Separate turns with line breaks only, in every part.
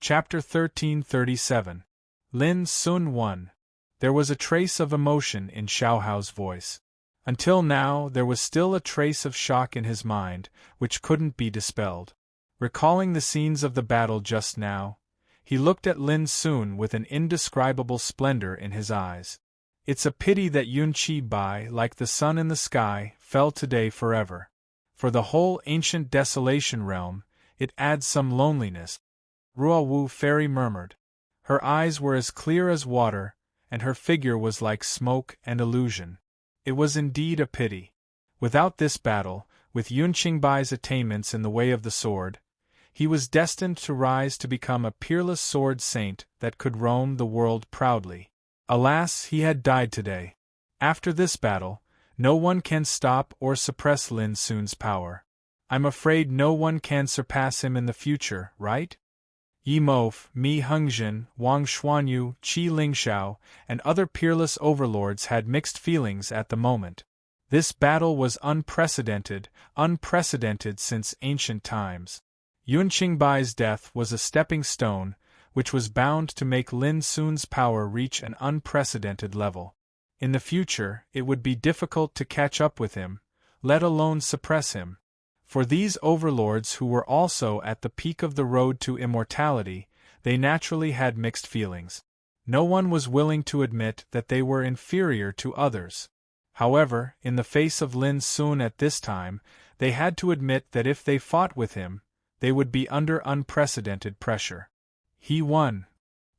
Chapter 1337. Lin Sun 1. There was a trace of emotion in Xiaohao's voice. Until now, there was still a trace of shock in his mind, which couldn't be dispelled. Recalling the scenes of the battle just now, he looked at Lin Sun with an indescribable splendor in his eyes. It's a pity that Yun Qi Bai, like the sun in the sky, fell today forever. For the whole ancient desolation realm, it adds some loneliness. Ruowu Fairy murmured. Her eyes were as clear as water, and her figure was like smoke and illusion. It was indeed a pity. Without this battle, with Yun Qingbai's attainments in the way of the sword, he was destined to rise to become a peerless sword saint that could roam the world proudly. Alas, he had died today. After this battle, no one can stop or suppress Lin Sun's power. I'm afraid no one can surpass him in the future, right? Yi Mof, Mi Hengzhen, Wang Xuanyu, Qi Lingxiao, and other peerless overlords had mixed feelings at the moment. This battle was unprecedented since ancient times. Yun Qingbai's death was a stepping stone, which was bound to make Lin Sun's power reach an unprecedented level. In the future, it would be difficult to catch up with him, let alone suppress him. For these overlords who were also at the peak of the road to immortality, they naturally had mixed feelings. No one was willing to admit that they were inferior to others. However, in the face of Lin Sun at this time, they had to admit that if they fought with him, they would be under unprecedented pressure. He won.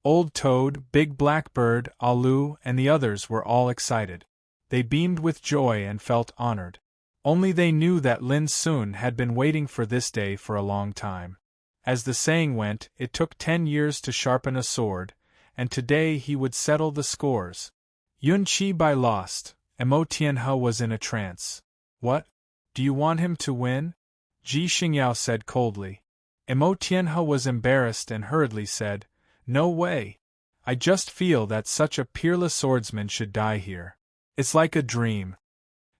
Old Toad, Big Blackbird, Alu, and the others were all excited. They beamed with joy and felt honored. Only they knew that Lin Sun had been waiting for this day for a long time. As the saying went, it took 10 years to sharpen a sword, and today he would settle the scores. Yun Qi Bai lost. Mo Tianhe was in a trance. What? Do you want him to win? Ji Xingyao said coldly. Mo Tianhe was embarrassed and hurriedly said, No way. I just feel that such a peerless swordsman should die here. It's like a dream.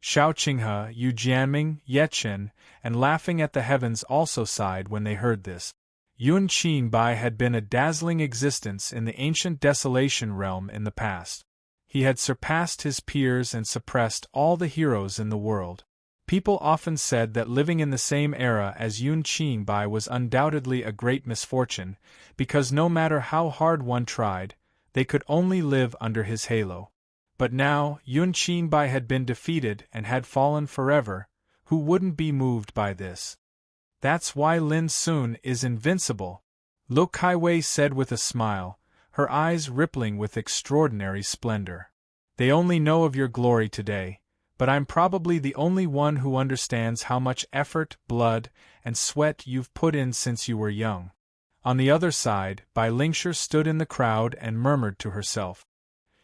Xiao Qinghe, Yu Jianming, Yechen, and laughing at the heavens also sighed when they heard this. Yun Qingbei had been a dazzling existence in the ancient desolation realm in the past. He had surpassed his peers and suppressed all the heroes in the world. People often said that living in the same era as Yun Qingbei was undoubtedly a great misfortune, because no matter how hard one tried, they could only live under his halo. But now, Yun Qingbei had been defeated and had fallen forever. Who wouldn't be moved by this? That's why Lin Sun is invincible, Lu Kaiwei said with a smile, her eyes rippling with extraordinary splendor. They only know of your glory today, but I'm probably the only one who understands how much effort, blood, and sweat you've put in since you were young. On the other side, Bai Lingshi stood in the crowd and murmured to herself.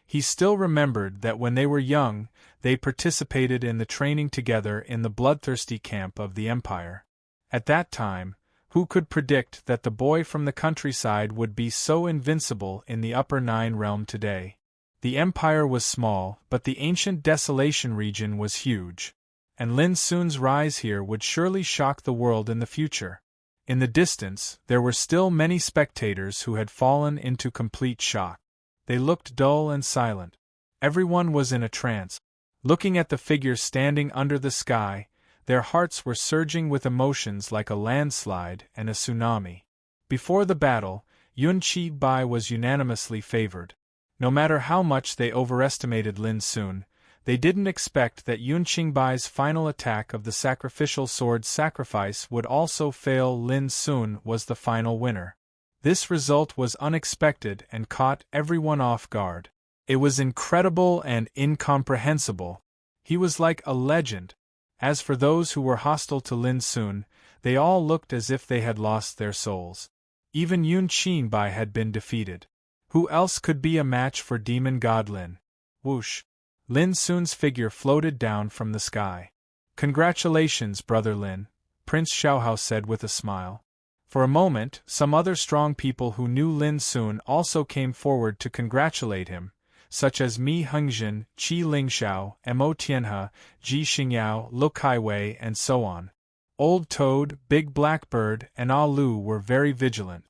He still remembered that when they were young, they participated in the training together in the bloodthirsty camp of the Empire. At that time, who could predict that the boy from the countryside would be so invincible in the Upper Nine realm today? The Empire was small, but the ancient desolation region was huge, and Lin Sun's rise here would surely shock the world in the future. In the distance, there were still many spectators who had fallen into complete shock. They looked dull and silent. Everyone was in a trance. Looking at the figure standing under the sky, their hearts were surging with emotions like a landslide and a tsunami. Before the battle, Yun Qingbei was unanimously favored. No matter how much they overestimated Lin Sun, they didn't expect that Yun Qingbei's final attack of the sacrificial sword sacrifice would also fail. Lin Sun was the final winner. This result was unexpected and caught everyone off guard. It was incredible and incomprehensible. He was like a legend. As for those who were hostile to Lin Sun, they all looked as if they had lost their souls. Even Yun Qingbei had been defeated. Who else could be a match for demon god Lin? Whoosh! Lin Sun's figure floated down from the sky. Congratulations, brother Lin, Prince Xiaohao said with a smile. For a moment, some other strong people who knew Lin Sun also came forward to congratulate him, such as Mi Hengzhen, Qi Lingxiao, Mo Tianhe, Ji Xingyao, Lu Kaiwei, and so on. Old Toad, Big Blackbird, and Ah Lu were very vigilant.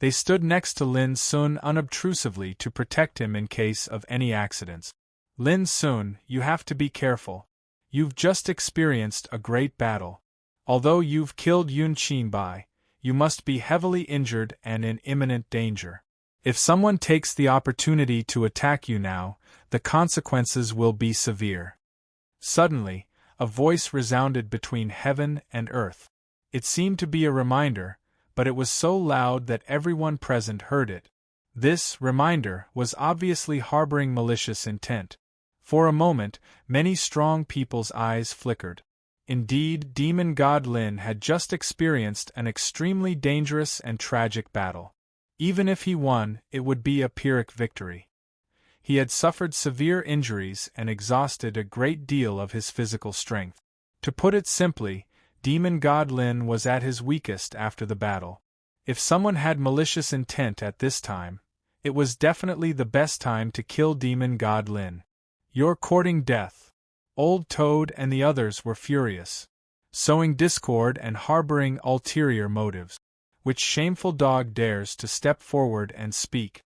They stood next to Lin Sun unobtrusively to protect him in case of any accidents. Lin Sun, you have to be careful. You've just experienced a great battle. Although you've killed Yun Qinbai, you must be heavily injured and in imminent danger. If someone takes the opportunity to attack you now, the consequences will be severe. Suddenly, a voice resounded between heaven and earth. It seemed to be a reminder, but it was so loud that everyone present heard it. This reminder was obviously harboring malicious intent. For a moment, many strong people's eyes flickered. Indeed, demon god Lin had just experienced an extremely dangerous and tragic battle. Even if he won, it would be a Pyrrhic victory. He had suffered severe injuries and exhausted a great deal of his physical strength. To put it simply, demon god Lin was at his weakest after the battle. If someone had malicious intent at this time, it was definitely the best time to kill demon god Lin. You're courting death. Old Toad and the others were furious, sowing discord and harboring ulterior motives. Which shameful dog dares to step forward and speak?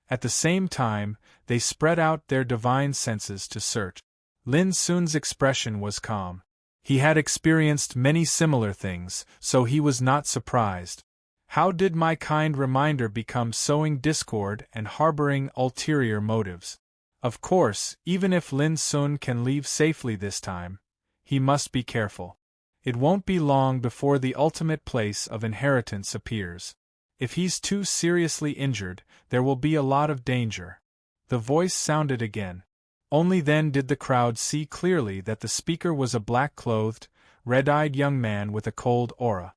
At the same time, they spread out their divine senses to search. Lin Sun's expression was calm. He had experienced many similar things, so he was not surprised. How did my kind reminder become sowing discord and harboring ulterior motives? Of course, even if Lin Sun can leave safely this time, he must be careful. It won't be long before the ultimate place of inheritance appears. If he's too seriously injured, there will be a lot of danger. The voice sounded again. Only then did the crowd see clearly that the speaker was a black-clothed, red-eyed young man with a cold aura.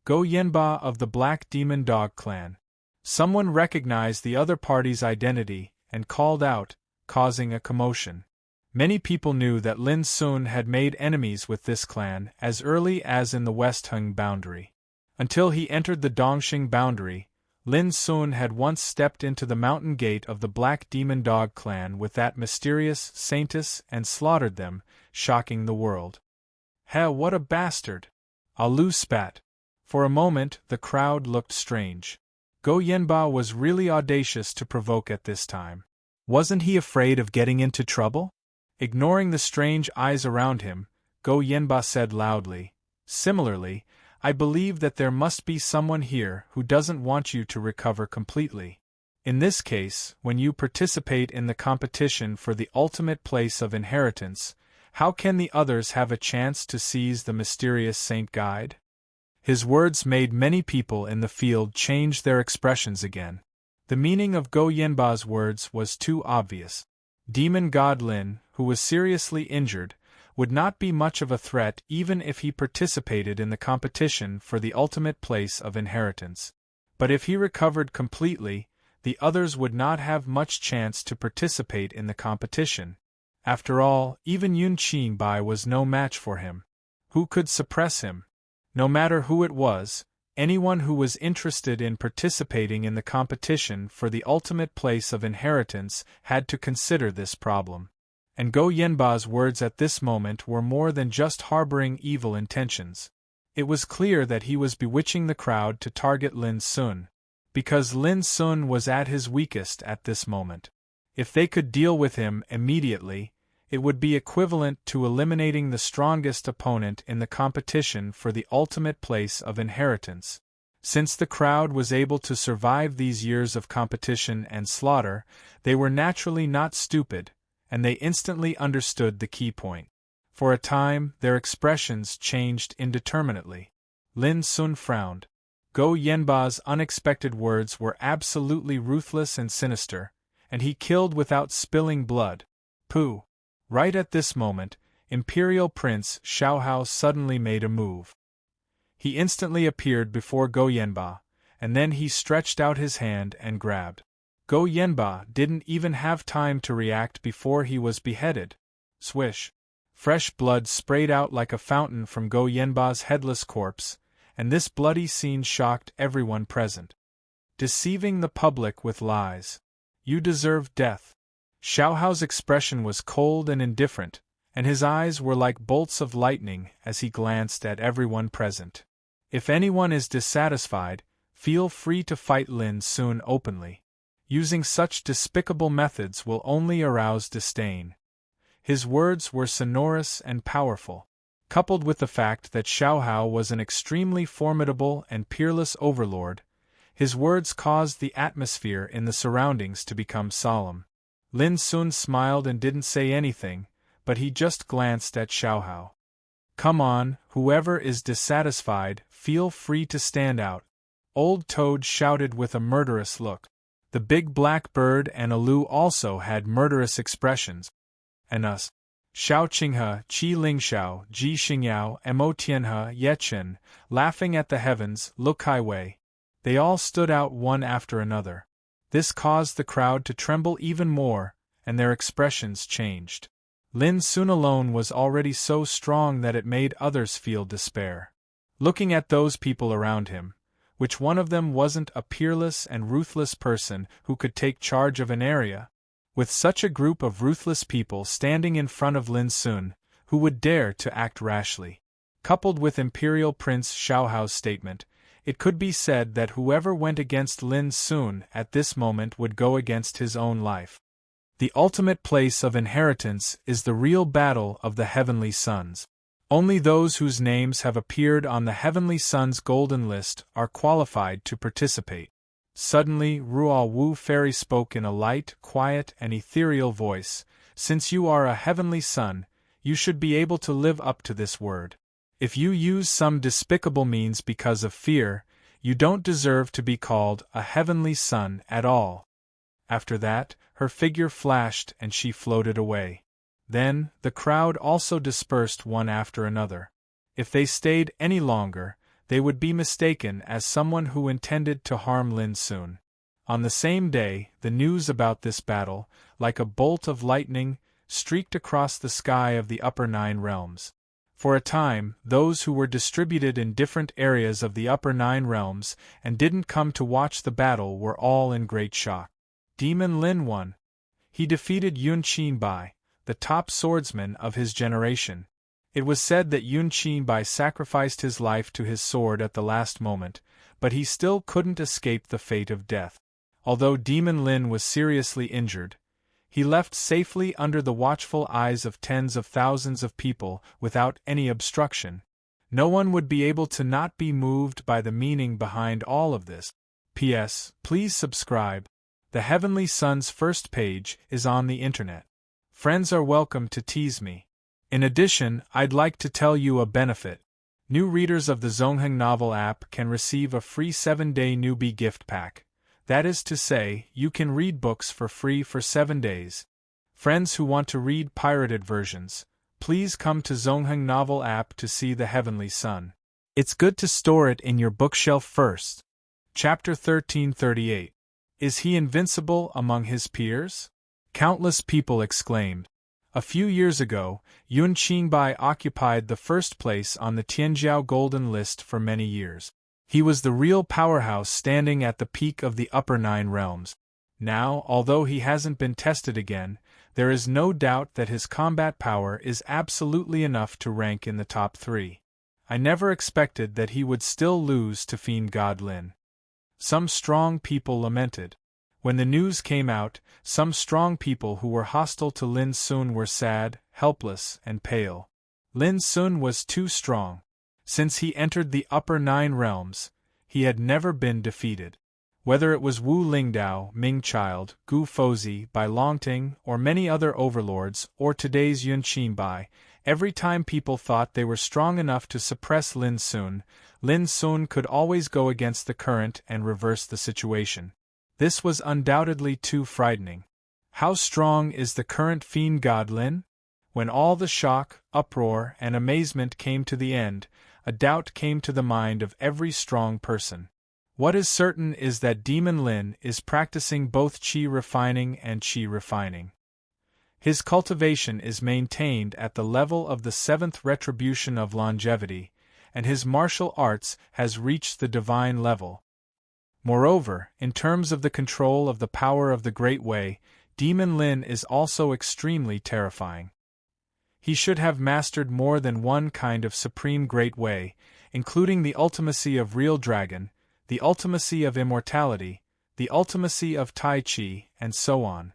Go Yenba of the Black Demon Dog Clan. Someone recognized the other party's identity and called out, causing a commotion. Many people knew that Lin Sun had made enemies with this clan as early as in the West Hung boundary. Until he entered the Dongxing boundary, Lin Sun had once stepped into the mountain gate of the Black Demon Dog clan with that mysterious saintess and slaughtered them, shocking the world. Heh, what a bastard! Alu spat. For a moment the crowd looked strange. Go Yenba was really audacious to provoke at this time. Wasn't he afraid of getting into trouble? Ignoring the strange eyes around him, Go Yenba said loudly, "Similarly, I believe that there must be someone here who doesn't want you to recover completely. In this case, when you participate in the competition for the ultimate place of inheritance, how can the others have a chance to seize the mysterious saint guide?" His words made many people in the field change their expressions again. The meaning of Go Yenba's words was too obvious. Demon god Lin, who was seriously injured, would not be much of a threat even if he participated in the competition for the ultimate place of inheritance. But if he recovered completely, the others would not have much chance to participate in the competition. After all, even Yun Qinbai was no match for him. Who could suppress him? No matter who it was, anyone who was interested in participating in the competition for the ultimate place of inheritance had to consider this problem. And Go Yenba's words at this moment were more than just harboring evil intentions. It was clear that he was bewitching the crowd to target Lin Sun, because Lin Sun was at his weakest at this moment. If they could deal with him immediately, it would be equivalent to eliminating the strongest opponent in the competition for the ultimate place of inheritance. Since the crowd was able to survive these years of competition and slaughter, they were naturally not stupid, and they instantly understood the key point. For a time, their expressions changed indeterminately. Lin Sun frowned. Go Yenba's unexpected words were absolutely ruthless and sinister, and he killed without spilling blood. Pooh! Right at this moment, Imperial Prince Xiaohao suddenly made a move. He instantly appeared before Go Yenba, and then he stretched out his hand and grabbed. Go Yenba didn't even have time to react before he was beheaded. Swish! Fresh blood sprayed out like a fountain from Go Yenba's headless corpse, and this bloody scene shocked everyone present. Deceiving the public with lies. You deserve death. Xiaohao's expression was cold and indifferent, and his eyes were like bolts of lightning as he glanced at everyone present. If anyone is dissatisfied, feel free to fight Lin Sun openly. Using such despicable methods will only arouse disdain. His words were sonorous and powerful. Coupled with the fact that Xiaohao was an extremely formidable and peerless overlord, his words caused the atmosphere in the surroundings to become solemn. Lin Sun smiled and didn't say anything, but he just glanced at Xiaohao. "Come on, whoever is dissatisfied, feel free to stand out," Old Toad shouted with a murderous look. The big black bird and Alu also had murderous expressions. "And us. Xiao Qinghe, Qi Lingxiao, Ji Xingyao, Mo Tianhe, Yechen," laughing at the heavens, "look Kai Wei." They all stood out one after another. This caused the crowd to tremble even more, and their expressions changed. Lin Sun alone was already so strong that it made others feel despair. Looking at those people around him, which one of them wasn't a peerless and ruthless person who could take charge of an area? With such a group of ruthless people standing in front of Lin Sun, who would dare to act rashly? Coupled with Imperial Prince Xiaohao's statement, it could be said that whoever went against Lin Sun at this moment would go against his own life. The ultimate place of inheritance is the real battle of the Heavenly Sons. Only those whose names have appeared on the Heavenly Sons' golden list are qualified to participate. Suddenly, Ruo Wu Fairy spoke in a light, quiet, and ethereal voice. "Since you are a Heavenly Son, you should be able to live up to this word. If you use some despicable means because of fear, you don't deserve to be called a Heavenly Son at all." After that, her figure flashed and she floated away. Then, the crowd also dispersed one after another. If they stayed any longer, they would be mistaken as someone who intended to harm Lin Sun. On the same day, the news about this battle, like a bolt of lightning, streaked across the sky of the Upper Nine Realms. For a time, those who were distributed in different areas of the Upper Nine Realms and didn't come to watch the battle were all in great shock. Demon Lin won. He defeated Yun Qinbai, the top swordsman of his generation. It was said that Yun Qinbai sacrificed his life to his sword at the last moment, but he still couldn't escape the fate of death. Although Demon Lin was seriously injured, he left safely under the watchful eyes of tens of thousands of people without any obstruction. No one would be able to not be moved by the meaning behind all of this. P.S. Please subscribe. The Heavenly Son's first page is on the internet. Friends are welcome to tease me. In addition, I'd like to tell you a benefit. New readers of the Zongheng Novel app can receive a free 7-day newbie gift pack. That is to say, you can read books for free for 7 days. Friends who want to read pirated versions, please come to Zongheng Novel app to see The Heavenly Son. It's good to store it in your bookshelf first. Chapter 1338. Is he invincible among his peers? Countless people exclaimed. A few years ago, Yun Qinbai occupied the first place on the Tianjiao Golden List for many years. He was the real powerhouse standing at the peak of the Upper Nine Realms. Now, although he hasn't been tested again, there is no doubt that his combat power is absolutely enough to rank in the top 3. I never expected that he would still lose to Fiend God Lin. Some strong people lamented. When the news came out, some strong people who were hostile to Lin Sun were sad, helpless, and pale. Lin Sun was too strong. Since he entered the Upper Nine Realms, he had never been defeated. Whether it was Wu Lingdao, Ming Child, Gu Fozi, Bai Longting, or many other overlords, or today's Yun Qinbai, every time people thought they were strong enough to suppress Lin Sun could always go against the current and reverse the situation. This was undoubtedly too frightening. How strong is the current Fiend God Lin? When all the shock, uproar, and amazement came to the end, a doubt came to the mind of every strong person. What is certain is that Demon Lin is practicing both Qi refining and Qi refining. His cultivation is maintained at the level of the 7th retribution of longevity, and his martial arts has reached the divine level. Moreover, in terms of the control of the power of the Great Way, Demon Lin is also extremely terrifying. He should have mastered more than one kind of supreme Great Way, including the ultimacy of Real Dragon, the ultimacy of immortality, the ultimacy of Tai Chi, and so on.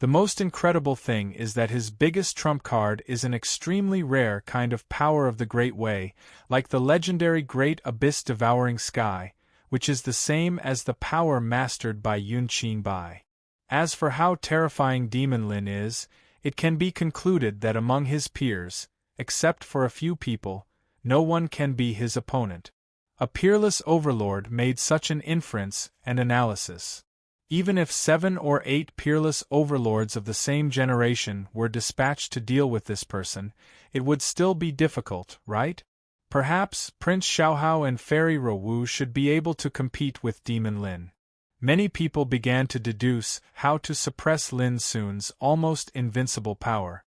The most incredible thing is that his biggest trump card is an extremely rare kind of power of the Great Way, like the legendary Great Abyss Devouring Sky, which is the same as the power mastered by Yun Qing Bai. As for how terrifying Demon Lin is, it can be concluded that among his peers, except for a few people, no one can be his opponent. A peerless overlord made such an inference and analysis. Even if 7 or 8 peerless overlords of the same generation were dispatched to deal with this person, it would still be difficult, right? Perhaps Prince Xiaohao and Fairy Ruowu should be able to compete with Demon Lin. Many people began to deduce how to suppress Lin Sun's almost invincible power.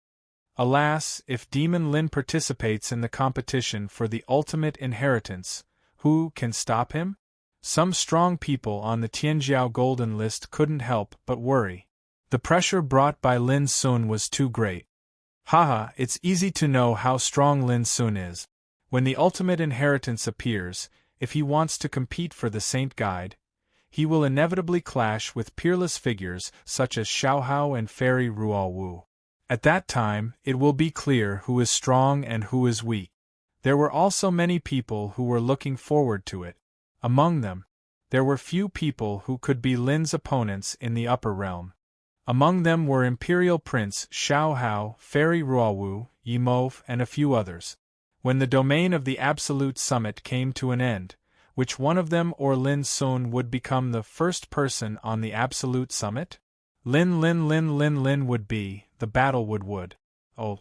Alas, if Demon Lin participates in the competition for the ultimate inheritance, who can stop him? Some strong people on the Tianjiao Golden List couldn't help but worry. The pressure brought by Lin Sun was too great. Haha, it's easy to know how strong Lin Sun is. When the ultimate inheritance appears, if he wants to compete for the Saint Guide, he will inevitably clash with peerless figures such as Xiaohao and Fairy Ruowu. At that time, it will be clear who is strong and who is weak. There were also many people who were looking forward to it. Among them, there were few people who could be Lin's opponents in the upper realm. Among them were Imperial Prince Xiaohao, Fairy Ruowu, Yimou, and a few others. When the domain of the Absolute Summit came to an end, which one of them or Lin Sun would become the first person on the Absolute Summit? Lin would be, the battle would. Oh.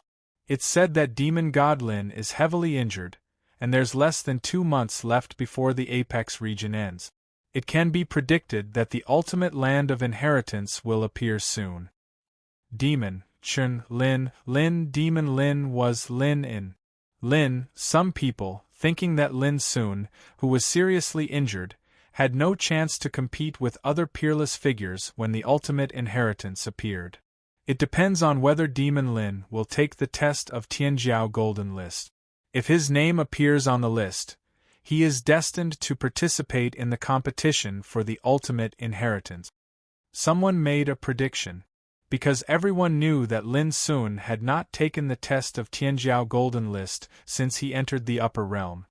It's said that Demon God Lin is heavily injured, and there's less than 2 months left before the Apex region ends. It can be predicted that the ultimate land of inheritance will appear soon. Demon, Chun, Lin, Demon Lin was Lin in. Lin, some people, thinking that Lin Sun, who was seriously injured, had no chance to compete with other peerless figures when the ultimate inheritance appeared. It depends on whether Demon Lin will take the test of Tianjiao Golden List. If his name appears on the list, he is destined to participate in the competition for the ultimate inheritance. Someone made a prediction. Because everyone knew that Lin Sun had not taken the test of Tianjiao Golden List since he entered the upper realm.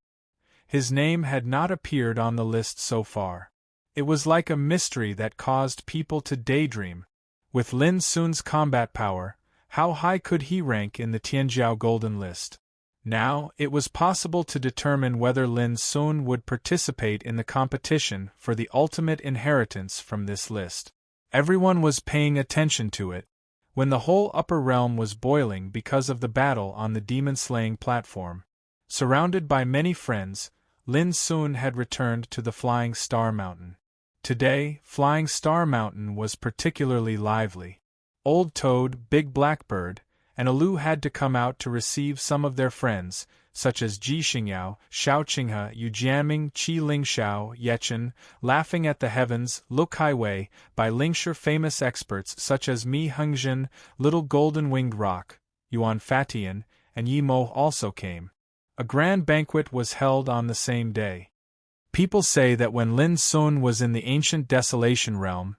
His name had not appeared on the list so far. It was like a mystery that caused people to daydream. With Lin Sun's combat power, how high could he rank in the Tianjiao Golden List? Now, it was possible to determine whether Lin Sun would participate in the competition for the ultimate inheritance from this list. Everyone was paying attention to it. When the whole upper realm was boiling because of the battle on the demon-slaying platform. Surrounded by many friends, Lin Sun had returned to the Flying Star Mountain. Today, Flying Star Mountain was particularly lively. Old Toad, Big Blackbird, and Alu had to come out to receive some of their friends, such as Ji Xingyao, Xiao Qinghe, Yu Jianming, Qi Lingxiao, Yechen, Laughing at the Heavens, Look Highway, by Lingshi famous experts such as Mi Hengzhen, Little Golden Winged Rock, Yuan Fatian, and Yi Mo also came. A grand banquet was held on the same day. People say that when Lin Sun was in the ancient desolation realm,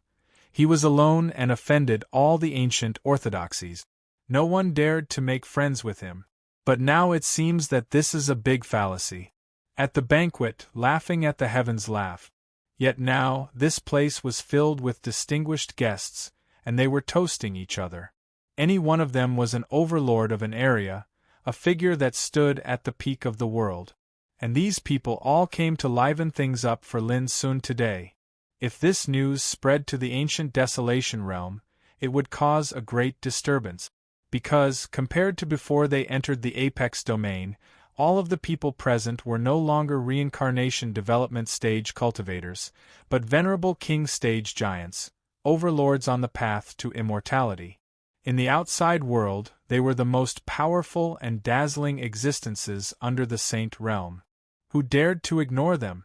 he was alone and offended all the ancient orthodoxies. No one dared to make friends with him. But now it seems that this is a big fallacy. At the banquet, Laughing at the Heavens laugh. Yet now, this place was filled with distinguished guests, and they were toasting each other. Any one of them was an overlord of an area, a figure that stood at the peak of the world. And these people all came to liven things up for Lin Sun today. If this news spread to the ancient desolation realm, it would cause a great disturbance. Because, compared to before they entered the apex domain, all of the people present were no longer reincarnation development stage cultivators, but venerable king stage giants, overlords on the path to immortality. In the outside world, they were the most powerful and dazzling existences under the Saint Realm. Who dared to ignore them?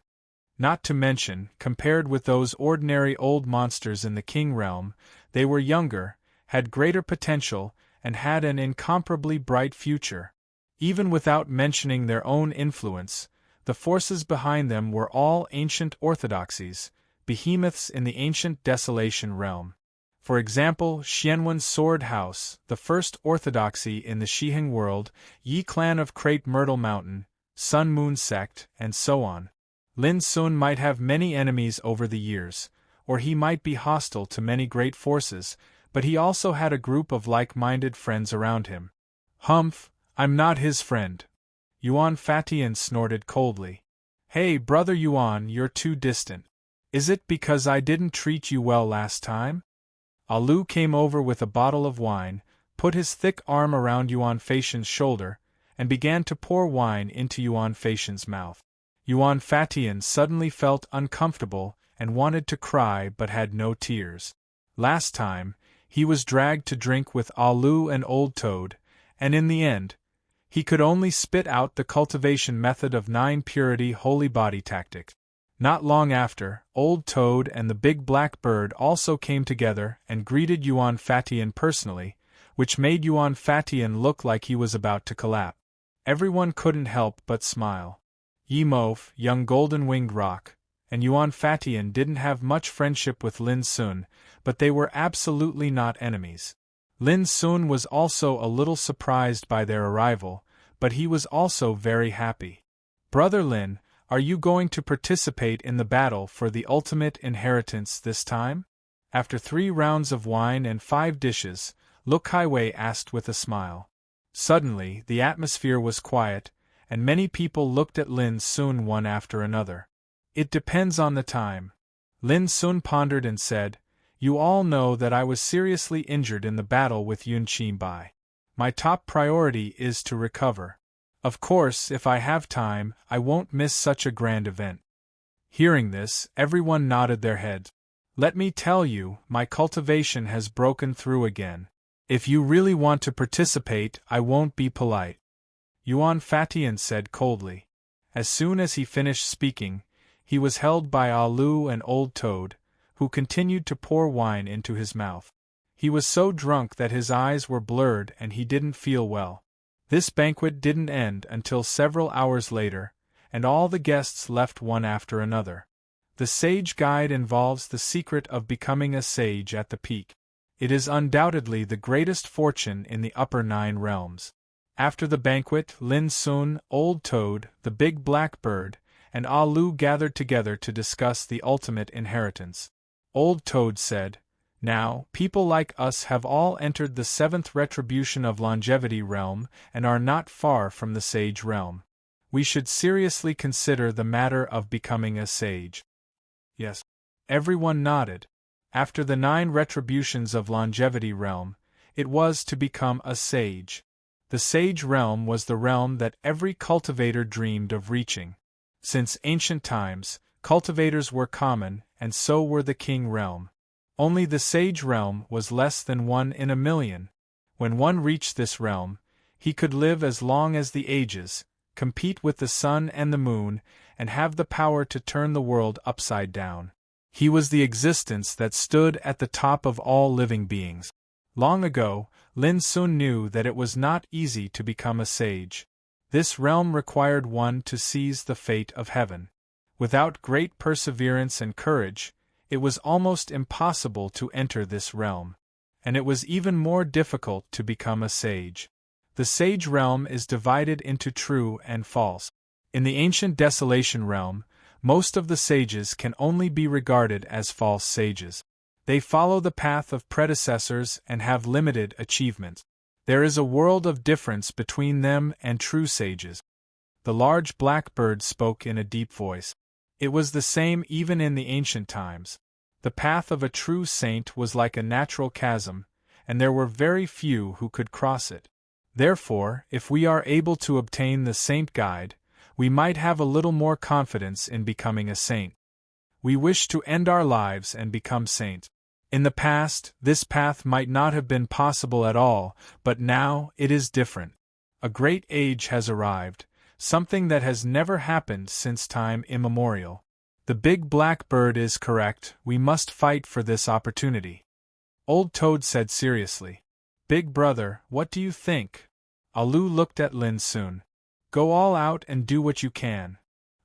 Not to mention, compared with those ordinary old monsters in the King Realm, they were younger, had greater potential, and had an incomparably bright future. Even without mentioning their own influence, The forces behind them were all ancient orthodoxies, behemoths in the ancient desolation realm. For example, Xianwen's Sword House, the first orthodoxy in the Shiheng world, Yi clan of Crepe Myrtle Mountain, Sun Moon sect, and so on. Lin Sun might have many enemies over the years, or he might be hostile to many great forces, but he also had a group of like-minded friends around him. Humph, I'm not his friend. Yuan Fatian snorted coldly. Hey, brother Yuan, you're too distant. Is it because I didn't treat you well last time? Alu came over with a bottle of wine, put his thick arm around Yuan Fatian's shoulder, and began to pour wine into Yuan Fatian's mouth. Yuan Fatian suddenly felt uncomfortable and wanted to cry but had no tears. Last time, he was dragged to drink with Alu and Old Toad, and in the end, he could only spit out the cultivation method of 9 purity holy body tactic. Not long after, Old Toad and the big black bird also came together and greeted Yuan Fatian personally, which made Yuan Fatian look like he was about to collapse. Everyone couldn't help but smile. Yimov, young golden-winged roc, and Yuan Fatian didn't have much friendship with Lin Sun, but they were absolutely not enemies. Lin Sun was also a little surprised by their arrival, but he was also very happy. Brother Lin, are you going to participate in the battle for the ultimate inheritance this time? After 3 rounds of wine and 5 dishes, Luk Highway asked with a smile. Suddenly, the atmosphere was quiet, and many people looked at Lin Sun one after another. It depends on the time. Lin Sun pondered and said, You all know that I was seriously injured in the battle with Yun Qinbai. My top priority is to recover. Of course, if I have time, I won't miss such a grand event. Hearing this, everyone nodded their heads. Let me tell you, my cultivation has broken through again. If you really want to participate, I won't be polite. Yuan Fatian said coldly. As soon as he finished speaking, he was held by Alu and Old Toad, who continued to pour wine into his mouth. He was so drunk that his eyes were blurred and he didn't feel well. This banquet didn't end until several hours later, and all the guests left one after another. The Sage Guide involves the secret of becoming a sage at the peak. It is undoubtedly the greatest fortune in the upper 9 realms. After the banquet, Lin Sun, Old Toad, the big black bird, and Alu gathered together to discuss the ultimate inheritance. Old Toad said, Now, people like us have all entered the 7th retribution of longevity realm and are not far from the sage realm. We should seriously consider the matter of becoming a sage. Yes. Everyone nodded. After the 9 retributions of longevity realm, it was to become a sage. The sage realm was the realm that every cultivator dreamed of reaching. Since ancient times, cultivators were common, and so were the king realm. Only the sage realm was less than 1 in a million. When one reached this realm, he could live as long as the ages, compete with the sun and the moon, and have the power to turn the world upside down. He was the existence that stood at the top of all living beings. Long ago, Lin Sun knew that it was not easy to become a sage. This realm required one to seize the fate of heaven. Without great perseverance and courage, it was almost impossible to enter this realm. And it was even more difficult to become a sage. The sage realm is divided into true and false. In the ancient desolation realm, most of the sages can only be regarded as false sages. They follow the path of predecessors and have limited achievements. There is a world of difference between them and true sages. The large black bird spoke in a deep voice. It was the same even in the ancient times. The path of a true saint was like a natural chasm, and there were very few who could cross it. Therefore, if we are able to obtain the Saint Guide, we might have a little more confidence in becoming a saint. We wish to end our lives and become saints. In the past, this path might not have been possible at all, but now it is different. A great age has arrived, something that has never happened since time immemorial. The big black bird is correct, we must fight for this opportunity. Old Toad said seriously. Big brother, what do you think? Alu looked at Lin Sun. Go all out and do what you can.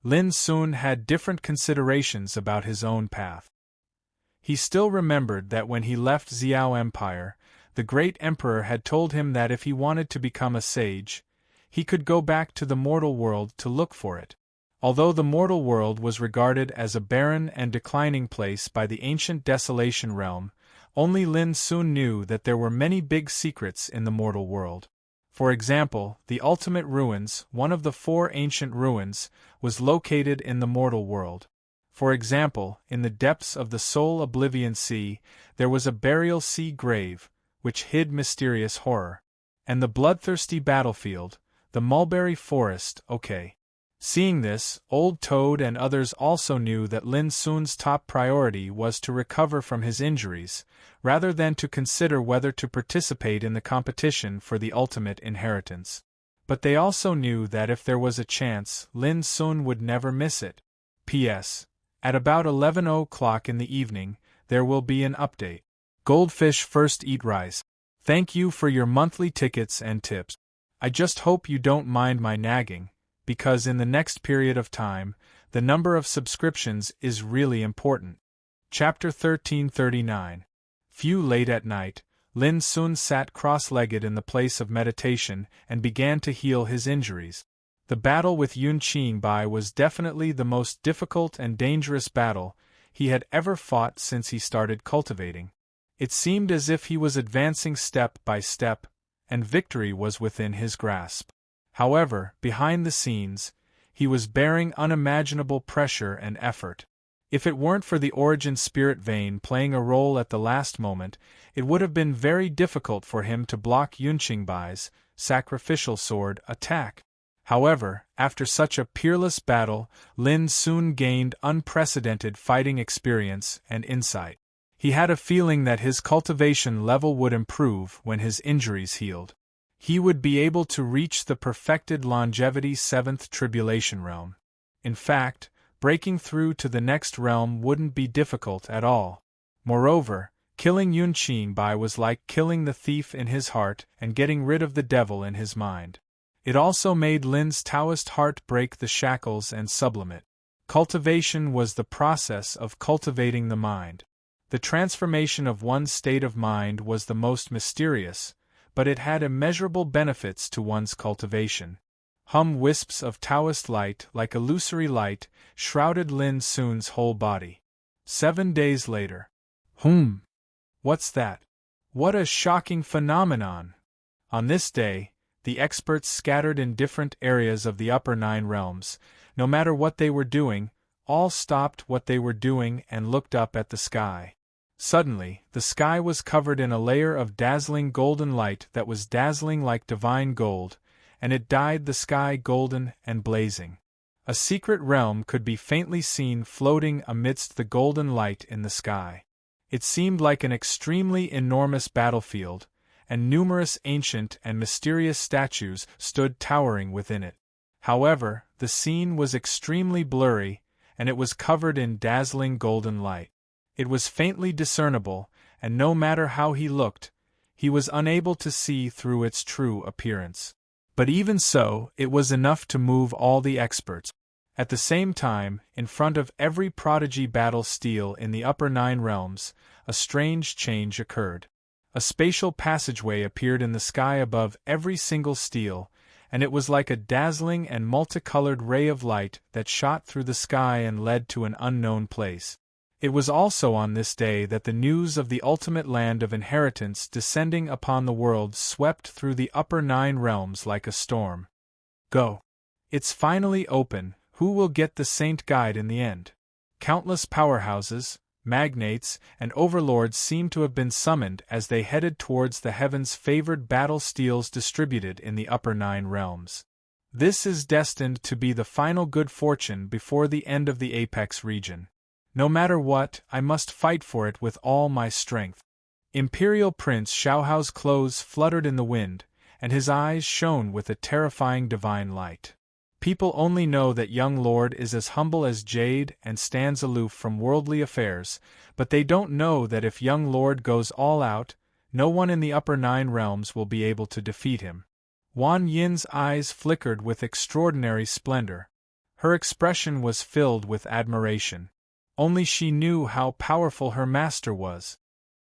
Lin Sun had different considerations about his own path. He still remembered that when he left Xiao Empire, the great emperor had told him that if he wanted to become a sage, he could go back to the mortal world to look for it. Although the mortal world was regarded as a barren and declining place by the ancient Desolation Realm, only Lin Sun knew that there were many big secrets in the mortal world. For example, the Ultimate Ruins, one of the 4 ancient ruins, was located in the mortal world. For example, in the depths of the Soul Oblivion Sea, there was a burial sea grave, which hid mysterious horror. And the bloodthirsty battlefield, the mulberry forest, okay. Seeing this, Old Toad and others also knew that Lin Sun's top priority was to recover from his injuries, rather than to consider whether to participate in the competition for the ultimate inheritance. But they also knew that if there was a chance, Lin Sun would never miss it. P.S. At about 11 o'clock in the evening, there will be an update. Goldfish first eat rice. Thank you for your monthly tickets and tips. I just hope you don't mind my nagging, because in the next period of time, the number of subscriptions is really important. Chapter 1339. Few late at night, Lin Sun sat cross-legged in the place of meditation and began to heal his injuries. The battle with Yun Qingbai was definitely the most difficult and dangerous battle he had ever fought since he started cultivating. It seemed as if he was advancing step by step, and victory was within his grasp. However, behind the scenes, he was bearing unimaginable pressure and effort. If it weren't for the origin spirit vein playing a role at the last moment, it would have been very difficult for him to block Yun Qingbai's sacrificial sword attack. However, after such a peerless battle, Lin Sun gained unprecedented fighting experience and insight. He had a feeling that his cultivation level would improve when his injuries healed. He would be able to reach the perfected longevity 7th tribulation realm. In fact, breaking through to the next realm wouldn't be difficult at all. Moreover, killing Yun Qingbai was like killing the thief in his heart and getting rid of the devil in his mind. It also made Lin's Taoist heart break the shackles and sublimate. Cultivation was the process of cultivating the mind. The transformation of one's state of mind was the most mysterious, but it had immeasurable benefits to one's cultivation. Wisps of Taoist light, like illusory light, shrouded Lin Sun's whole body. 7 days later. What's that? What a shocking phenomenon! On this day, the experts scattered in different areas of the upper 9 realms, no matter what they were doing, all stopped what they were doing and looked up at the sky. Suddenly, the sky was covered in a layer of dazzling golden light that was dazzling like divine gold, and it dyed the sky golden and blazing. A secret realm could be faintly seen floating amidst the golden light in the sky. It seemed like an extremely enormous battlefield, and numerous ancient and mysterious statues stood towering within it. However, the scene was extremely blurry, and it was covered in dazzling golden light. It was faintly discernible, and no matter how he looked, he was unable to see through its true appearance. But even so, it was enough to move all the experts. At the same time, in front of every prodigy battle steel in the upper 9 realms, a strange change occurred. A spatial passageway appeared in the sky above every single steel, and it was like a dazzling and multicolored ray of light that shot through the sky and led to an unknown place. It was also on this day that the news of the ultimate land of inheritance descending upon the world swept through the upper 9 realms like a storm. Go! It's finally open. Who will get the Saint Guide in the end? Countless powerhouses, magnates, and overlords seem to have been summoned as they headed towards the heavens-favored battle steels distributed in the upper 9 realms. This is destined to be the final good fortune before the end of the Apex region. No matter what, I must fight for it with all my strength. Imperial Prince Xiaohao's clothes fluttered in the wind, and his eyes shone with a terrifying divine light. People only know that young lord is as humble as jade and stands aloof from worldly affairs, but they don't know that if young lord goes all out, no one in the upper 9 realms will be able to defeat him. Wan Yin's eyes flickered with extraordinary splendor. Her expression was filled with admiration. Only she knew how powerful her master was.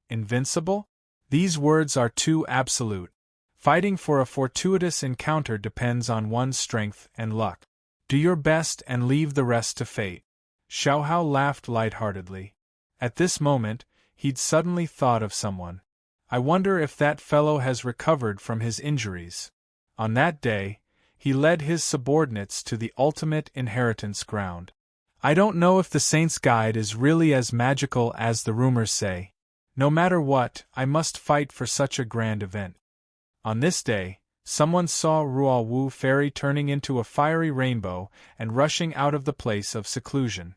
Invincible? These words are too absolute. Fighting for a fortuitous encounter depends on one's strength and luck. Do your best and leave the rest to fate. Xiao Hao laughed lightheartedly. At this moment, he'd suddenly thought of someone. I wonder if that fellow has recovered from his injuries. On that day, he led his subordinates to the ultimate inheritance ground. I don't know if the Saint's Guide is really as magical as the rumors say. No matter what, I must fight for such a grand event. On this day, someone saw Ruo Wu Fairy turning into a fiery rainbow and rushing out of the place of seclusion.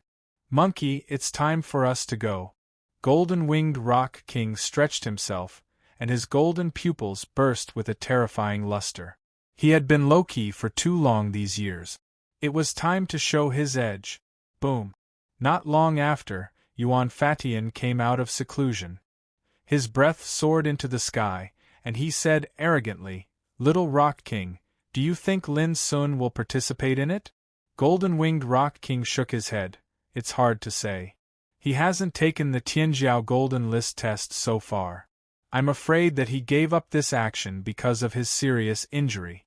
Monkey, it's time for us to go. Golden-winged Rock King stretched himself, and his golden pupils burst with a terrifying luster. He had been low-key for too long these years. It was time to show his edge. Boom. Not long after, Yuan Fatian came out of seclusion. His breath soared into the sky, and he said arrogantly, "Little Rock King, do you think Lin Sun will participate in it?" Golden-winged Rock King shook his head. It's hard to say. He hasn't taken the Tianjiao Golden List test so far. I'm afraid that he gave up this action because of his serious injury.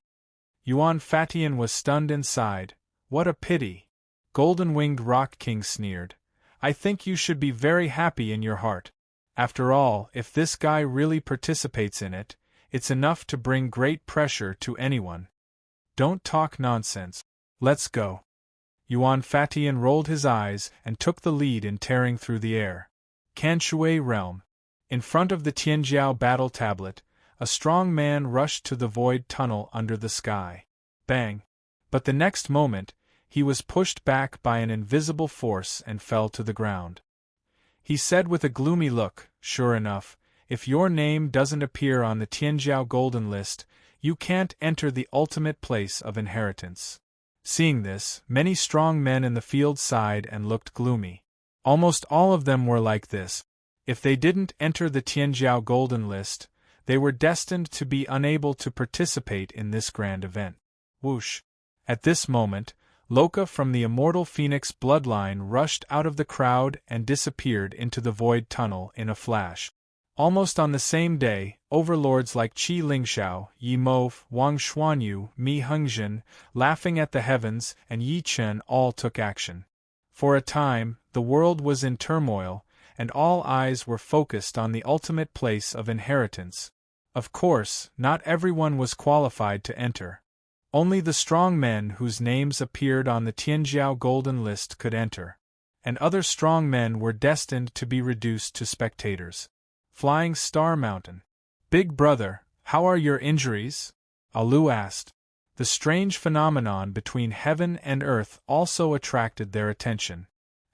Yuan Fatian was stunned and sighed. What a pity. Golden-winged Rock King sneered. I think you should be very happy in your heart. After all, if this guy really participates in it, it's enough to bring great pressure to anyone. Don't talk nonsense. Let's go. Yuan Fatian rolled his eyes and took the lead in tearing through the air. Kanshui Realm. In front of the Tianjiao battle tablet, a strong man rushed to the void tunnel under the sky. Bang! But the next moment, he was pushed back by an invisible force and fell to the ground. He said with a gloomy look, "Sure enough, if your name doesn't appear on the Tianjiao Golden List, you can't enter the ultimate place of inheritance." Seeing this, many strong men in the field sighed and looked gloomy. Almost all of them were like this. If they didn't enter the Tianjiao Golden List, they were destined to be unable to participate in this grand event. Whoosh! At this moment, Loka from the immortal Phoenix bloodline rushed out of the crowd and disappeared into the void tunnel in a flash. Almost on the same day, overlords like Qi Lingxiao, Yi Mo, Wang Xuanyu, Mi Hengzhen, Laughing at the Heavens, and Yi Chen all took action. For a time, the world was in turmoil, and all eyes were focused on the ultimate place of inheritance. Of course, not everyone was qualified to enter. Only the strong men whose names appeared on the Tianjiao Golden List could enter. And other strong men were destined to be reduced to spectators. Flying Star Mountain. Big brother, how are your injuries? Alu asked. The strange phenomenon between heaven and earth also attracted their attention.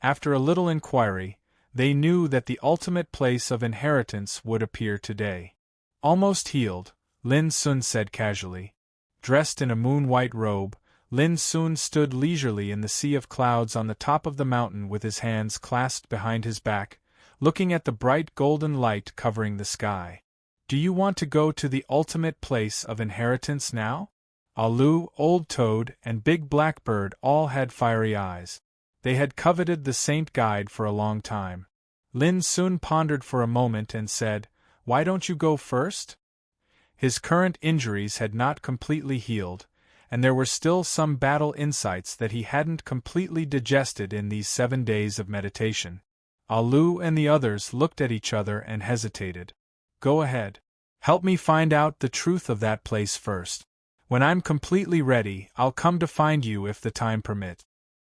After a little inquiry, they knew that the ultimate place of inheritance would appear today. Almost healed, Lin Sun said casually. Dressed in a moon-white robe, Lin Sun stood leisurely in the sea of clouds on the top of the mountain with his hands clasped behind his back, looking at the bright golden light covering the sky. Do you want to go to the ultimate place of inheritance now? Alu, Old Toad, and Big Blackbird all had fiery eyes. They had coveted the Saint Guide for a long time. Lin Sun pondered for a moment and said, "Why don't you go first?" His current injuries had not completely healed, and there were still some battle insights that he hadn't completely digested in these 7 days of meditation. Alu and the others looked at each other and hesitated. Go ahead. Help me find out the truth of that place first. When I'm completely ready, I'll come to find you if the time permits.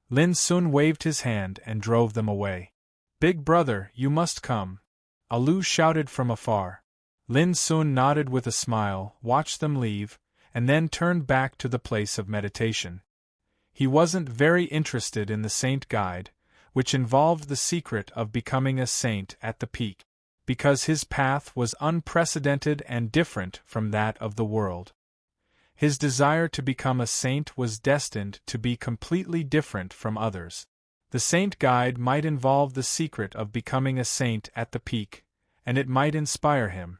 Lin Sun waved his hand and drove them away. Big brother, you must come. Alu shouted from afar. Lin Sun nodded with a smile, watched them leave, and then turned back to the place of meditation. He wasn't very interested in the Saint Guide, which involved the secret of becoming a saint at the peak, because his path was unprecedented and different from that of the world. His desire to become a saint was destined to be completely different from others. The Saint Guide might involve the secret of becoming a saint at the peak, and it might inspire him.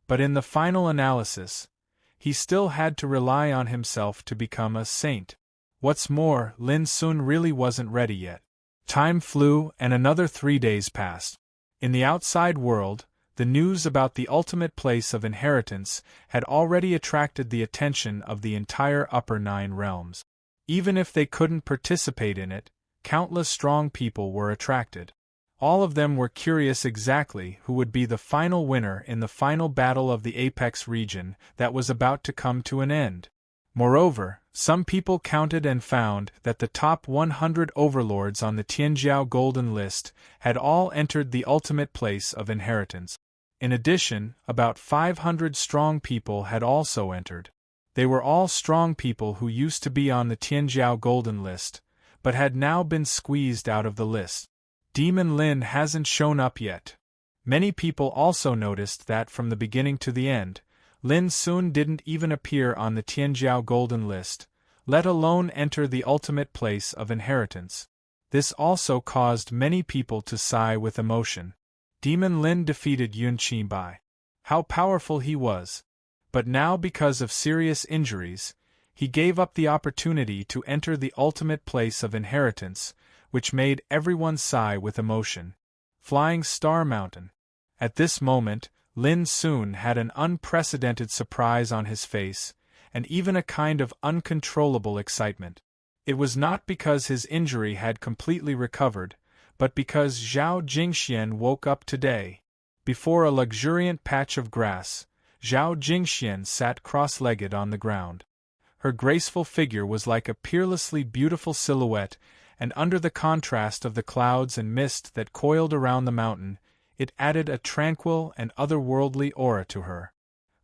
But in the final analysis, he still had to rely on himself to become a saint. What's more, Lin Sun really wasn't ready yet. Time flew, and another 3 days passed. In the outside world, the news about the ultimate place of inheritance had already attracted the attention of the entire Upper Nine Realms. Even if they couldn't participate in it, countless strong people were attracted. All of them were curious exactly who would be the final winner in the final battle of the Apex region that was about to come to an end. Moreover, some people counted and found that the top 100 overlords on the Tianjiao Golden List had all entered the ultimate place of inheritance. In addition, about 500 strong people had also entered. They were all strong people who used to be on the Tianjiao Golden List, but had now been squeezed out of the list. Demon Lin hasn't shown up yet. Many people also noticed that from the beginning to the end, Lin Sun didn't even appear on the Tianjiao Golden List, let alone enter the ultimate place of inheritance. This also caused many people to sigh with emotion. Demon Lin defeated Yun Qinbai. How powerful he was! But now, because of serious injuries, he gave up the opportunity to enter the ultimate place of inheritance, which made everyone sigh with emotion. Flying Star Mountain. At this moment, Lin Sun had an unprecedented surprise on his face, and even a kind of uncontrollable excitement. It was not because his injury had completely recovered, but because Zhao Jingxian woke up today. Before a luxuriant patch of grass, Zhao Jingxian sat cross-legged on the ground. Her graceful figure was like a peerlessly beautiful silhouette, and under the contrast of the clouds and mist that coiled around the mountain, it added a tranquil and otherworldly aura to her.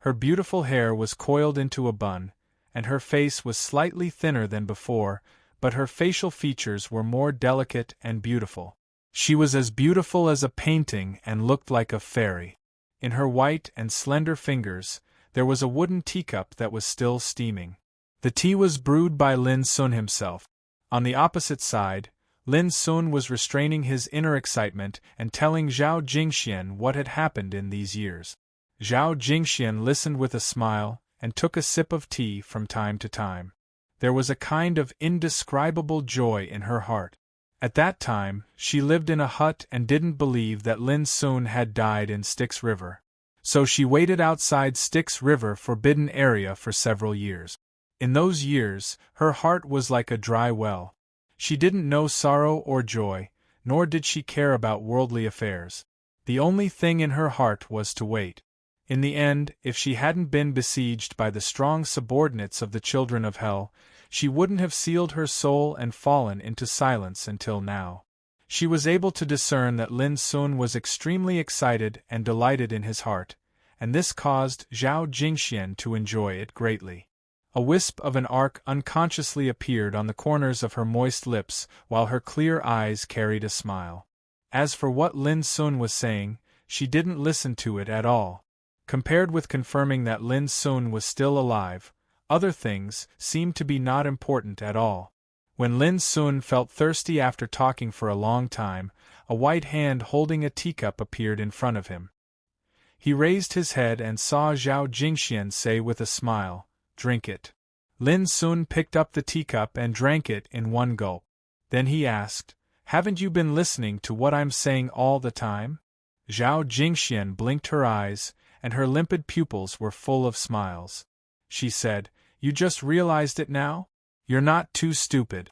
Her beautiful hair was coiled into a bun, and her face was slightly thinner than before, but her facial features were more delicate and beautiful. She was as beautiful as a painting and looked like a fairy. In her white and slender fingers, there was a wooden teacup that was still steaming. The tea was brewed by Lin Sun himself. On the opposite side, Lin Sun was restraining his inner excitement and telling Zhao Jingxian what had happened in these years. Zhao Jingxian listened with a smile and took a sip of tea from time to time. There was a kind of indescribable joy in her heart. At that time, she lived in a hut and didn't believe that Lin Sun had died in Styx River. So she waited outside Styx River Forbidden Area for several years. In those years, her heart was like a dry well. She didn't know sorrow or joy, nor did she care about worldly affairs. The only thing in her heart was to wait. In the end, if she hadn't been besieged by the strong subordinates of the children of hell, she wouldn't have sealed her soul and fallen into silence until now. She was able to discern that Lin Sun was extremely excited and delighted in his heart, and this caused Zhao Jingxian to enjoy it greatly. A wisp of an arc unconsciously appeared on the corners of her moist lips, while her clear eyes carried a smile. As for what Lin Sun was saying, she didn't listen to it at all. Compared with confirming that Lin Sun was still alive, other things seemed to be not important at all. When Lin Sun felt thirsty after talking for a long time, a white hand holding a teacup appeared in front of him. He raised his head and saw Zhao Jingxian say with a smile, "Drink it." Lin Sun picked up the teacup and drank it in one gulp. Then he asked, "Haven't you been listening to what I'm saying all the time?" Zhao Jingxian blinked her eyes, and her limpid pupils were full of smiles. She said, "You just realized it now? You're not too stupid."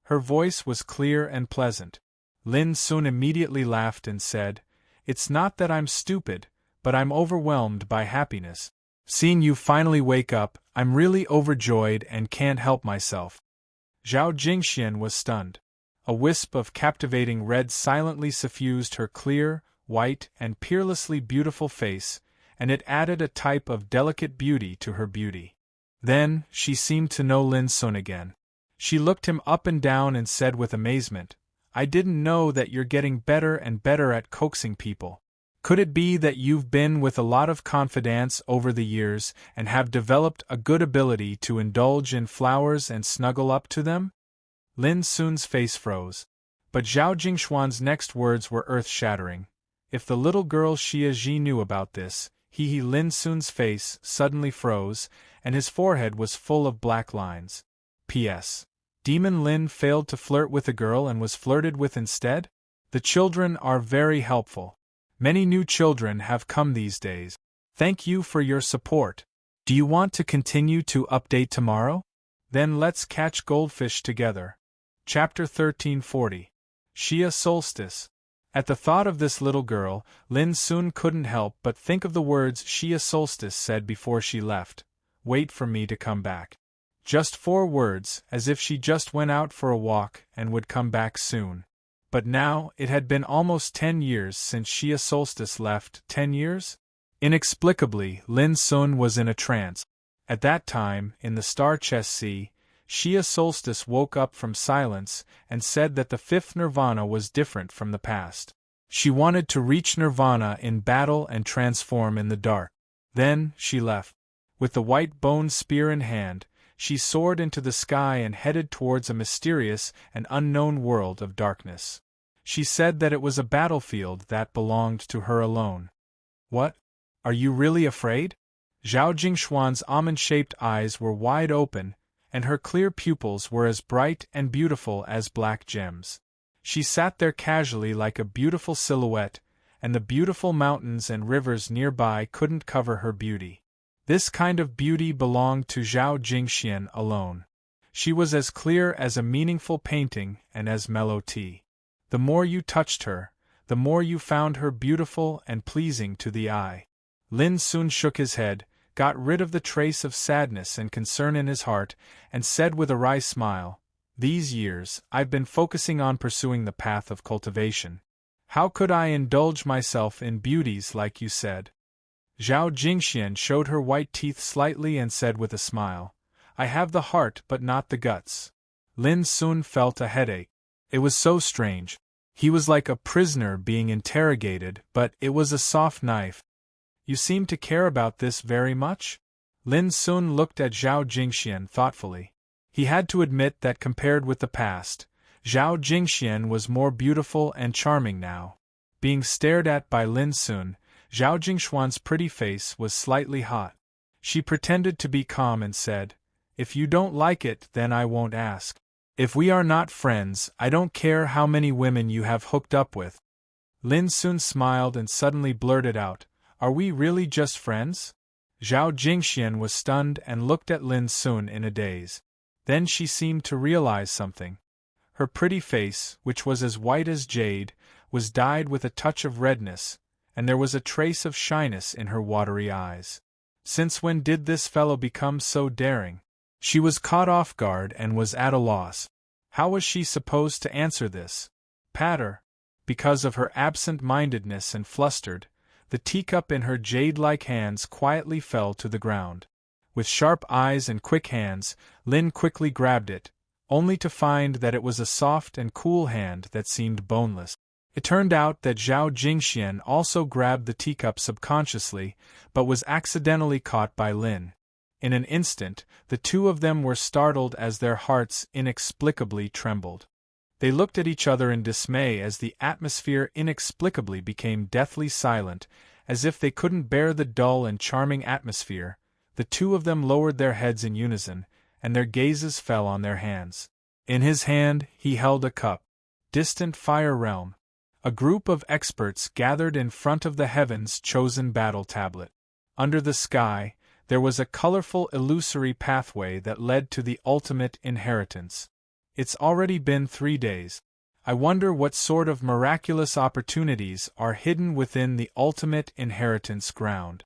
Her voice was clear and pleasant. Lin Sun immediately laughed and said, "It's not that I'm stupid, but I'm overwhelmed by happiness. Seeing you finally wake up, I'm really overjoyed and can't help myself." Zhao Jingxian was stunned. A wisp of captivating red silently suffused her clear, white, and peerlessly beautiful face, and it added a type of delicate beauty to her beauty. Then, she seemed to know Lin Sun again. She looked him up and down and said with amazement, "I didn't know that you're getting better and better at coaxing people. Could it be that you've been with a lot of confidants over the years and have developed a good ability to indulge in flowers and snuggle up to them?" Lin Sun's face froze. But Zhao Jingxuan's next words were earth-shattering. If the little girl Xia Ji knew about this, Lin Sun's face suddenly froze, and his forehead was full of black lines. P.S. Demon Lin failed to flirt with a girl and was flirted with instead? The children are very helpful. Many new children have come these days. Thank you for your support. Do you want to continue to update tomorrow? Then let's catch goldfish together. Chapter 1340. Shia Solstice. At the thought of this little girl, Lin soon couldn't help but think of the words Shia Solstice said before she left. Wait for me to come back. Just 4 words, as if she just went out for a walk and would come back soon. But now, it had been almost 10 years since Shia Solstice left. 10 years? Inexplicably, Lin Sun was in a trance. At that time, in the Star Chess Sea, Shia Solstice woke up from silence and said that the 5th Nirvana was different from the past. She wanted to reach Nirvana in battle and transform in the dark. Then, she left. With the white bone spear in hand, she soared into the sky and headed towards a mysterious and unknown world of darkness. She said that it was a battlefield that belonged to her alone. What? Are you really afraid? Zhao Jingxuan's almond-shaped eyes were wide open, and her clear pupils were as bright and beautiful as black gems. She sat there casually like a beautiful silhouette, and the beautiful mountains and rivers nearby couldn't cover her beauty. This kind of beauty belonged to Zhao Jingxian alone. She was as clear as a meaningful painting and as mellow tea. The more you touched her, the more you found her beautiful and pleasing to the eye. Lin soon shook his head, got rid of the trace of sadness and concern in his heart, and said with a wry smile, "These years, I've been focusing on pursuing the path of cultivation. How could I indulge myself in beauties like you said?" Zhao Jingxian showed her white teeth slightly and said with a smile, "I have the heart but not the guts." Lin Sun felt a headache. It was so strange. He was like a prisoner being interrogated, but it was a soft knife. "You seem to care about this very much?" Lin Sun looked at Zhao Jingxian thoughtfully. He had to admit that compared with the past, Zhao Jingxian was more beautiful and charming now. Being stared at by Lin Sun, Zhao Jingxuan's pretty face was slightly hot. She pretended to be calm and said, "If you don't like it, then I won't ask. If we are not friends, I don't care how many women you have hooked up with." Lin Sun smiled and suddenly blurted out, "Are we really just friends?" Zhao Jingxian was stunned and looked at Lin Sun in a daze. Then she seemed to realize something. Her pretty face, which was as white as jade, was dyed with a touch of redness, and there was a trace of shyness in her watery eyes. Since when did this fellow become so daring? She was caught off guard and was at a loss. How was she supposed to answer this? Patter. Because of her absent-mindedness and flustered, the teacup in her jade-like hands quietly fell to the ground. With sharp eyes and quick hands, Lin quickly grabbed it, only to find that it was a soft and cool hand that seemed boneless. It turned out that Zhao Jingxian also grabbed the teacup subconsciously, but was accidentally caught by Lin. In an instant, the two of them were startled as their hearts inexplicably trembled. They looked at each other in dismay as the atmosphere inexplicably became deathly silent, as if they couldn't bear the dull and charming atmosphere. The two of them lowered their heads in unison, and their gazes fell on their hands. In his hand, he held a cup. Distant Fire Realm. A group of experts gathered in front of the heaven's chosen battle tablet. Under the sky, there was a colorful illusory pathway that led to the ultimate inheritance. It's already been 3 days. I wonder what sort of miraculous opportunities are hidden within the ultimate inheritance ground.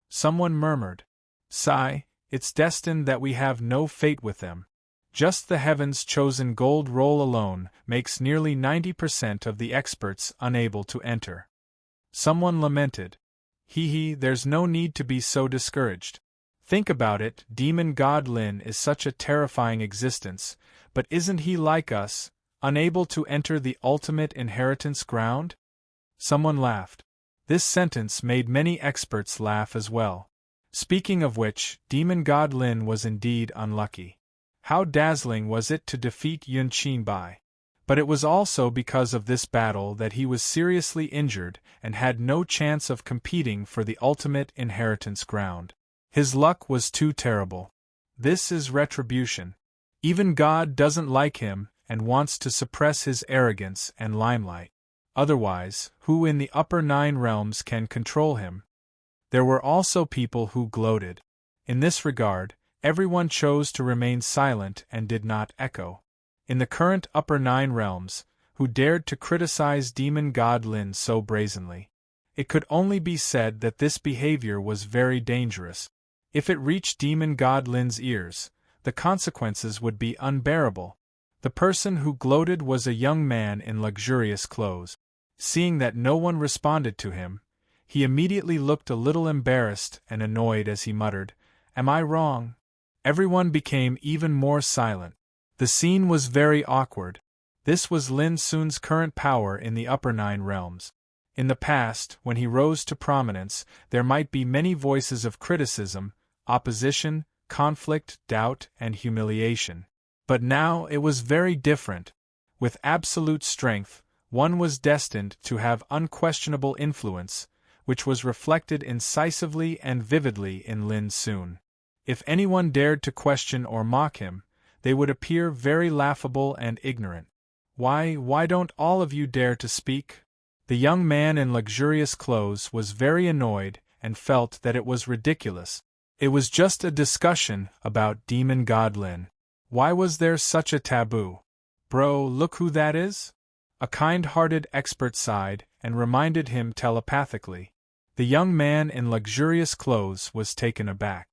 Someone murmured. Sigh, it's destined that we have no fate with them. Just the heaven's chosen gold roll alone makes nearly 90% of the experts unable to enter. Someone lamented. There's no need to be so discouraged. Think about it, Demon God Lin is such a terrifying existence, but isn't he like us, unable to enter the ultimate inheritance ground? Someone laughed. This sentence made many experts laugh as well. Speaking of which, Demon God Lin was indeed unlucky. How dazzling was it to defeat Yun Qinbai! But it was also because of this battle that he was seriously injured and had no chance of competing for the ultimate inheritance ground. His luck was too terrible. This is retribution. Even God doesn't like him and wants to suppress his arrogance and limelight. Otherwise, who in the upper 9 realms can control him? There were also people who gloated. In this regard, everyone chose to remain silent and did not echo. In the current upper 9 realms, who dared to criticize demon god Lin so brazenly? It could only be said that this behavior was very dangerous. If it reached demon god Lin's ears, the consequences would be unbearable. The person who gloated was a young man in luxurious clothes. Seeing that no one responded to him, he immediately looked a little embarrassed and annoyed as he muttered, "Am I wrong?" Everyone became even more silent. The scene was very awkward. This was Lin Sun's current power in the upper 9 realms. In the past, when he rose to prominence, there might be many voices of criticism, opposition, conflict, doubt, and humiliation. But now it was very different. With absolute strength, one was destined to have unquestionable influence, which was reflected incisively and vividly in Lin Sun. If anyone dared to question or mock him, they would appear very laughable and ignorant. Why don't all of you dare to speak? The young man in luxurious clothes was very annoyed and felt that it was ridiculous. It was just a discussion about demon god Lin. Why was there such a taboo? Bro, look who that is? A kind-hearted expert sighed and reminded him telepathically. The young man in luxurious clothes was taken aback.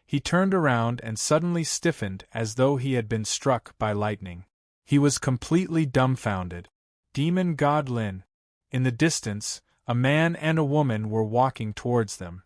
He turned around and suddenly stiffened as though he had been struck by lightning. He was completely dumbfounded. Demon god Lin. In the distance, a man and a woman were walking towards them.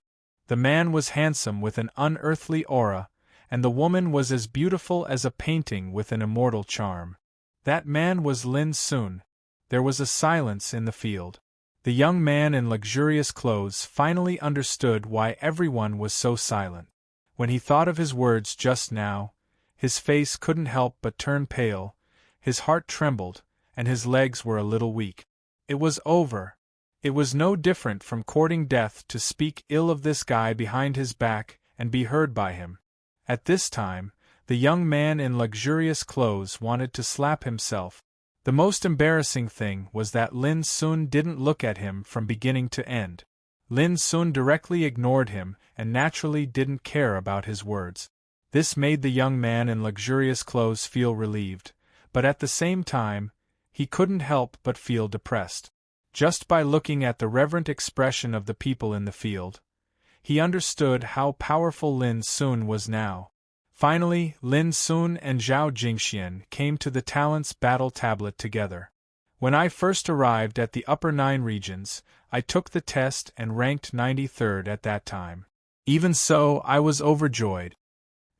The man was handsome with an unearthly aura, and the woman was as beautiful as a painting with an immortal charm. That man was Lin Sun. There was a silence in the field. The young man in luxurious clothes finally understood why everyone was so silent. When he thought of his words just now, his face couldn't help but turn pale, his heart trembled, and his legs were a little weak. It was over. It was no different from courting death to speak ill of this guy behind his back and be heard by him. At this time, the young man in luxurious clothes wanted to slap himself. The most embarrassing thing was that Lin Sun didn't look at him from beginning to end. Lin Sun directly ignored him and naturally didn't care about his words. This made the young man in luxurious clothes feel relieved, but at the same time, he couldn't help but feel depressed. Just by looking at the reverent expression of the people in the field, he understood how powerful Lin Sun was now. Finally, Lin Sun and Zhao Jingxian came to the Talents Battle Tablet together. When I first arrived at the upper 9 regions, I took the test and ranked 93rd at that time. Even so, I was overjoyed.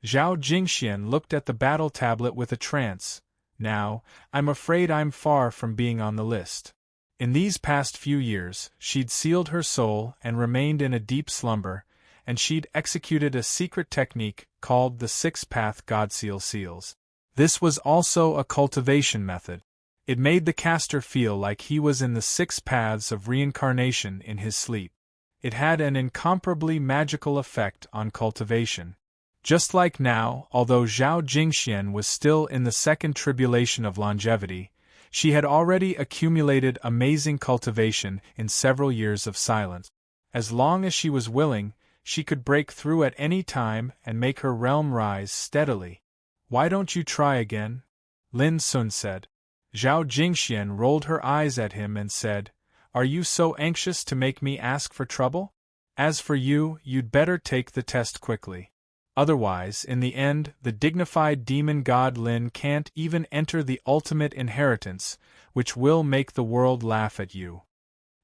Zhao Jingxian looked at the battle tablet with a trance. Now, I'm afraid I'm far from being on the list. In these past few years, she'd sealed her soul and remained in a deep slumber, and she'd executed a secret technique called the 6-path Godseal seals. This was also a cultivation method. It made the caster feel like he was in the 6 paths of reincarnation in his sleep. It had an incomparably magical effect on cultivation. Just like now, although Zhao Jingxian was still in the second tribulation of longevity, she had already accumulated amazing cultivation in several years of silence. As long as she was willing, she could break through at any time and make her realm rise steadily. "Why don't you try again?" Lin Sun said. Zhao Jingxian rolled her eyes at him and said, "Are you so anxious to make me ask for trouble? As for you, you'd better take the test quickly. Otherwise, in the end, the dignified demon god Lin can't even enter the ultimate inheritance, which will make the world laugh at you."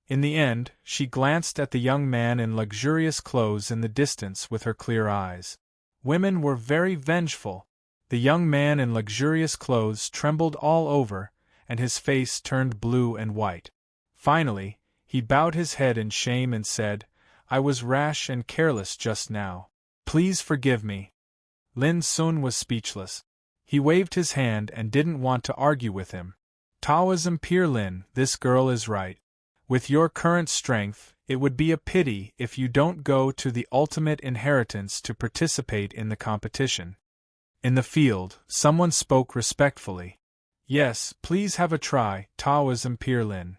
In the end, she glanced at the young man in luxurious clothes in the distance with her clear eyes. Women were very vengeful. The young man in luxurious clothes trembled all over, and his face turned blue and white. Finally, he bowed his head in shame and said, "I was rash and careless just now. Please forgive me." Lin Sun was speechless. He waved his hand and didn't want to argue with him. "Taoism Peer Lin, this girl is right. With your current strength, it would be a pity if you don't go to the ultimate inheritance to participate in the competition. In the field, someone spoke respectfully. Yes, please have a try, Taoism Peer Lin.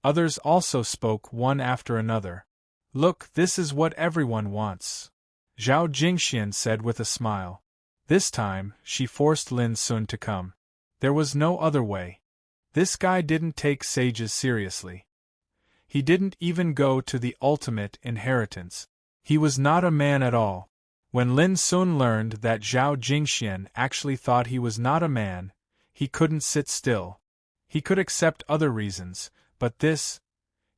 Others also spoke one after another. Look, this is what everyone wants, Zhao Jingxian said with a smile. This time, she forced Lin Sun to come. There was no other way. This guy didn't take sages seriously. He didn't even go to the ultimate inheritance. He was not a man at all. When Lin Sun learned that Zhao Jingxian actually thought he was not a man, he couldn't sit still. He could accept other reasons, but this,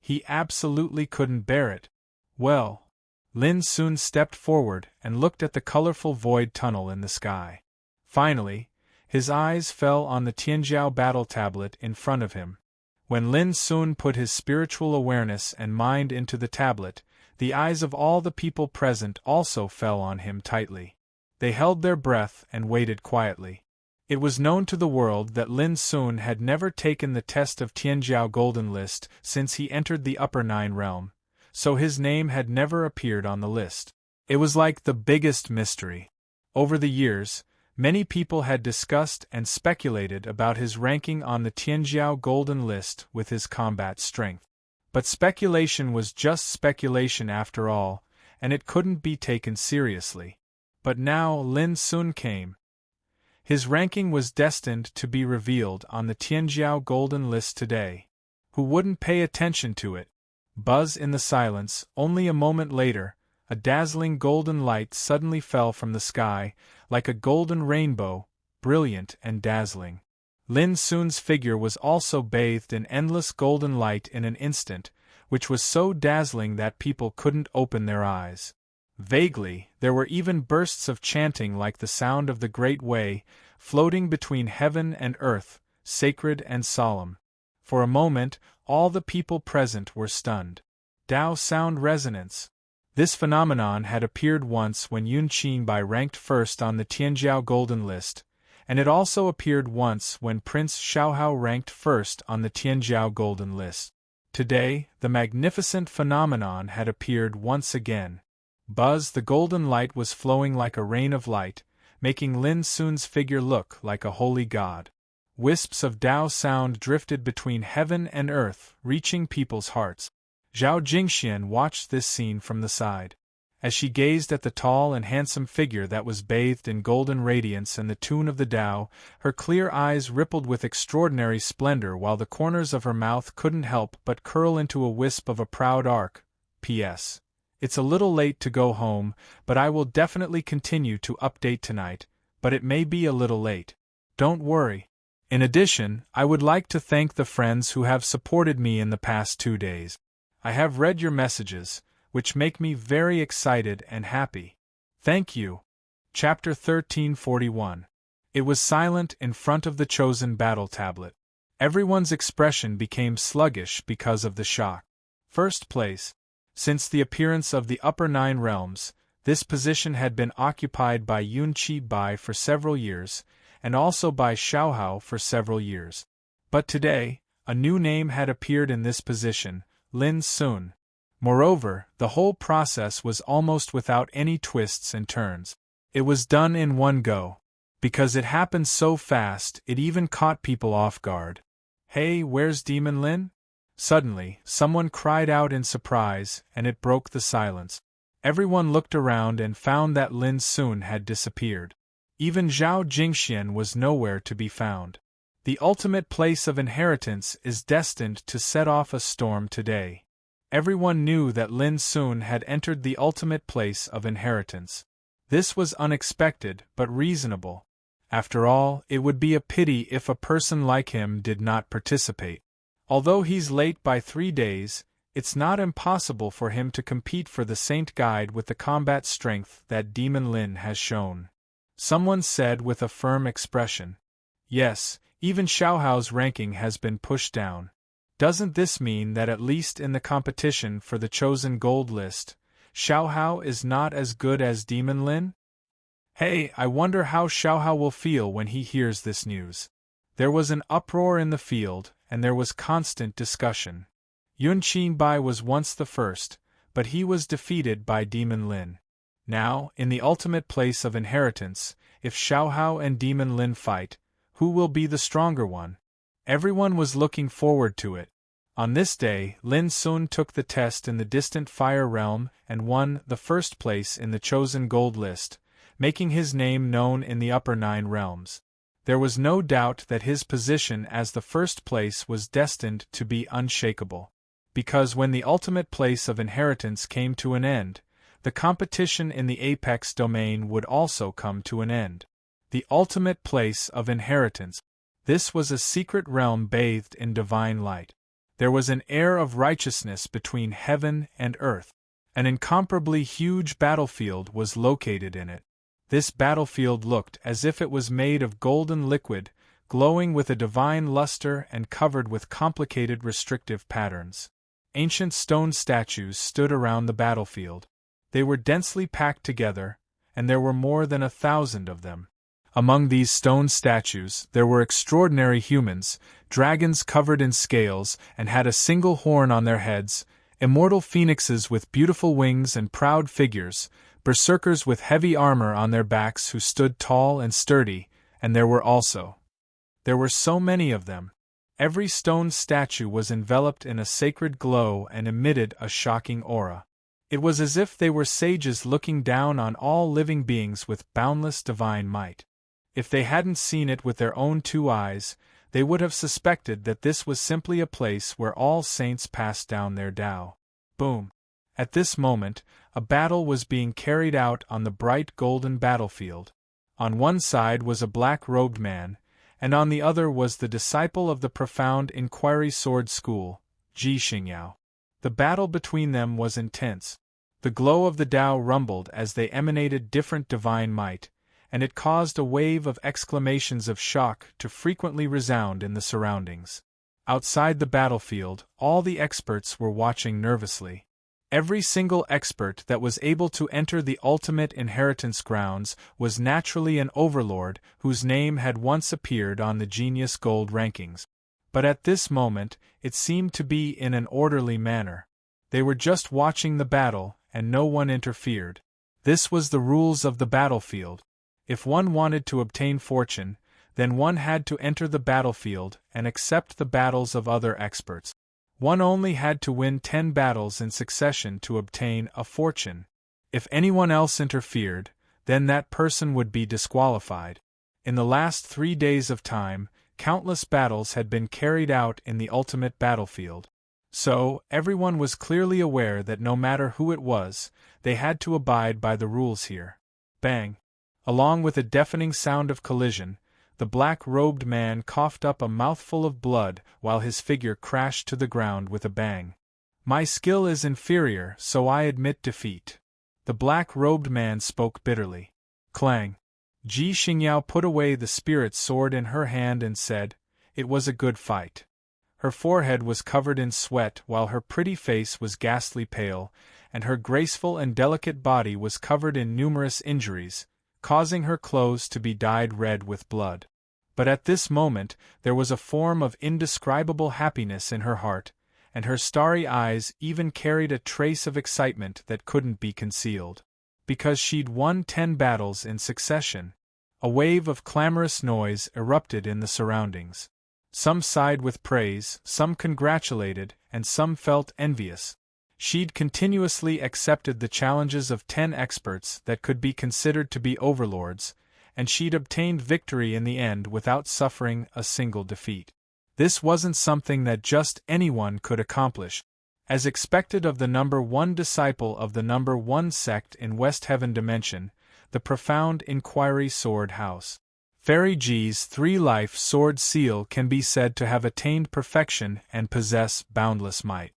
he absolutely couldn't bear it. Well, Lin Sun stepped forward and looked at the colorful void tunnel in the sky. Finally, his eyes fell on the Tianjiao battle tablet in front of him. When Lin Sun put his spiritual awareness and mind into the tablet, the eyes of all the people present also fell on him tightly. They held their breath and waited quietly. It was known to the world that Lin Sun had never taken the test of Tianjiao Golden List since he entered the Upper Nine Realm, so his name had never appeared on the list. It was like the biggest mystery. Over the years, many people had discussed and speculated about his ranking on the Tianjiao Golden List with his combat strength. But speculation was just speculation after all, and it couldn't be taken seriously. But now Lin Sun came. His ranking was destined to be revealed on the Tianjiao Golden List today. Who wouldn't pay attention to it? Buzz in the silence. Only a moment later, a dazzling golden light suddenly fell from the sky, like a golden rainbow, brilliant and dazzling. Lin Sun's figure was also bathed in endless golden light in an instant, which was so dazzling that people couldn't open their eyes. Vaguely, there were even bursts of chanting like the sound of the Great Way, floating between heaven and earth, sacred and solemn. For a moment, all the people present were stunned. Dao sound resonance. This phenomenon had appeared once when Yun Qinbai ranked first on the Tianjiao Golden List, and it also appeared once when Prince Xiaohao ranked first on the Tianjiao Golden List. Today, the magnificent phenomenon had appeared once again. Buzz, the golden light was flowing like a rain of light, making Lin Sun's figure look like a holy god. Wisps of Dao sound drifted between heaven and earth, reaching people's hearts. Zhao Jingxian watched this scene from the side. As she gazed at the tall and handsome figure that was bathed in golden radiance and the tune of the Tao, her clear eyes rippled with extraordinary splendor while the corners of her mouth couldn't help but curl into a wisp of a proud arc. P.S. It's a little late to go home, but I will definitely continue to update tonight, but it may be a little late. Don't worry. In addition, I would like to thank the friends who have supported me in the past 2 days. I have read your messages, which make me very excited and happy. Thank you. Chapter 1341. It was silent in front of the chosen battle tablet. Everyone's expression became sluggish because of the shock. First place. Since the appearance of the Upper Nine Realms, this position had been occupied by Yun Qinbai for several years, and also by Xiaohao for several years. But today, a new name had appeared in this position, Lin Sun. Moreover, the whole process was almost without any twists and turns. It was done in one go. Because it happened so fast, it even caught people off guard. Hey, where's Demon Lin? Suddenly, someone cried out in surprise, and it broke the silence. Everyone looked around and found that Lin Sun had disappeared. Even Zhao Jingxian was nowhere to be found. The ultimate place of inheritance is destined to set off a storm today. Everyone knew that Lin Sun had entered the ultimate place of inheritance. This was unexpected but reasonable. After all, it would be a pity if a person like him did not participate. Although he's late by 3 days, it's not impossible for him to compete for the Saint Guide with the combat strength that Demon Lin has shown. Someone said with a firm expression. Yes, even Xiaohao's ranking has been pushed down. Doesn't this mean that at least in the competition for the chosen gold list, Xiaohao is not as good as Demon Lin? Hey, I wonder how Xiaohao will feel when he hears this news. There was an uproar in the field, and there was constant discussion. Yun Qinbai was once the first, but he was defeated by Demon Lin. Now, in the ultimate place of inheritance, if Xiaohao and Demon Lin fight, who will be the stronger one? Everyone was looking forward to it. On this day, Lin Sun took the test in the distant Fire Realm and won the first place in the chosen gold list, making his name known in the upper 9 realms. There was no doubt that his position as the first place was destined to be unshakable. Because when the ultimate place of inheritance came to an end, the competition in the apex domain would also come to an end. The ultimate place of inheritance. This was a secret realm bathed in divine light. There was an air of righteousness between heaven and earth. An incomparably huge battlefield was located in it. This battlefield looked as if it was made of golden liquid, glowing with a divine luster and covered with complicated restrictive patterns. Ancient stone statues stood around the battlefield. They were densely packed together, and there were more than 1,000 of them. Among these stone statues, there were extraordinary humans, dragons covered in scales and had a single horn on their heads, immortal phoenixes with beautiful wings and proud figures, berserkers with heavy armor on their backs who stood tall and sturdy, and there were so many of them. Every stone statue was enveloped in a sacred glow and emitted a shocking aura. It was as if they were sages looking down on all living beings with boundless divine might. If they hadn't seen it with their own 2 eyes, they would have suspected that this was simply a place where all saints passed down their Tao. Boom! At this moment, a battle was being carried out on the bright golden battlefield. On one side was a black-robed man, and on the other was the disciple of the profound inquiry sword school, Ji Xingyao. The battle between them was intense. The glow of the Tao rumbled as they emanated different divine might, and it caused a wave of exclamations of shock to frequently resound in the surroundings. Outside the battlefield, all the experts were watching nervously. Every single expert that was able to enter the ultimate inheritance grounds was naturally an overlord whose name had once appeared on the Genius Gold rankings. But at this moment, it seemed to be in an orderly manner. They were just watching the battle, and no one interfered. This was the rules of the battlefield. If one wanted to obtain fortune, then one had to enter the battlefield and accept the battles of other experts. One only had to win 10 battles in succession to obtain a fortune. If anyone else interfered, then that person would be disqualified. In the last 3 days of time, countless battles had been carried out in the ultimate battlefield. So, everyone was clearly aware that no matter who it was, they had to abide by the rules here. Bang! Along with a deafening sound of collision, the black-robed man coughed up a mouthful of blood while his figure crashed to the ground with a bang. My skill is inferior, so I admit defeat. The black-robed man spoke bitterly. Clang! Ji Xingyao put away the spirit sword in her hand and said, "It was a good fight." Her forehead was covered in sweat while her pretty face was ghastly pale, and her graceful and delicate body was covered in numerous injuries, causing her clothes to be dyed red with blood. But at this moment there was a form of indescribable happiness in her heart, and her starry eyes even carried a trace of excitement that couldn't be concealed. Because she'd won 10 battles in succession. A wave of clamorous noise erupted in the surroundings. Some sighed with praise, some congratulated, and some felt envious. She'd continuously accepted the challenges of 10 experts that could be considered to be overlords, and she'd obtained victory in the end without suffering a single defeat. This wasn't something that just anyone could accomplish. As expected of the number 1 disciple of the number 1 sect in West Heaven Dimension, the profound Inquiry Sword House. Fairy G's 3-life sword seal can be said to have attained perfection and possess boundless might.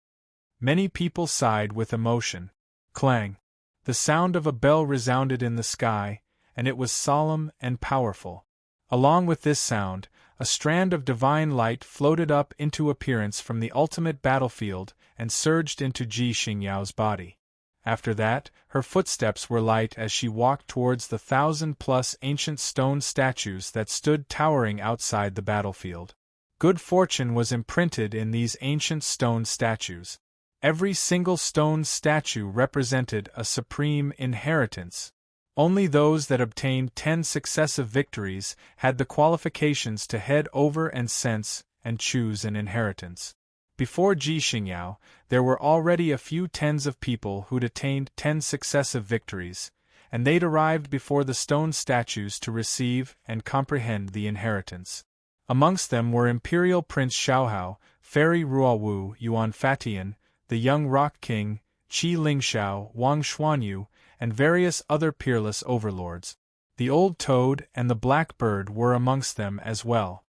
Many people sighed with emotion. Clang! The sound of a bell resounded in the sky, and it was solemn and powerful. Along with this sound, a strand of divine light floated up into appearance from the ultimate battlefield and surged into Ji Xingyao's body. After that, her footsteps were light as she walked towards the 1,000+ ancient stone statues that stood towering outside the battlefield. Good fortune was imprinted in these ancient stone statues. Every single stone statue represented a supreme inheritance. Only those that obtained 10 successive victories had the qualifications to head over and sense and choose an inheritance. Before Ji Xingyao, there were already a few tens of people who'd attained 10 successive victories, and they'd arrived before the stone statues to receive and comprehend the inheritance. Amongst them were Imperial Prince Xiaohao, Fairy Ruowu Yuan Fatian, the young Rock King, Qi Lingxiao, Wang Xuanyu, and various other peerless overlords. The Old Toad and the Black Bird were amongst them as well.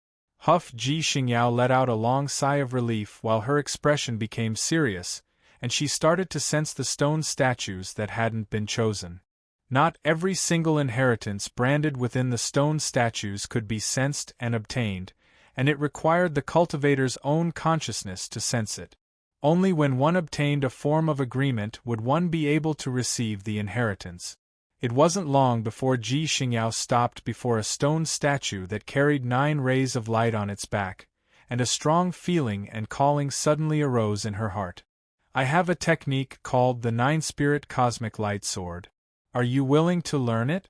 Ji Xingyao let out a long sigh of relief while her expression became serious, and she started to sense the stone statues that hadn't been chosen. Not every single inheritance branded within the stone statues could be sensed and obtained, and it required the cultivator's own consciousness to sense it. Only when one obtained a form of agreement would one be able to receive the inheritance. It wasn't long before Ji Xingyao stopped before a stone statue that carried 9 rays of light on its back, and a strong feeling and calling suddenly arose in her heart. I have a technique called the 9-Spirit Cosmic Light Sword. Are you willing to learn it?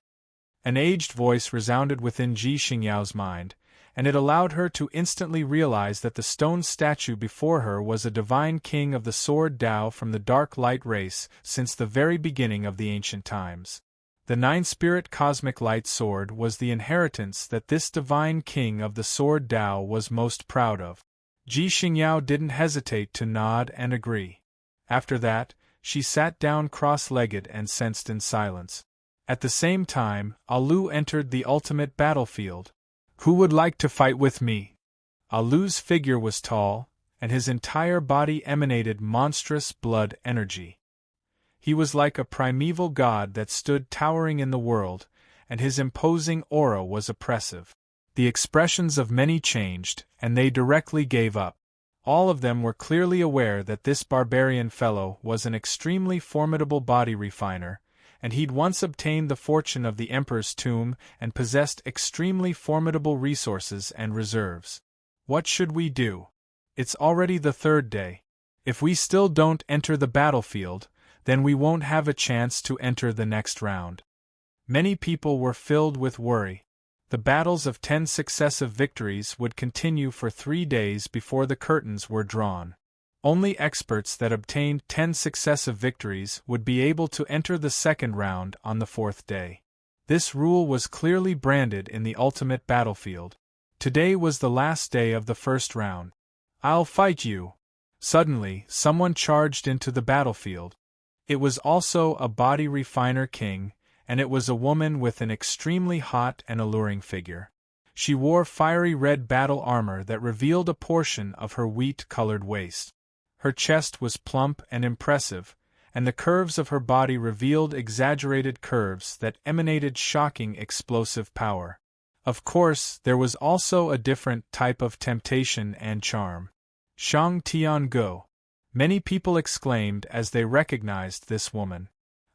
An aged voice resounded within Ji Xingyao's mind, and it allowed her to instantly realize that the stone statue before her was a divine king of the sword Tao from the dark light race since the very beginning of the ancient times. The 9-Spirit Cosmic Light Sword was the inheritance that this divine king of the sword Tao was most proud of. Ji Xingyao didn't hesitate to nod and agree. After that, she sat down cross-legged and sensed in silence. At the same time, Alu entered the ultimate battlefield. Who would like to fight with me? Alu's figure was tall, and his entire body emanated monstrous blood energy. He was like a primeval god that stood towering in the world, and his imposing aura was oppressive. The expressions of many changed, and they directly gave up. All of them were clearly aware that this barbarian fellow was an extremely formidable body refiner, and he'd once obtained the fortune of the Emperor's tomb and possessed extremely formidable resources and reserves. What should we do? It's already the 3rd day. If we still don't enter the battlefield, then we won't have a chance to enter the next round. Many people were filled with worry. The battles of 10 successive victories would continue for 3 days before the curtains were drawn. Only experts that obtained 10 successive victories would be able to enter the second round on the 4th day. This rule was clearly branded in the ultimate battlefield. Today was the last day of the first round. I'll fight you! Suddenly, someone charged into the battlefield. It was also a body refiner king, and it was a woman with an extremely hot and alluring figure. She wore fiery red battle armor that revealed a portion of her wheat-colored waist. Her chest was plump and impressive, and the curves of her body revealed exaggerated curves that emanated shocking explosive power. Of course, there was also a different type of temptation and charm. Shang Tiangu. Many people exclaimed as they recognized this woman.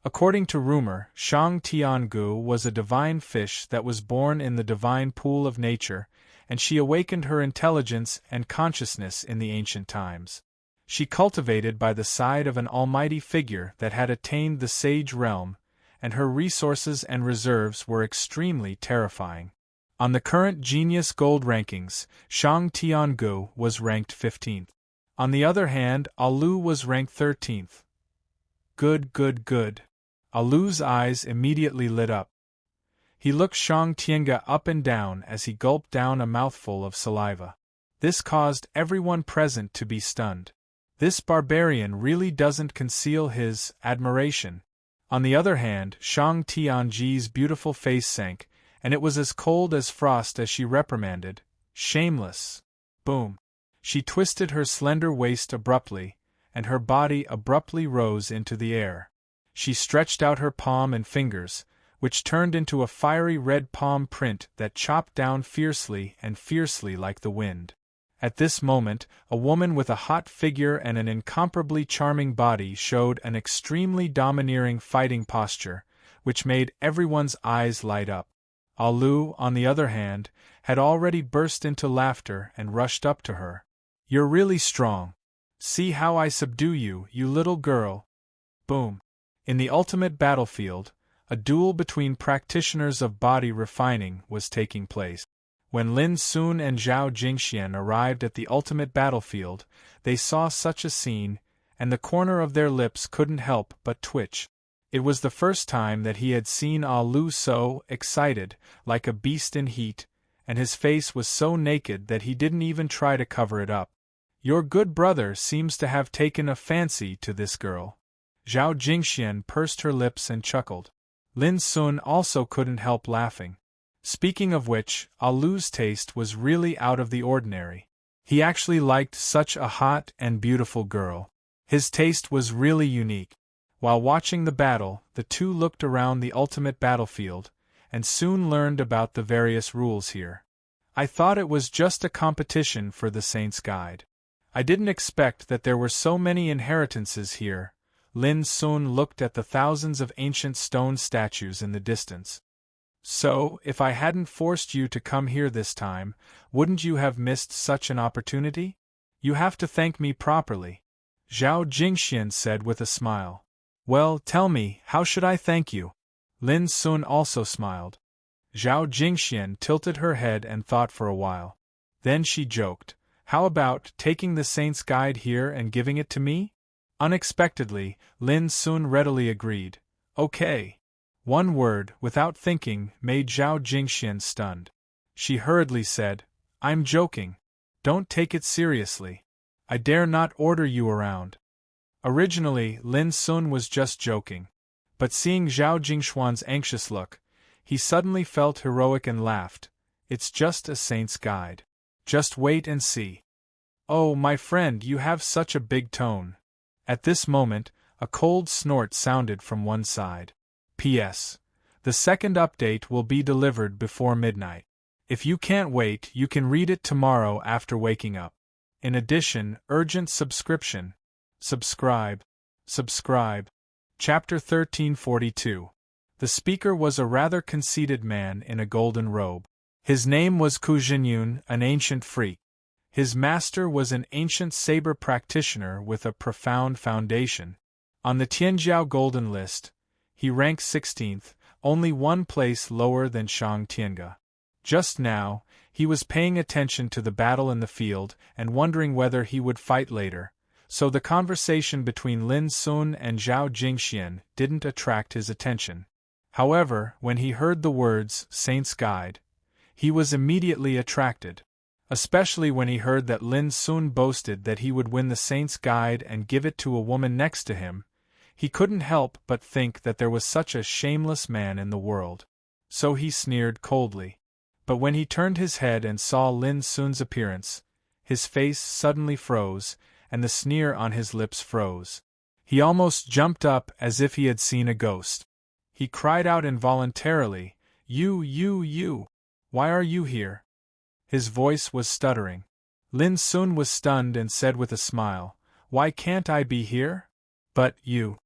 According to rumor, Shang Tiangu was a divine fish that was born in the divine pool of nature, and she awakened her intelligence and consciousness in the ancient times. She cultivated by the side of an almighty figure that had attained the sage realm, and her resources and reserves were extremely terrifying. On the current Genius Gold rankings, Shang Tiangu was ranked 15th. On the other hand, Alu was ranked 13th. Good. Alu's eyes immediately lit up. He looked Shang Tiangu up and down as he gulped down a mouthful of saliva. This caused everyone present to be stunned. This barbarian really doesn't conceal his admiration. On the other hand, Shang Tianji's beautiful face sank, and it was as cold as frost as she reprimanded, "Shameless!" Boom! She twisted her slender waist abruptly, and her body abruptly rose into the air. She stretched out her palm and fingers, which turned into a fiery red palm print that chopped down fiercely like the wind. At this moment, a woman with a hot figure and an incomparably charming body showed an extremely domineering fighting posture, which made everyone's eyes light up. Alu, on the other hand, had already burst into laughter and rushed up to her. "You're really strong. See how I subdue you, you little girl. Boom. In the ultimate battlefield, a duel between practitioners of body refining was taking place. When Lin Sun and Zhao Jingxian arrived at the ultimate battlefield, they saw such a scene, and the corner of their lips couldn't help but twitch. It was the first time that he had seen Ah Lu so excited, like a beast in heat, and his face was so naked that he didn't even try to cover it up. Your good brother seems to have taken a fancy to this girl. Zhao Jingxian pursed her lips and chuckled. Lin Sun also couldn't help laughing. Speaking of which, Ah Lu's taste was really out of the ordinary. He actually liked such a hot and beautiful girl. His taste was really unique. While watching the battle, the two looked around the ultimate battlefield, and soon learned about the various rules here. I thought it was just a competition for the Saint's Guide. I didn't expect that there were so many inheritances here. Lin Sun looked at the thousands of ancient stone statues in the distance. So, if I hadn't forced you to come here this time, wouldn't you have missed such an opportunity? You have to thank me properly, Zhao Jingxian said with a smile. Well, tell me, how should I thank you? Lin Sun also smiled. Zhao Jingxian tilted her head and thought for a while. Then she joked, how about taking the Saint's Guide here and giving it to me? Unexpectedly, Lin Sun readily agreed. Okay. One word, without thinking, made Zhao Jingxian stunned. She hurriedly said, I'm joking. Don't take it seriously. I dare not order you around. Originally, Lin Sun was just joking. But seeing Zhao Jingxuan's anxious look, he suddenly felt heroic and laughed. It's just a Saint's Guide. Just wait and see. Oh, my friend, you have such a big tone. At this moment, a cold snort sounded from one side. P.S. The second update will be delivered before midnight. If you can't wait, you can read it tomorrow after waking up. In addition, urgent subscription. Subscribe. Chapter 1342. The speaker was a rather conceited man in a golden robe. His name was Ku Jinyun, an ancient freak. His master was an ancient saber practitioner with a profound foundation. On the Tianjiao Golden List, he ranked 16th, only one place lower than Shang Tianga. Just now, he was paying attention to the battle in the field and wondering whether he would fight later, so the conversation between Lin Sun and Zhao Jingxian didn't attract his attention. However, when he heard the words, Saint's Guide, he was immediately attracted. Especially when he heard that Lin Sun boasted that he would win the Saint's Guide and give it to a woman next to him, he couldn't help but think that there was such a shameless man in the world. So he sneered coldly. But when he turned his head and saw Lin Sun's appearance, his face suddenly froze, and the sneer on his lips froze. He almost jumped up as if he had seen a ghost. He cried out involuntarily, You! Why are you here? His voice was stuttering. Lin Sun was stunned and said with a smile, Why can't I be here? But you.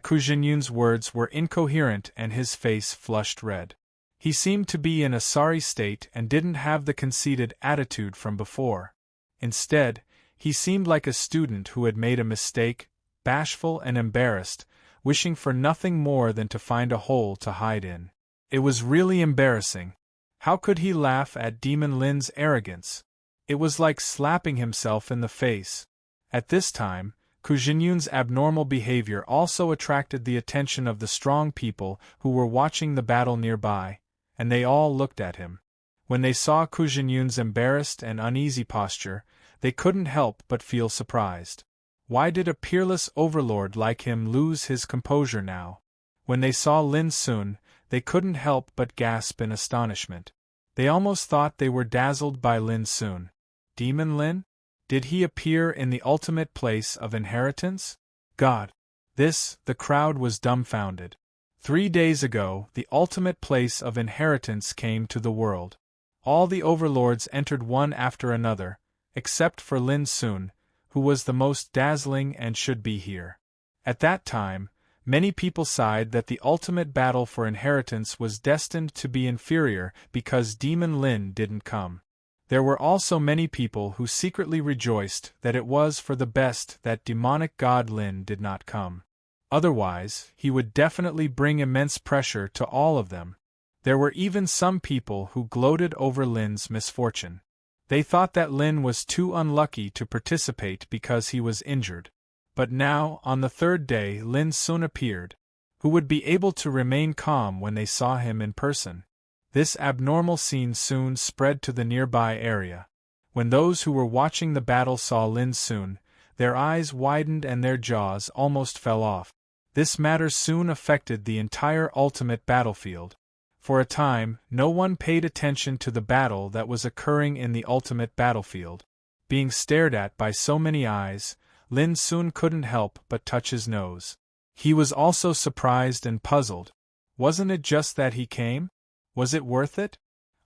Ku Jinyun's words were incoherent and his face flushed red. He seemed to be in a sorry state and didn't have the conceited attitude from before. Instead, he seemed like a student who had made a mistake, bashful and embarrassed, wishing for nothing more than to find a hole to hide in. It was really embarrassing. How could he laugh at Demon Lin's arrogance? It was like slapping himself in the face. At this time, Ku Jinyun's abnormal behavior also attracted the attention of the strong people who were watching the battle nearby, and they all looked at him. When they saw Ku Jinyun's embarrassed and uneasy posture, they couldn't help but feel surprised. Why did a peerless overlord like him lose his composure now? When they saw Lin Sun, they couldn't help but gasp in astonishment. They almost thought they were dazzled by Lin Sun. Demon Lin? Did he appear in the ultimate place of inheritance? God! The crowd was dumbfounded. 3 days ago, the ultimate place of inheritance came to the world. All the overlords entered one after another, except for Lin Sun, who was the most dazzling and should be here. At that time, many people sighed that the ultimate battle for inheritance was destined to be inferior because Demon Lin didn't come. There were also many people who secretly rejoiced that it was for the best that demonic god Lin did not come. Otherwise, he would definitely bring immense pressure to all of them. There were even some people who gloated over Lin's misfortune. They thought that Lin was too unlucky to participate because he was injured. But now, on the third day, Lin soon appeared. Who would be able to remain calm when they saw him in person? This abnormal scene soon spread to the nearby area. When those who were watching the battle saw Lin soon, their eyes widened and their jaws almost fell off. This matter soon affected the entire ultimate battlefield. For a time, no one paid attention to the battle that was occurring in the ultimate battlefield. Being stared at by so many eyes, Lin soon couldn't help but touch his nose. He was also surprised and puzzled. Wasn't it just that he came? Was it worth it?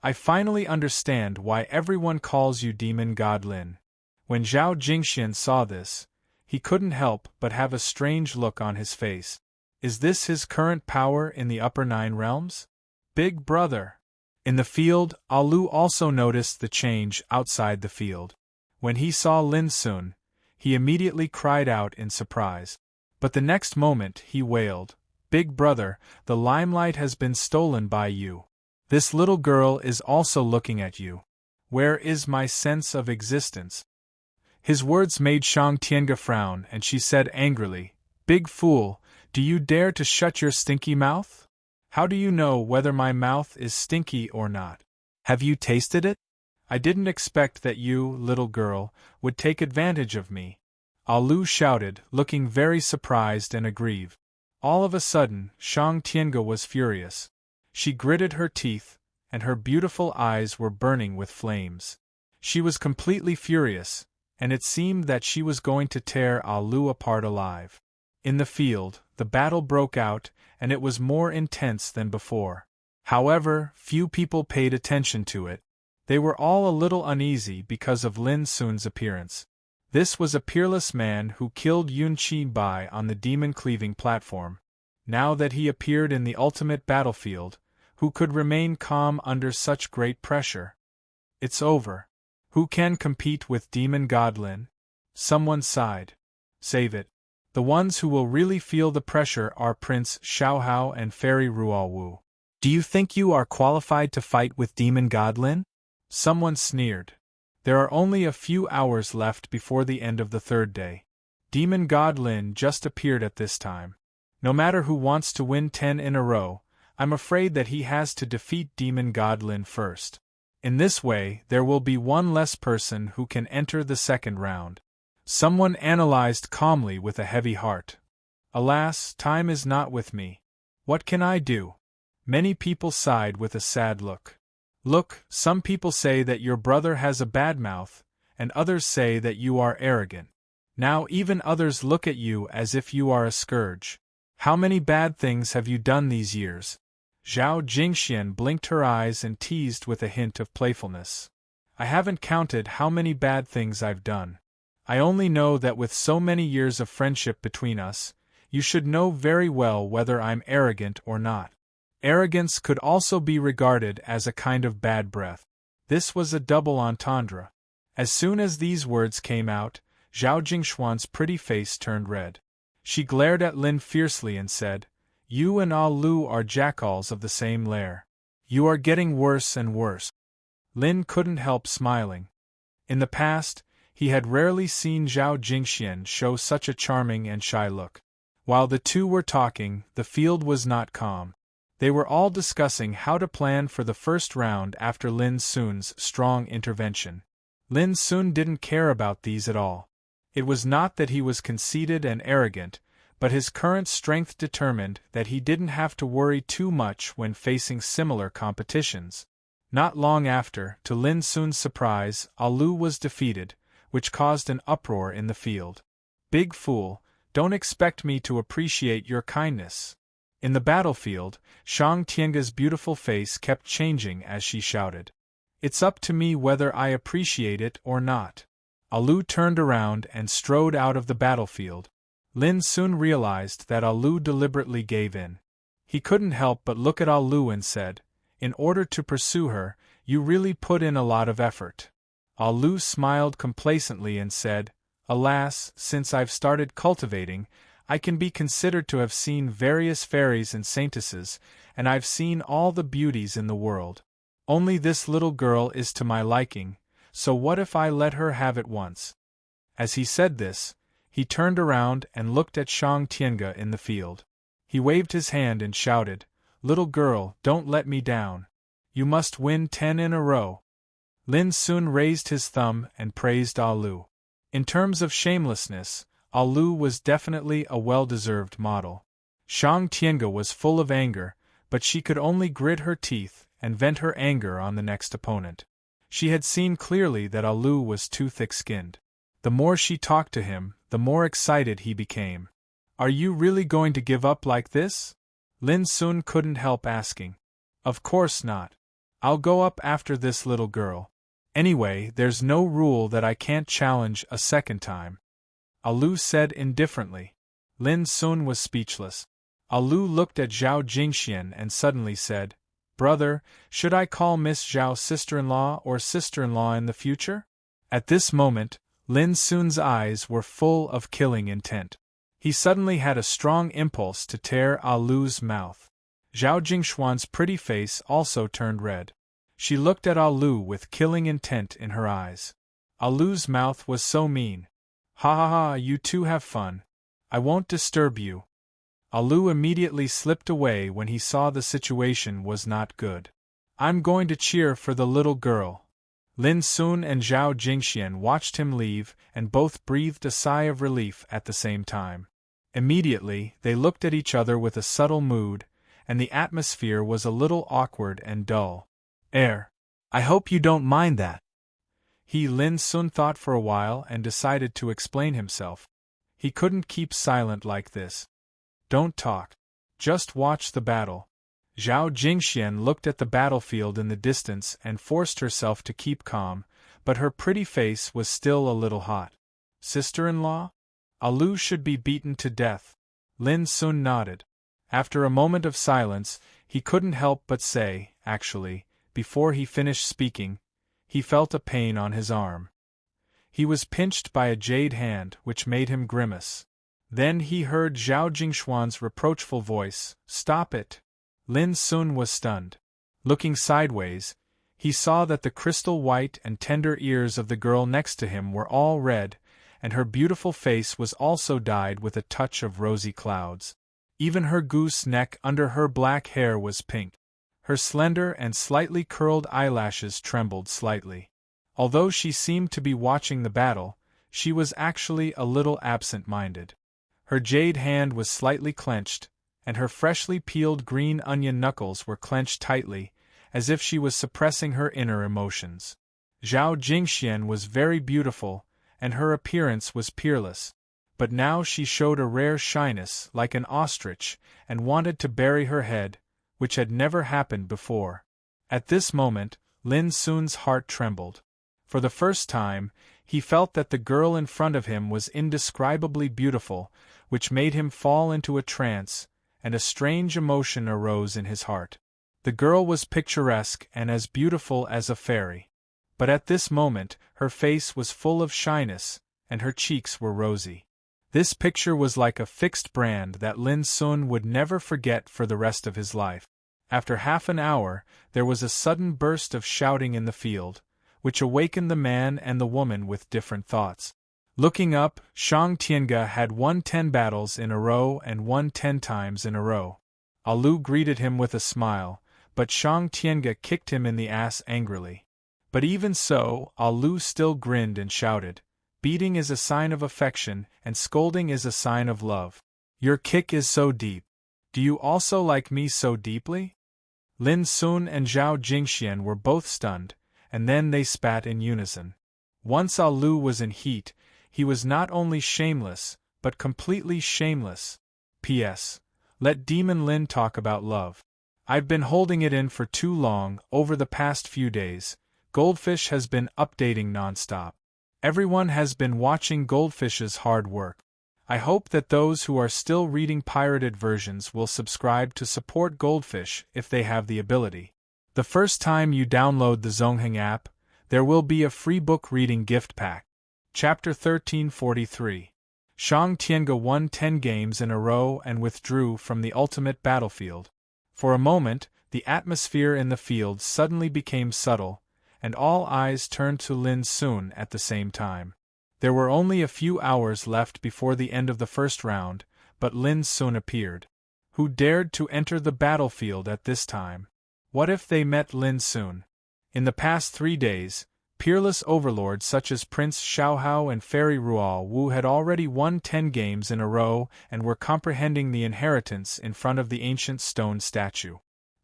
I finally understand why everyone calls you Demon God Lin. When Zhao Jingxian saw this, he couldn't help but have a strange look on his face. Is this his current power in the upper 9 realms? Big brother! In the field, Alu also noticed the change outside the field. When he saw Lin Sun, he immediately cried out in surprise. But the next moment he wailed, "Big brother, the limelight has been stolen by you. This little girl is also looking at you. Where is my sense of existence?" His words made Shang Tiange frown and she said angrily, "Big fool, do you dare to shut your stinky mouth? How do you know whether my mouth is stinky or not? Have you tasted it? I didn't expect that you, little girl, would take advantage of me." Alu shouted, looking very surprised and aggrieved. All of a sudden, Shang Tiange was furious. She gritted her teeth, and her beautiful eyes were burning with flames. She was completely furious, and it seemed that she was going to tear Alu apart alive. In the field, the battle broke out, and it was more intense than before. However, few people paid attention to it. They were all a little uneasy because of Lin Sun's appearance. This was a peerless man who killed Yun Qi Bai on the demon-cleaving platform. Now that he appeared in the ultimate battlefield, who could remain calm under such great pressure? It's over. Who can compete with Demon God Lin? Someone sighed. Save it. The ones who will really feel the pressure are Prince Xiaohao and Fairy Ruowu. Do you think you are qualified to fight with Demon God Lin? Someone sneered. There are only a few hours left before the end of the third day. Demon God Lin just appeared at this time. No matter who wants to win 10 in a row, I'm afraid that he has to defeat Demon God Lin first. In this way, there will be one less person who can enter the second round. Someone analyzed calmly with a heavy heart. Alas, time is not with me. What can I do? Many people sighed with a sad look. Look, some people say that your brother has a bad mouth, and others say that you are arrogant. Now even others look at you as if you are a scourge. How many bad things have you done these years? Zhao Jingxian blinked her eyes and teased with a hint of playfulness. I haven't counted how many bad things I've done. I only know that with so many years of friendship between us, you should know very well whether I'm arrogant or not. Arrogance could also be regarded as a kind of bad breath. This was a double entendre. As soon as these words came out, Zhao Jingshuan's pretty face turned red. She glared at Lin fiercely and said, "You and Ah Lu are jackals of the same lair. You are getting worse and worse." Lin couldn't help smiling. In the past, he had rarely seen Zhao Jingxian show such a charming and shy look. While the two were talking, the field was not calm. They were all discussing how to plan for the first round after Lin Sun's strong intervention. Lin Sun didn't care about these at all. It was not that he was conceited and arrogant, but his current strength determined that he didn't have to worry too much when facing similar competitions. Not long after, to Lin Sun's surprise, Alu was defeated, which caused an uproar in the field. "Big fool, don't expect me to appreciate your kindness." In the battlefield, Shang Tiange's beautiful face kept changing as she shouted, "It's up to me whether I appreciate it or not." Alu turned around and strode out of the battlefield. Lin soon realized that Alu deliberately gave in. He couldn't help but look at Alu and said, "In order to pursue her, you really put in a lot of effort." Lu smiled complacently and said, "Alas, since I've started cultivating, I can be considered to have seen various fairies and saintesses, and I've seen all the beauties in the world. Only this little girl is to my liking, so what if I let her have it once?" As he said this, he turned around and looked at Shang Tienge in the field. He waved his hand and shouted, "Little girl, don't let me down. You must win 10 in a row." Lin Sun raised his thumb and praised Lu. In terms of shamelessness, Lu was definitely a well-deserved model. Shang Tienge was full of anger, but she could only grit her teeth and vent her anger on the next opponent. She had seen clearly that Lu was too thick-skinned. The more she talked to him, the more excited he became. "Are you really going to give up like this?" Lin Sun couldn't help asking. "Of course not. I'll go up after this little girl. Anyway, there's no rule that I can't challenge a second time," Lu said indifferently. Lin Sun was speechless. Lu looked at Zhao Jingxian and suddenly said, "Brother, should I call Miss Zhao sister-in-law or sister-in-law in the future?" At this moment, Lin Sun's eyes were full of killing intent. He suddenly had a strong impulse to tear Lu's mouth. Zhao Jingxuan's pretty face also turned red. She looked at Lu with killing intent in her eyes. Lu's mouth was so mean. "Ha ha ha, you two have fun. I won't disturb you." Lu immediately slipped away when he saw the situation was not good. "I'm going to cheer for the little girl." Lin Sun and Zhao Jingxian watched him leave and both breathed a sigh of relief at the same time. Immediately, they looked at each other with a subtle mood, and the atmosphere was a little awkward and dull. I hope you don't mind that." Lin Sun thought for a while and decided to explain himself. He couldn't keep silent like this. "Don't talk. Just watch the battle." Zhao Jingxian looked at the battlefield in the distance and forced herself to keep calm, but her pretty face was still a little hot. "Sister-in-law? Lu should be beaten to death." Lin Sun nodded. After a moment of silence, he couldn't help but say, actually, before he finished speaking, he felt a pain on his arm. He was pinched by a jade hand, which made him grimace. Then he heard Zhao Jingxuan's reproachful voice, "Stop it." Lin Sun was stunned. Looking sideways, he saw that the crystal white and tender ears of the girl next to him were all red, and her beautiful face was also dyed with a touch of rosy clouds. Even her goose neck under her black hair was pink. Her slender and slightly curled eyelashes trembled slightly. Although she seemed to be watching the battle, she was actually a little absent-minded. Her jade hand was slightly clenched, and her freshly peeled green onion knuckles were clenched tightly, as if she was suppressing her inner emotions. Zhao Jingxian was very beautiful, and her appearance was peerless. But now she showed a rare shyness like an ostrich and wanted to bury her head, which had never happened before. At this moment, Lin Sun's heart trembled. For the first time, he felt that the girl in front of him was indescribably beautiful, which made him fall into a trance, and a strange emotion arose in his heart. The girl was picturesque and as beautiful as a fairy. But at this moment, her face was full of shyness, and her cheeks were rosy. This picture was like a fixed brand that Lin Sun would never forget for the rest of his life. After half an hour, there was a sudden burst of shouting in the field, which awakened the man and the woman with different thoughts. Looking up, Shang Tienge had won 10 battles in a row and won 10 times in a row. Lu greeted him with a smile, but Shang Tienge kicked him in the ass angrily. But even so, Lu still grinned and shouted, "Beating is a sign of affection, and scolding is a sign of love. Your kick is so deep. Do you also like me so deeply?" Lin Sun and Zhao Jingxian were both stunned, and then they spat in unison. Once Lu was in heat, he was not only shameless, but completely shameless. P.S. Let Demon Lin talk about love. I've been holding it in for too long. Over the past few days, Goldfish has been updating non-stop. Everyone has been watching Goldfish's hard work. I hope that those who are still reading pirated versions will subscribe to support Goldfish if they have the ability. The first time you download the Zongheng app, There will be a free book reading gift pack. Chapter 1343. Shang Tiange won 10 games in a row and withdrew from the ultimate battlefield. For a moment, the atmosphere in the field suddenly became subtle, and all eyes turned to Lin Sun at the same time. There were only a few hours left before the end of the first round, but Lin Sun appeared. Who dared to enter the battlefield at this time? What if they met Lin Sun? In the past 3 days, peerless overlords such as Prince Xiaohao and Fairy Rual Wu had already won 10 games in a row and were comprehending the inheritance in front of the ancient stone statue.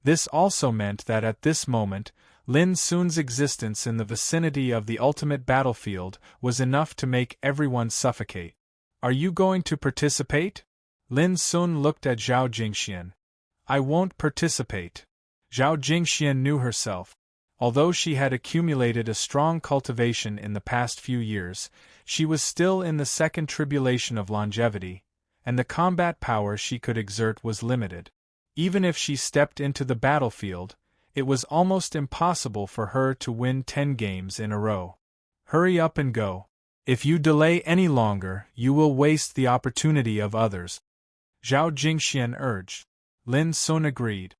This also meant that at this moment, Lin Sun's existence in the vicinity of the ultimate battlefield was enough to make everyone suffocate. Are you going to participate? Lin Sun looked at Zhao Jingxian. I won't participate. Zhao Jingxian knew herself. Although she had accumulated a strong cultivation in the past few years, she was still in the second tribulation of longevity, and the combat power she could exert was limited. Even if she stepped into the battlefield, it was almost impossible for her to win 10 games in a row. Hurry up and go. If you delay any longer, you will waste the opportunity of others. Zhao Jingxian urged. Lin Sun agreed.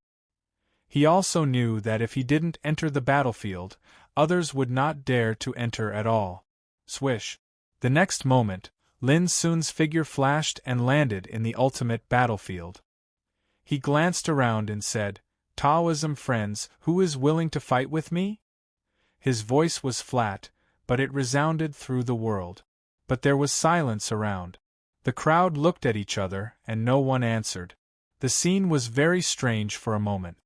He also knew that if he didn't enter the battlefield, others would not dare to enter at all. Swish! The next moment, Lin Sun's figure flashed and landed in the ultimate battlefield. He glanced around and said, Taoism friends, who is willing to fight with me? His voice was flat, but it resounded through the world. But there was silence around. The crowd looked at each other, and no one answered. The scene was very strange for a moment.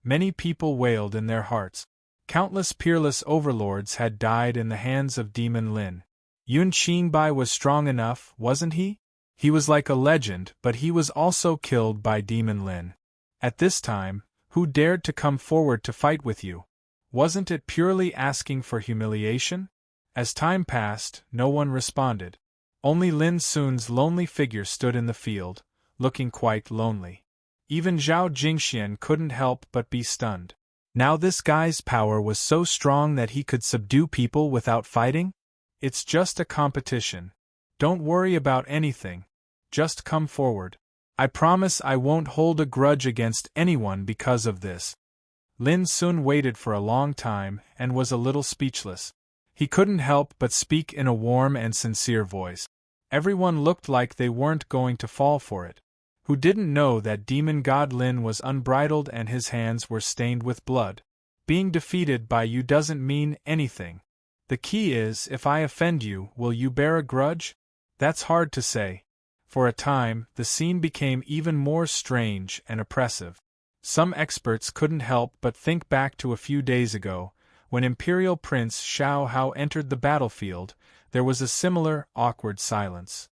Many people wailed in their hearts. Countless peerless overlords had died in the hands of Demon Lin. Yun Qingbai was strong enough, wasn't he? He was like a legend, but he was also killed by Demon Lin. At this time, who dared to come forward to fight with you? Wasn't it purely asking for humiliation? As time passed, no one responded. Only Lin Sun's lonely figure stood in the field, looking quite lonely. Even Zhao Jingxian couldn't help but be stunned. Now this guy's power was so strong that he could subdue people without fighting? It's just a competition. Don't worry about anything. Just come forward. I promise I won't hold a grudge against anyone because of this. Lin Sun waited for a long time and was a little speechless. He couldn't help but speak in a warm and sincere voice. Everyone looked like they weren't going to fall for it. Who didn't know that demon god Lin was unbridled and his hands were stained with blood? Being defeated by you doesn't mean anything. The key is, if I offend you, will you bear a grudge? That's hard to say. For a time, the scene became even more strange and oppressive. Some experts couldn't help but think back to a few days ago, when Imperial Prince Xiaohao entered the battlefield. There was a similar, awkward silence.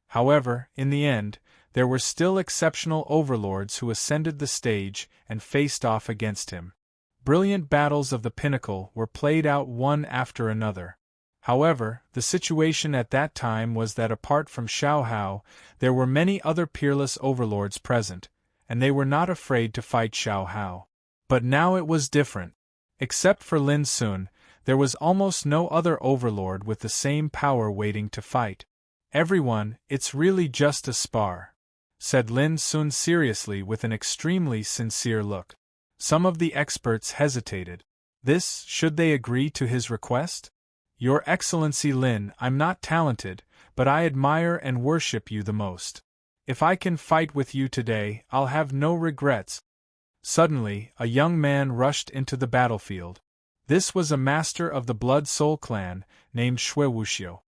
However, in the end, there were still exceptional overlords who ascended the stage and faced off against him. Brilliant battles of the pinnacle were played out one after another. However, the situation at that time was that apart from Xiaohao, there were many other peerless overlords present, and they were not afraid to fight Xiaohao. But now it was different. Except for Lin Sun, there was almost no other overlord with the same power waiting to fight. Everyone, it's really just a spar, said Lin Sun seriously with an extremely sincere look. Some of the experts hesitated. This, should they agree to his request? Your Excellency Lin, I'm not talented, but I admire and worship you the most. If I can fight with you today, I'll have no regrets. Suddenly, a young man rushed into the battlefield. This was a master of the Blood Soul clan, named Shui Wuxiu.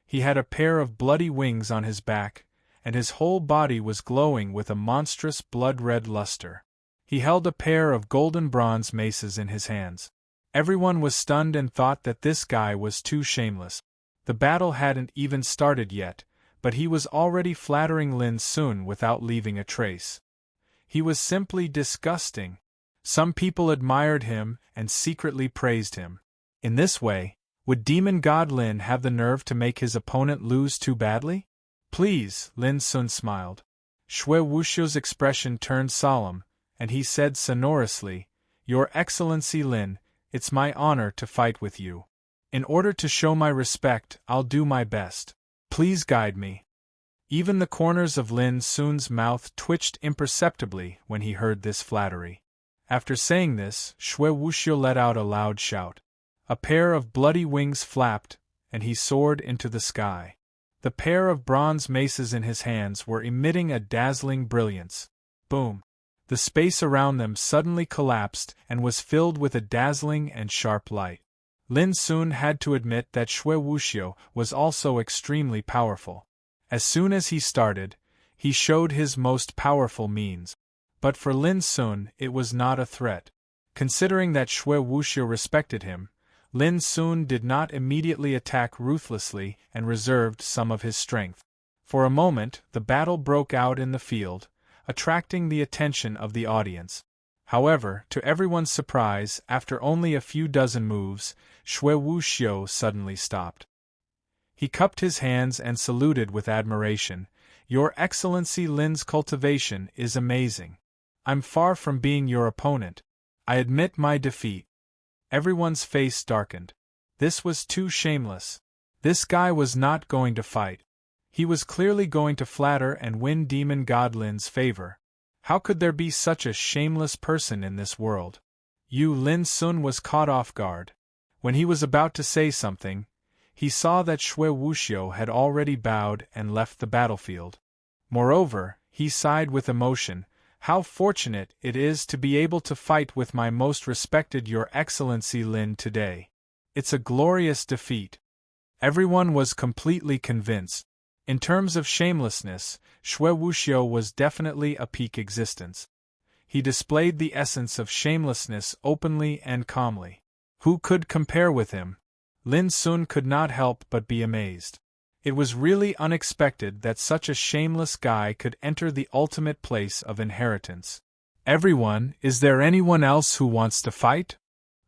He had a pair of bloody wings on his back, and his whole body was glowing with a monstrous blood-red luster. He held a pair of golden bronze maces in his hands. Everyone was stunned and thought that this guy was too shameless. The battle hadn't even started yet, but he was already flattering Lin Sun without leaving a trace. He was simply disgusting. Some people admired him and secretly praised him. In this way, would Demon God Lin have the nerve to make his opponent lose too badly? Please, Lin Sun smiled. Shui Wuxiu's expression turned solemn, and he said sonorously, Your Excellency Lin, It's my honor to fight with you. In order to show my respect, I'll do my best. Please guide me. Even the corners of Lin Sun's mouth twitched imperceptibly when he heard this flattery. After saying this, Shui Wuxiu let out a loud shout. A pair of bloody wings flapped, and he soared into the sky. The pair of bronze maces in his hands were emitting a dazzling brilliance. Boom! The space around them suddenly collapsed and was filled with a dazzling and sharp light. Lin Sun had to admit that Shui Wuxiu was also extremely powerful. As soon as he started, he showed his most powerful means. But for Lin Sun, it was not a threat. Considering that Shui Wuxiu respected him, Lin Sun did not immediately attack ruthlessly and reserved some of his strength. For a moment, the battle broke out in the field, attracting the attention of the audience. However, to everyone's surprise, after only a few dozen moves, Shui Wuxiu suddenly stopped. He cupped his hands and saluted with admiration. "Your Excellency Lin's cultivation is amazing. I'm far from being your opponent. I admit my defeat." Everyone's face darkened. This was too shameless. This guy was not going to fight. He was clearly going to flatter and win Demon God Lin's favor. How could there be such a shameless person in this world? Lin Sun was caught off guard. When he was about to say something, he saw that Shui Wuxiu had already bowed and left the battlefield. Moreover, he sighed with emotion. "How fortunate it is to be able to fight with my most respected Your Excellency Lin today. It's a glorious defeat." Everyone was completely convinced. In terms of shamelessness, Shui Wuxiu was definitely a peak existence. He displayed the essence of shamelessness openly and calmly. Who could compare with him? Lin Sun could not help but be amazed. It was really unexpected that such a shameless guy could enter the ultimate place of inheritance. "Everyone, is there anyone else who wants to fight?"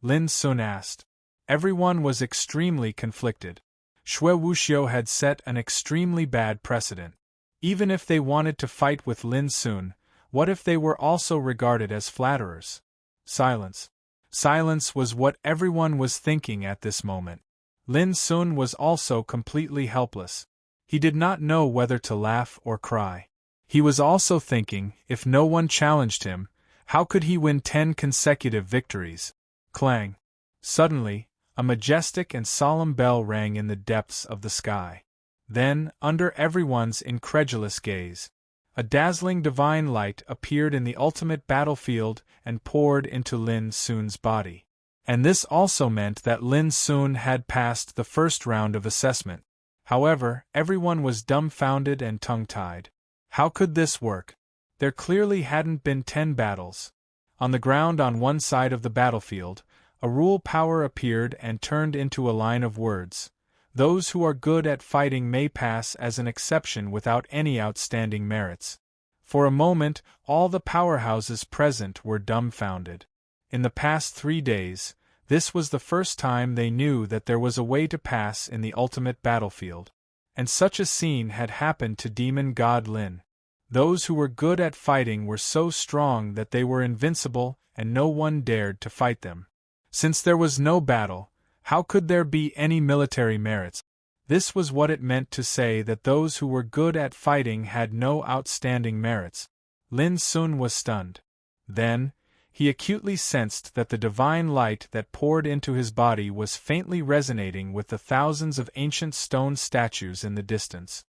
Lin Sun asked. Everyone was extremely conflicted. Shui Wuxiu had set an extremely bad precedent. Even if they wanted to fight with Lin Sun, what if they were also regarded as flatterers? Silence. Silence was what everyone was thinking at this moment. Lin Sun was also completely helpless. He did not know whether to laugh or cry. He was also thinking, if no one challenged him, how could he win 10 consecutive victories? Clang! Suddenly, a majestic and solemn bell rang in the depths of the sky. Then, under everyone's incredulous gaze, a dazzling divine light appeared in the ultimate battlefield and poured into Lin Sun's body. And this also meant that Lin Sun had passed the first round of assessment. However, everyone was dumbfounded and tongue-tied. How could this work? There clearly hadn't been 10 battles. On the ground on one side of the battlefield, a rule power appeared and turned into a line of words. "Those who are good at fighting may pass as an exception without any outstanding merits." For a moment, all the powerhouses present were dumbfounded. In the past 3 days, this was the first time they knew that there was a way to pass in the ultimate battlefield. And such a scene had happened to Demon God Lin. Those who were good at fighting were so strong that they were invincible and no one dared to fight them. Since there was no battle, how could there be any military merits? This was what it meant to say that those who were good at fighting had no outstanding merits. Lin Sun was stunned. Then, he acutely sensed that the divine light that poured into his body was faintly resonating with the thousands of ancient stone statues in the distance.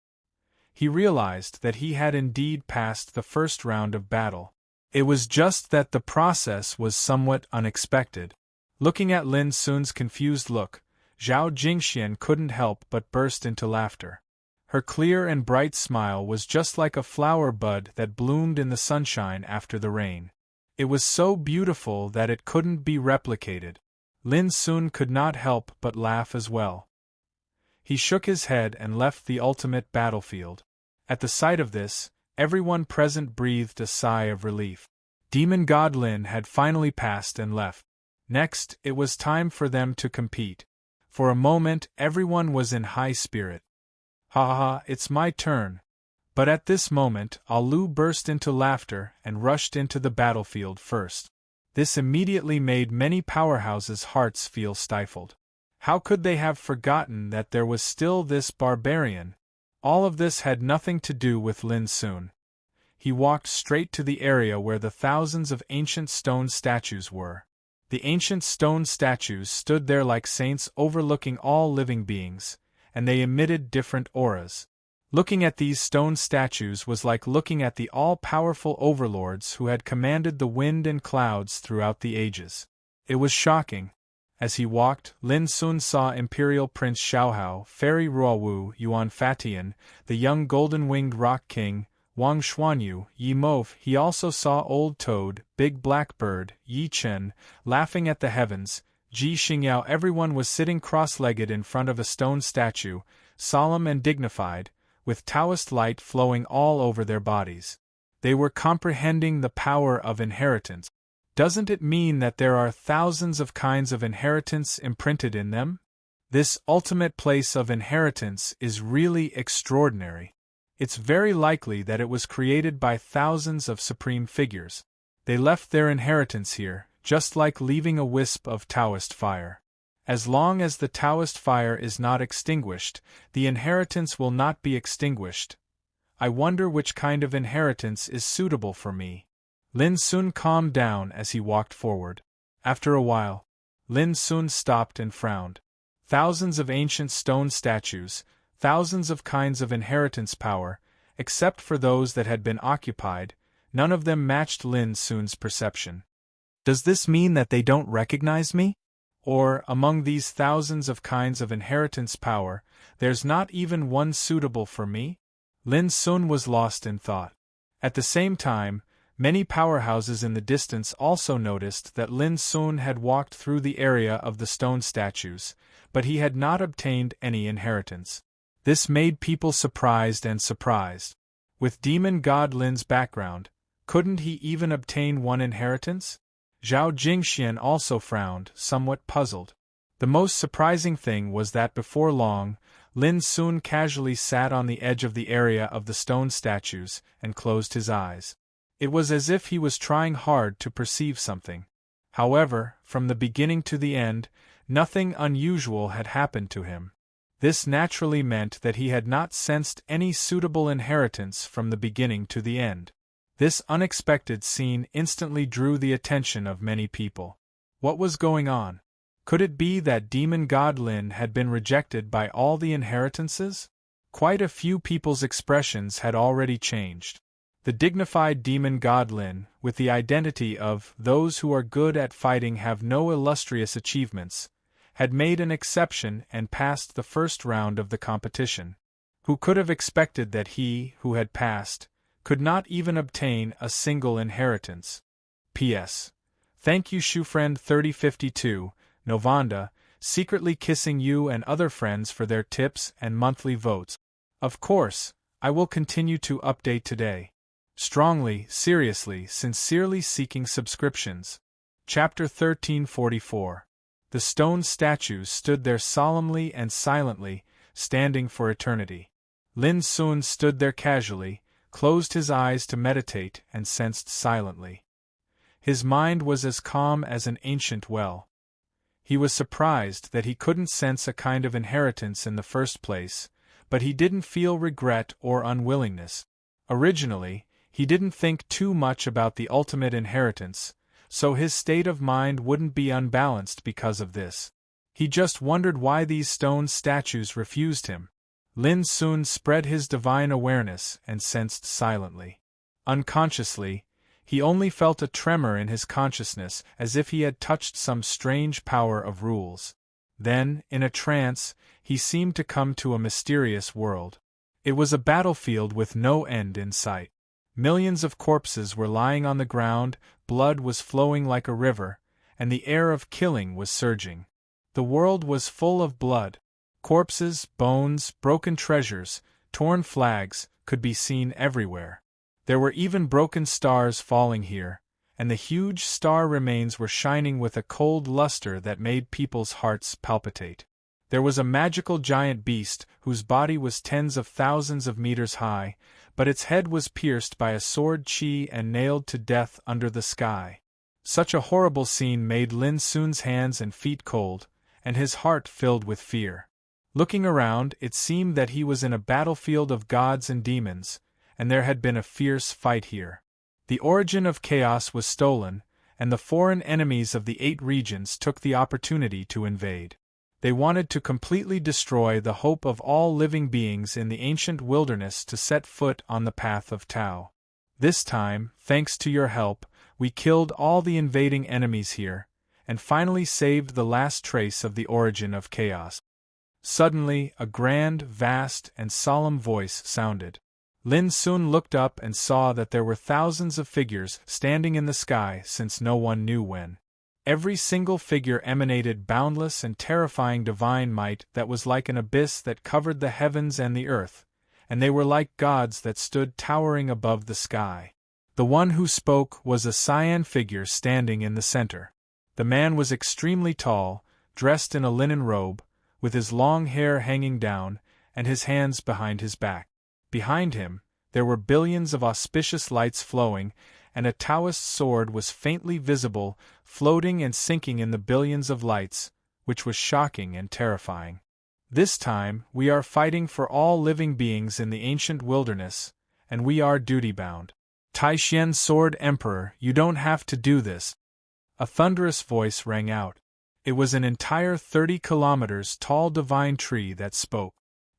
He realized that he had indeed passed the first round of battle. It was just that the process was somewhat unexpected. Looking at Lin Sun's confused look, Zhao Jingxian couldn't help but burst into laughter. Her clear and bright smile was just like a flower bud that bloomed in the sunshine after the rain. It was so beautiful that it couldn't be replicated. Lin Sun could not help but laugh as well. He shook his head and left the ultimate battlefield. At the sight of this, everyone present breathed a sigh of relief. Demon God Lin had finally passed and left. Next, it was time for them to compete. For a moment, everyone was in high spirit. "Ha ha ha, it's my turn." But at this moment, Alu burst into laughter and rushed into the battlefield first. This immediately made many powerhouses' hearts feel stifled. How could they have forgotten that there was still this barbarian? All of this had nothing to do with Lin Sun. He walked straight to the area where the thousands of ancient stone statues were. The ancient stone statues stood there like saints overlooking all living beings, and they emitted different auras. Looking at these stone statues was like looking at the all-powerful overlords who had commanded the wind and clouds throughout the ages. It was shocking. As he walked, Lin Sun saw Imperial Prince Xiaohao, Fairy Ruowu, Yuan Fatian, the young golden-winged Rock King, Wang Xuanyu, Yi Mouf. He also saw Old Toad, Big Black Bird, Yi Chen, laughing at the heavens, Ji Xingyao. Everyone was sitting cross-legged in front of a stone statue, solemn and dignified, with Taoist light flowing all over their bodies. They were comprehending the power of inheritance. Doesn't it mean that there are thousands of kinds of inheritance imprinted in them? This ultimate place of inheritance is really extraordinary. It's very likely that it was created by thousands of supreme figures. They left their inheritance here, just like leaving a wisp of Taoist fire. As long as the Taoist fire is not extinguished, the inheritance will not be extinguished. I wonder which kind of inheritance is suitable for me. Lin Sun calmed down as he walked forward. After a while, Lin Sun stopped and frowned. Thousands of ancient stone statues, thousands of kinds of inheritance power, except for those that had been occupied, none of them matched Lin Sun's perception. Does this mean that they don't recognize me? Or, among these thousands of kinds of inheritance power, there's not even one suitable for me? Lin Sun was lost in thought. At the same time, many powerhouses in the distance also noticed that Lin Sun had walked through the area of the stone statues, but he had not obtained any inheritance. This made people surprised and surprised. With demon god Lin's background, couldn't he even obtain one inheritance? Zhao Jingxian also frowned, somewhat puzzled. The most surprising thing was that before long, Lin Sun casually sat on the edge of the area of the stone statues and closed his eyes. It was as if he was trying hard to perceive something. However, from the beginning to the end, nothing unusual had happened to him. This naturally meant that he had not sensed any suitable inheritance from the beginning to the end. This unexpected scene instantly drew the attention of many people. What was going on? Could it be that demon god Lin had been rejected by all the inheritances? Quite a few people's expressions had already changed. The dignified demon god Lin, with the identity of "those who are good at fighting have no illustrious achievements," had made an exception and passed the first round of the competition. Who could have expected that he, who had passed, could not even obtain a single inheritance? P.S. Thank you Shufriend 3052, Novanda, secretly kissing you and other friends for their tips and monthly votes. Of course, I will continue to update today. Strongly, seriously, sincerely seeking subscriptions. Chapter 1344. The stone statues stood there solemnly and silently, standing for eternity. Lin Sun stood there casually, closed his eyes to meditate and sensed silently. His mind was as calm as an ancient well. He was surprised that he couldn't sense a kind of inheritance in the first place, but he didn't feel regret or unwillingness. Originally, he didn't think too much about the ultimate inheritance, so his state of mind wouldn't be unbalanced because of this. He just wondered why these stone statues refused him. Lin Sun spread his divine awareness and sensed silently. Unconsciously, he only felt a tremor in his consciousness as if he had touched some strange power of rules. Then, in a trance, he seemed to come to a mysterious world. It was a battlefield with no end in sight. Millions of corpses were lying on the ground, blood was flowing like a river, and the air of killing was surging. The world was full of blood. Corpses, bones, broken treasures, torn flags could be seen everywhere. There were even broken stars falling here, and the huge star remains were shining with a cold luster that made people's hearts palpitate. There was a magical giant beast whose body was tens of thousands of meters high, but its head was pierced by a sword chi and nailed to death under the sky. Such a horrible scene made Lin Sun's hands and feet cold, and his heart filled with fear. Looking around, it seemed that he was in a battlefield of gods and demons, and there had been a fierce fight here. The origin of chaos was stolen, and the foreign enemies of the 8 regions took the opportunity to invade. They wanted to completely destroy the hope of all living beings in the ancient wilderness to set foot on the path of Tao. This time, thanks to your help, we killed all the invading enemies here, and finally saved the last trace of the origin of chaos. Suddenly, a grand, vast, and solemn voice sounded. Lin Sun looked up and saw that there were thousands of figures standing in the sky since no one knew when. Every single figure emanated boundless and terrifying divine might that was like an abyss that covered the heavens and the earth, and they were like gods that stood towering above the sky. The one who spoke was a cyan figure standing in the center. The man was extremely tall, dressed in a linen robe, with his long hair hanging down, and his hands behind his back. Behind him, there were billions of auspicious lights flowing, and a Taoist sword was faintly visible, floating and sinking in the billions of lights, which was shocking and terrifying. This time, we are fighting for all living beings in the ancient wilderness, and we are duty-bound. Taishan Sword Emperor, you don't have to do this. A thunderous voice rang out. It was an entire 30 kilometers tall divine tree that spoke.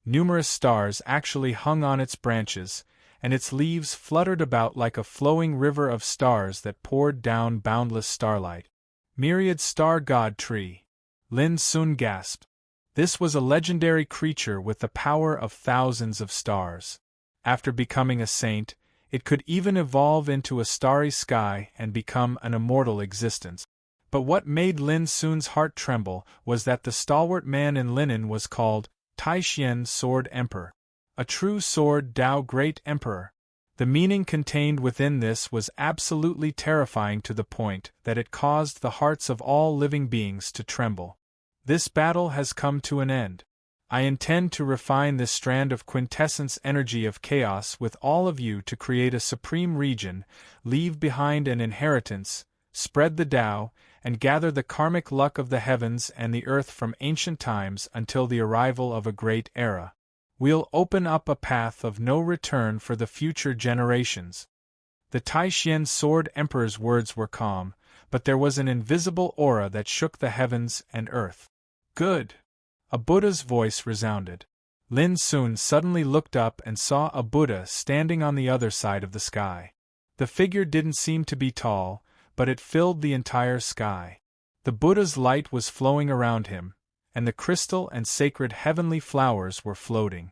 Numerous stars actually hung on its branches, and its leaves fluttered about like a flowing river of stars that poured down boundless starlight. Myriad Star God Tree. Lin Sun gasped. This was a legendary creature with the power of thousands of stars. After becoming a saint, it could even evolve into a starry sky and become an immortal existence. But what made Lin Sun's heart tremble was that the stalwart man in linen was called Taishan Sword Emperor. A true sword Dao Great Emperor. The meaning contained within this was absolutely terrifying to the point that it caused the hearts of all living beings to tremble. This battle has come to an end. I intend to refine this strand of quintessence energy of chaos with all of you to create a supreme region, leave behind an inheritance, spread the Tao, and gather the karmic luck of the heavens and the earth from ancient times until the arrival of a great era. We'll open up a path of no return for the future generations. The Taishan Sword Emperor's words were calm, but there was an invisible aura that shook the heavens and earth. Good! A Buddha's voice resounded. Lin Sun suddenly looked up and saw a Buddha standing on the other side of the sky. The figure didn't seem to be tall, but it filled the entire sky. The Buddha's light was flowing around him, and the crystal and sacred heavenly flowers were floating.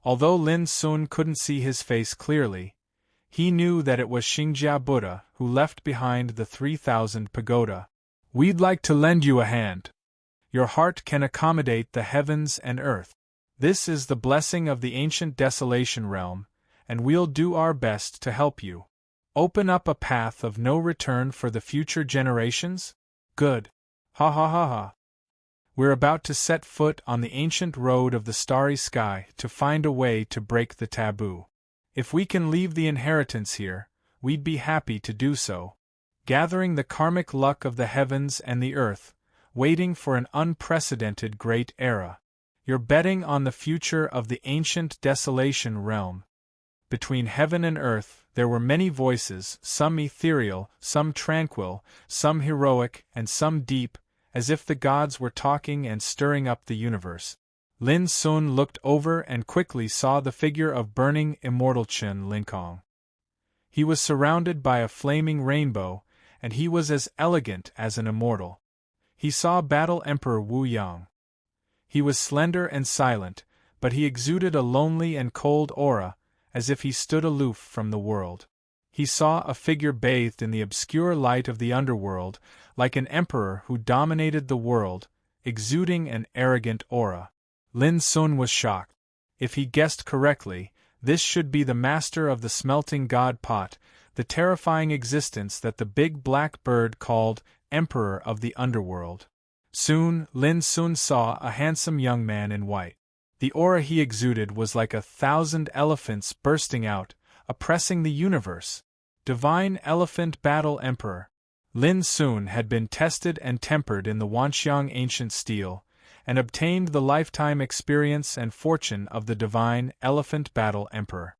Although Lin Sun couldn't see his face clearly, he knew that it was Xingjia Buddha who left behind the 3,000 pagoda. We'd like to lend you a hand. Your heart can accommodate the heavens and earth. This is the blessing of the ancient desolation realm, and we'll do our best to help you. Open up a path of no return for the future generations? Good. Ha ha ha ha. We're about to set foot on the ancient road of the starry sky to find a way to break the taboo. If we can leave the inheritance here, we'd be happy to do so. Gathering the karmic luck of the heavens and the earth, waiting for an unprecedented great era. You're betting on the future of the ancient desolation realm. Between heaven and earth, there were many voices, some ethereal, some tranquil, some heroic, and some deep, as if the gods were talking and stirring up the universe. Lin Sun looked over and quickly saw the figure of burning immortal Chen Linkong. He was surrounded by a flaming rainbow, and he was as elegant as an immortal. He saw Battle Emperor Wu Yang. He was slender and silent, but he exuded a lonely and cold aura, as if he stood aloof from the world. He saw a figure bathed in the obscure light of the underworld, like an emperor who dominated the world, exuding an arrogant aura. Lin Sun was shocked. If he guessed correctly, this should be the master of the smelting god pot, the terrifying existence that the big black bird called Emperor of the Underworld. Soon, Lin Sun saw a handsome young man in white. The aura he exuded was like 1,000 elephants bursting out, oppressing the universe. Divine Elephant Battle Emperor. Lin Sun had been tested and tempered in the Wanxiang ancient steel, and obtained the lifetime experience and fortune of the divine Elephant Battle Emperor.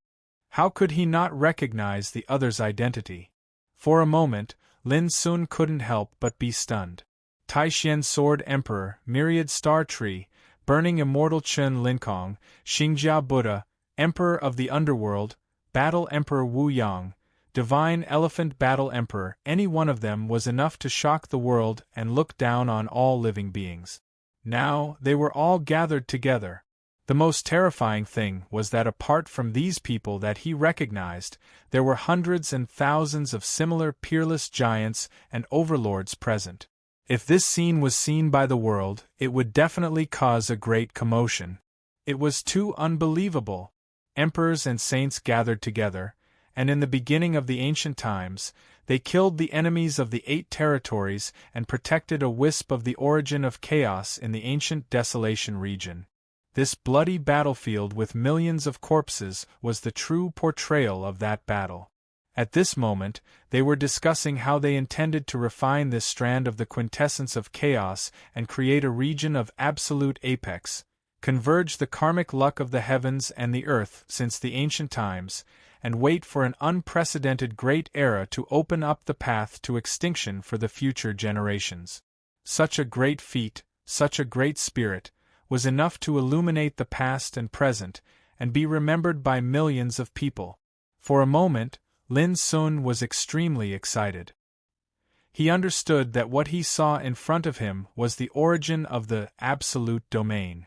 How could he not recognize the other's identity? For a moment, Lin Sun couldn't help but be stunned. Taishian Sword Emperor, Myriad Star Tree, Burning Immortal Chun Linkong, Xingjia Buddha, Emperor of the Underworld, Battle Emperor Wu Yang, Divine Elephant Battle Emperor, any one of them was enough to shock the world and look down on all living beings. Now, they were all gathered together. The most terrifying thing was that apart from these people that he recognized, there were hundreds and thousands of similar peerless giants and overlords present. If this scene was seen by the world, it would definitely cause a great commotion. It was too unbelievable. Emperors and saints gathered together, and in the beginning of the ancient times, they killed the enemies of the 8 territories and protected a wisp of the origin of chaos in the ancient Desolation region. This bloody battlefield with millions of corpses was the true portrayal of that battle. At this moment, they were discussing how they intended to refine this strand of the quintessence of chaos and create a region of absolute apex, converge the karmic luck of the heavens and the earth since the ancient times, and wait for an unprecedented great era to open up the path to extinction for the future generations. Such a great feat, such a great spirit, was enough to illuminate the past and present, and be remembered by millions of people. For a moment, Lin Sun was extremely excited. He understood that what he saw in front of him was the origin of the absolute domain.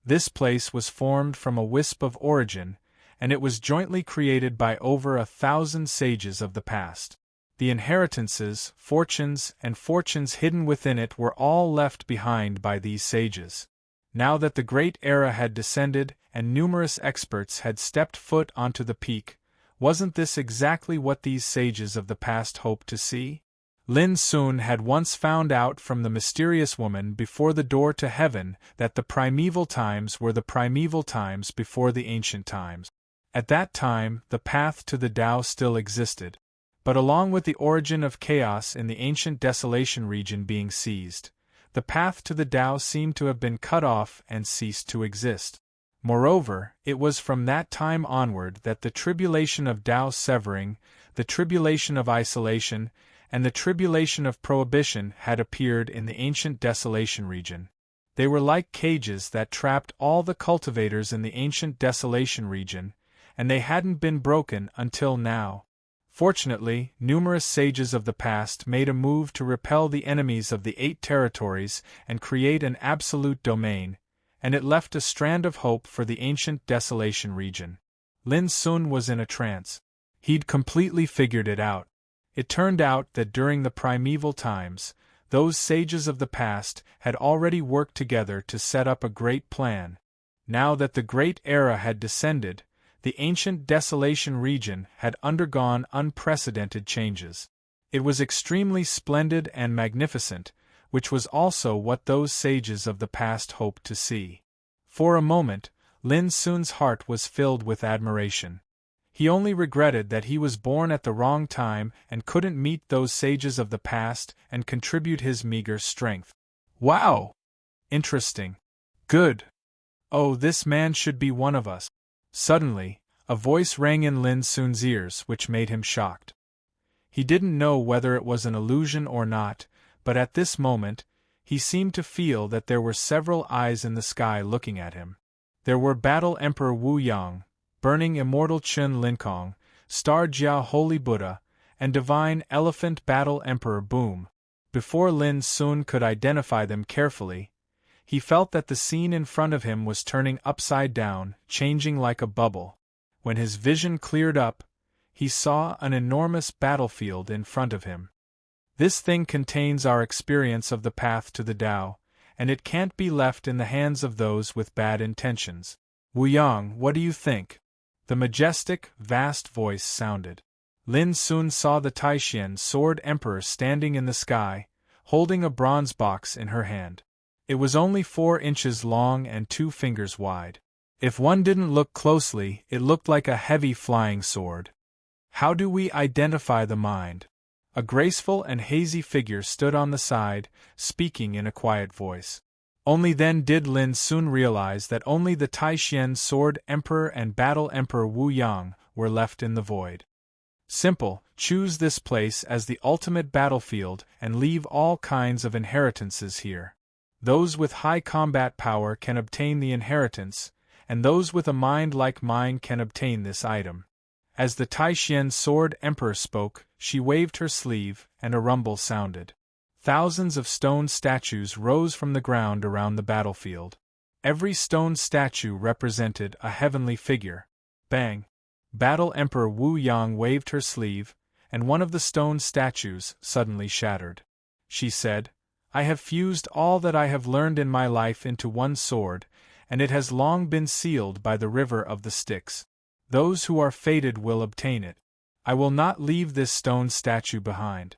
This place was formed from a wisp of origin, and it was jointly created by over 1,000 sages of the past. The inheritances, fortunes, and fortunes hidden within it were all left behind by these sages. Now that the great era had descended and numerous experts had stepped foot onto the peak, wasn't this exactly what these sages of the past hoped to see? Lin Sun had once found out from the mysterious woman before the door to heaven that the primeval times were the primeval times before the ancient times. At that time, the path to the Tao still existed. But along with the origin of chaos in the ancient Desolation region being seized, the path to the Tao seemed to have been cut off and ceased to exist. Moreover, it was from that time onward that the tribulation of Tao severing, the tribulation of isolation, and the tribulation of prohibition had appeared in the ancient Desolation region. They were like cages that trapped all the cultivators in the ancient Desolation region, and they hadn't been broken until now. Fortunately, numerous sages of the past made a move to repel the enemies of the 8 territories and create an absolute domain, and it left a strand of hope for the ancient Desolation region. Lin Sun was in a trance. He'd completely figured it out. It turned out that during the primeval times, those sages of the past had already worked together to set up a great plan. Now that the great era had descended, the ancient Desolation region had undergone unprecedented changes. It was extremely splendid and magnificent, which was also what those sages of the past hoped to see. For a moment, Lin Sun's heart was filled with admiration. He only regretted that he was born at the wrong time and couldn't meet those sages of the past and contribute his meager strength. Wow! Interesting. Good. Oh, this man should be one of us. Suddenly, a voice rang in Lin Sun's ears which made him shocked. He didn't know whether it was an illusion or not, but at this moment, he seemed to feel that there were several eyes in the sky looking at him. There were Battle Emperor Wu Yang, Burning Immortal Chun Linkong, Star Jia Holy Buddha, and Divine Elephant Battle Emperor Boom. Before Lin Sun could identify them carefully, he felt that the scene in front of him was turning upside down, changing like a bubble. When his vision cleared up, he saw an enormous battlefield in front of him. This thing contains our experience of the path to the Tao, and it can't be left in the hands of those with bad intentions. Wu Yang, what do you think? The majestic, vast voice sounded. Lin Sun saw the Taishian Sword Emperor standing in the sky, holding a bronze box in her hand. It was only 4 inches long and 2 fingers wide. If one didn't look closely, it looked like a heavy flying sword. How do we identify the mind? A graceful and hazy figure stood on the side, speaking in a quiet voice. Only then did Lin Sun realize that only the Taishan Sword Emperor and Battle Emperor Wu Yang were left in the void. Simple, choose this place as the ultimate battlefield and leave all kinds of inheritances here. Those with high combat power can obtain the inheritance, and those with a mind like mine can obtain this item. As the Taishan Sword Emperor spoke, she waved her sleeve, and a rumble sounded. Thousands of stone statues rose from the ground around the battlefield. Every stone statue represented a heavenly figure. Bang! Battle Emperor Wu Yang waved her sleeve, and one of the stone statues suddenly shattered. She said, "I have fused all that I have learned in my life into one sword, and it has long been sealed by the river of the Styx. Those who are fated will obtain it. I will not leave this stone statue behind."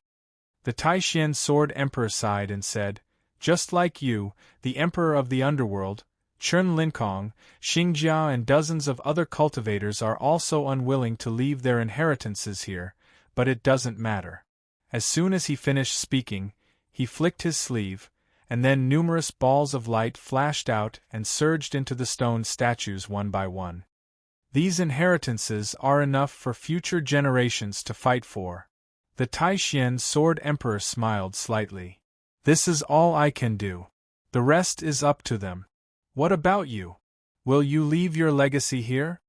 The Taishan Sword Emperor sighed and said, "Just like you, the Emperor of the Underworld, Chen Linkong, Xingjia and dozens of other cultivators are also unwilling to leave their inheritances here, but it doesn't matter." As soon as he finished speaking, he flicked his sleeve, and then numerous balls of light flashed out and surged into the stone statues one by one. These inheritances are enough for future generations to fight for. The Taishan Sword Emperor smiled slightly. "This is all I can do. The rest is up to them. What about you? Will you leave your legacy here?"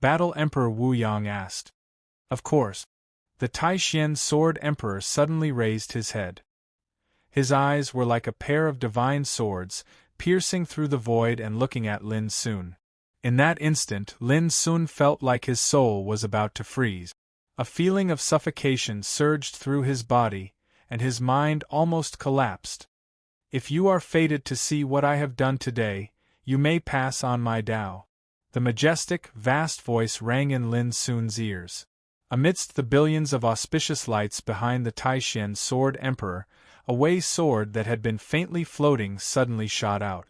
Battle Emperor Wu Yang asked. "Of course." The Taishan Sword Emperor suddenly raised his head. His eyes were like a pair of divine swords, piercing through the void and looking at Lin Sun. In that instant, Lin Sun felt like his soul was about to freeze. A feeling of suffocation surged through his body, and his mind almost collapsed. "If you are fated to see what I have done today, you may pass on my Tao." The majestic, vast voice rang in Lin Sun's ears. Amidst the billions of auspicious lights behind the Taishan Sword Emperor, a Wei sword that had been faintly floating suddenly shot out.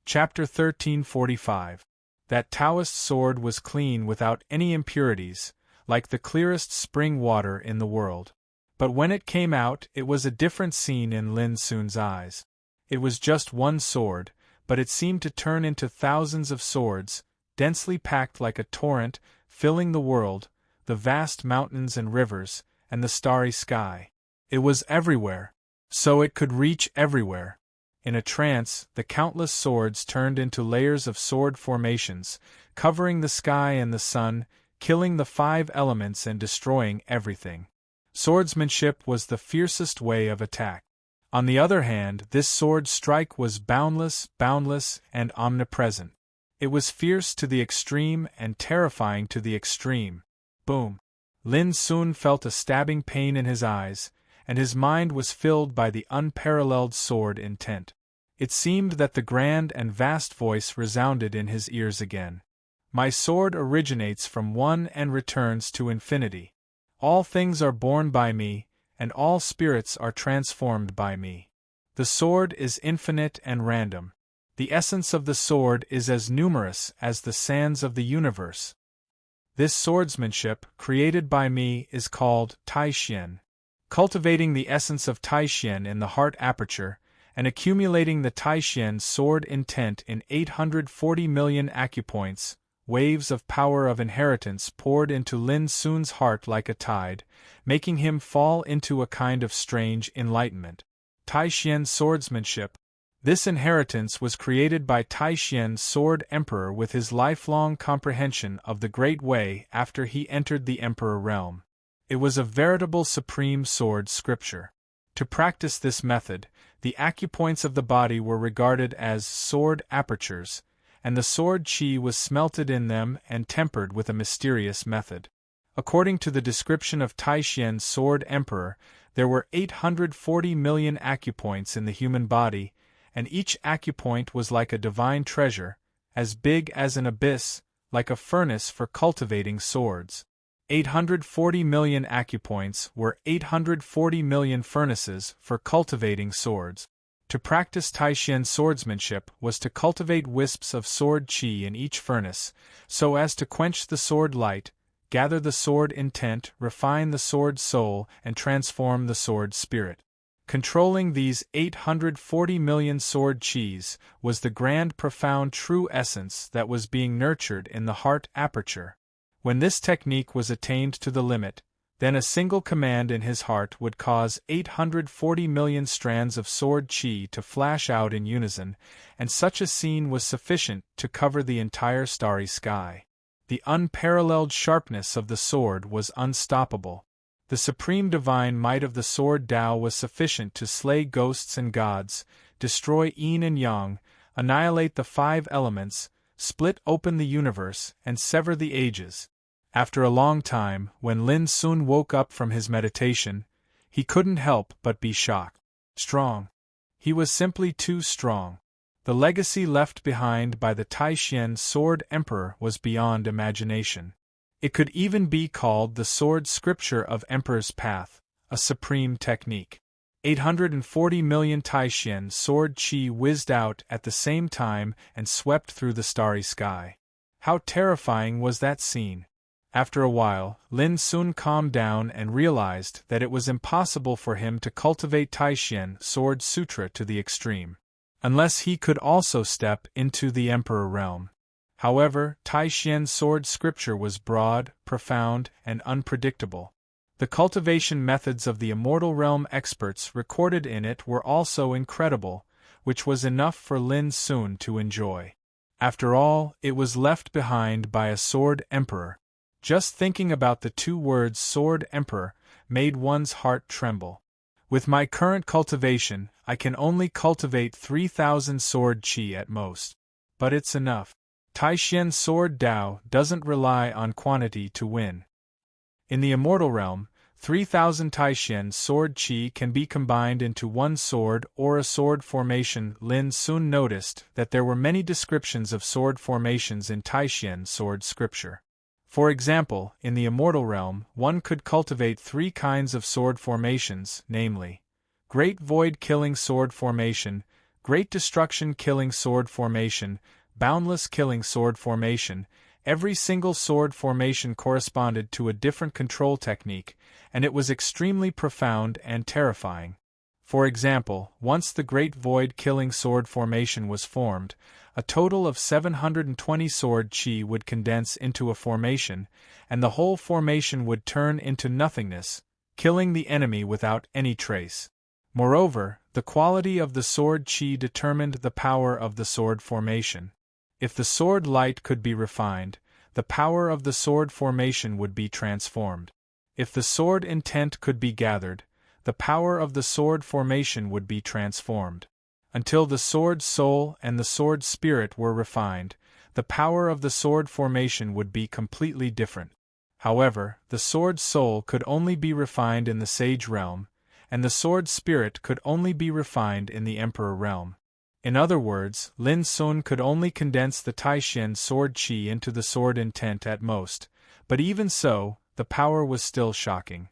Chapter 1345. That Taoist sword was clean without any impurities, like the clearest spring water in the world. But when it came out, it was a different scene in Lin Sun's eyes. It was just one sword, but it seemed to turn into thousands of swords, densely packed like a torrent, filling the world, the vast mountains and rivers, and the starry sky. It was everywhere, so it could reach everywhere. In a trance, the countless swords turned into layers of sword formations, covering the sky and the sun, killing the 5 elements and destroying everything. Swordsmanship was the fiercest way of attack. On the other hand, this sword strike was boundless, and omnipresent. It was fierce to the extreme and terrifying to the extreme. Boom! Lin Sun felt a stabbing pain in his eyes, and his mind was filled by the unparalleled sword intent. It seemed that the grand and vast voice resounded in his ears again. "My sword originates from one and returns to infinity. All things are born by me, and all spirits are transformed by me. The sword is infinite and random. The essence of the sword is as numerous as the sands of the universe. This swordsmanship, created by me, is called Taishan. Cultivating the essence of Taishan in the heart aperture, and accumulating the Taishan sword intent in 840 million acupoints, waves of power of inheritance poured into Lin Sun's heart like a tide, making him fall into a kind of strange enlightenment. Taishan swordsmanship. This inheritance was created by Taishan Sword Emperor with his lifelong comprehension of the Great Way after he entered the Emperor realm. It was a veritable supreme sword scripture. To practice this method, the acupoints of the body were regarded as sword apertures, and the sword chi was smelted in them and tempered with a mysterious method. According to the description of Taishan Sword Emperor, there were 840 million acupoints in the human body, and each acupoint was like a divine treasure, as big as an abyss, like a furnace for cultivating swords. 840 million acupoints were 840 million furnaces for cultivating swords. To practice Taishan swordsmanship was to cultivate wisps of sword chi in each furnace, so as to quench the sword light, gather the sword intent, refine the sword soul, and transform the sword spirit. Controlling these 840 million sword chis was the grand profound true essence that was being nurtured in the heart aperture. When this technique was attained to the limit, then a single command in his heart would cause 840 million strands of sword chi to flash out in unison, and such a scene was sufficient to cover the entire starry sky. The unparalleled sharpness of the sword was unstoppable. The supreme divine might of the sword Tao was sufficient to slay ghosts and gods, destroy yin and yang, annihilate the 5 elements, split open the universe, and sever the ages. After a long time, when Lin Sun woke up from his meditation, he couldn't help but be shocked. Strong. He was simply too strong. The legacy left behind by the Taishan Sword Emperor was beyond imagination. It could even be called the sword scripture of Emperor's Path, a supreme technique. 840 million Taishan sword chi whizzed out at the same time and swept through the starry sky. How terrifying was that scene! After a while, Lin Sun calmed down and realized that it was impossible for him to cultivate Taishan Sword Sutra to the extreme, unless he could also step into the Emperor realm. However, Taishan Sword Scripture was broad, profound, and unpredictable. The cultivation methods of the immortal realm experts recorded in it were also incredible, which was enough for Lin Sun to enjoy. After all, it was left behind by a Sword Emperor. Just thinking about the 2 words Sword Emperor made one's heart tremble. With my current cultivation, I can only cultivate 3,000 sword chi at most. But it's enough. Taishan Sword Tao doesn't rely on quantity to win. In the immortal realm, 3,000 Taishan sword chi can be combined into one sword or a sword formation. Lin Sun noticed that there were many descriptions of sword formations in Taishan sword scripture. For example, in the immortal realm, one could cultivate 3 kinds of sword formations, namely, Great Void Killing Sword Formation, Great Destruction Killing Sword Formation, Boundless Killing Sword Formation. Every single sword formation corresponded to a different control technique, and it was extremely profound and terrifying. For example, once the Great Void Killing Sword Formation was formed, a total of 720 sword chi would condense into a formation, and the whole formation would turn into nothingness, killing the enemy without any trace. Moreover, the quality of the sword chi determined the power of the sword formation. If the sword light could be refined, the power of the sword formation would be transformed. If the sword intent could be gathered, the power of the sword formation would be transformed. Until the sword soul and the sword spirit were refined, the power of the sword formation would be completely different. However, the sword soul could only be refined in the sage realm, and the sword spirit could only be refined in the emperor realm. In other words, Lin Sun could only condense the Taishan sword chi into the sword intent at most, but even so, the power was still shocking.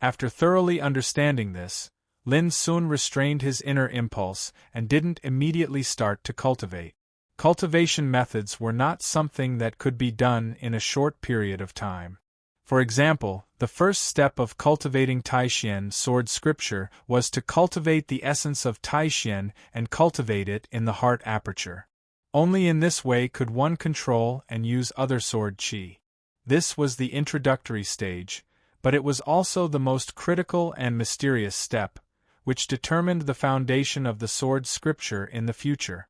After thoroughly understanding this, Lin Sun restrained his inner impulse and didn't immediately start to cultivate. Cultivation methods were not something that could be done in a short period of time. For example, the first step of cultivating Taishan sword scripture was to cultivate the essence of Taishan and cultivate it in the heart aperture. Only in this way could one control and use other sword chi. This was the introductory stage, but it was also the most critical and mysterious step, which determined the foundation of the sword scripture in the future.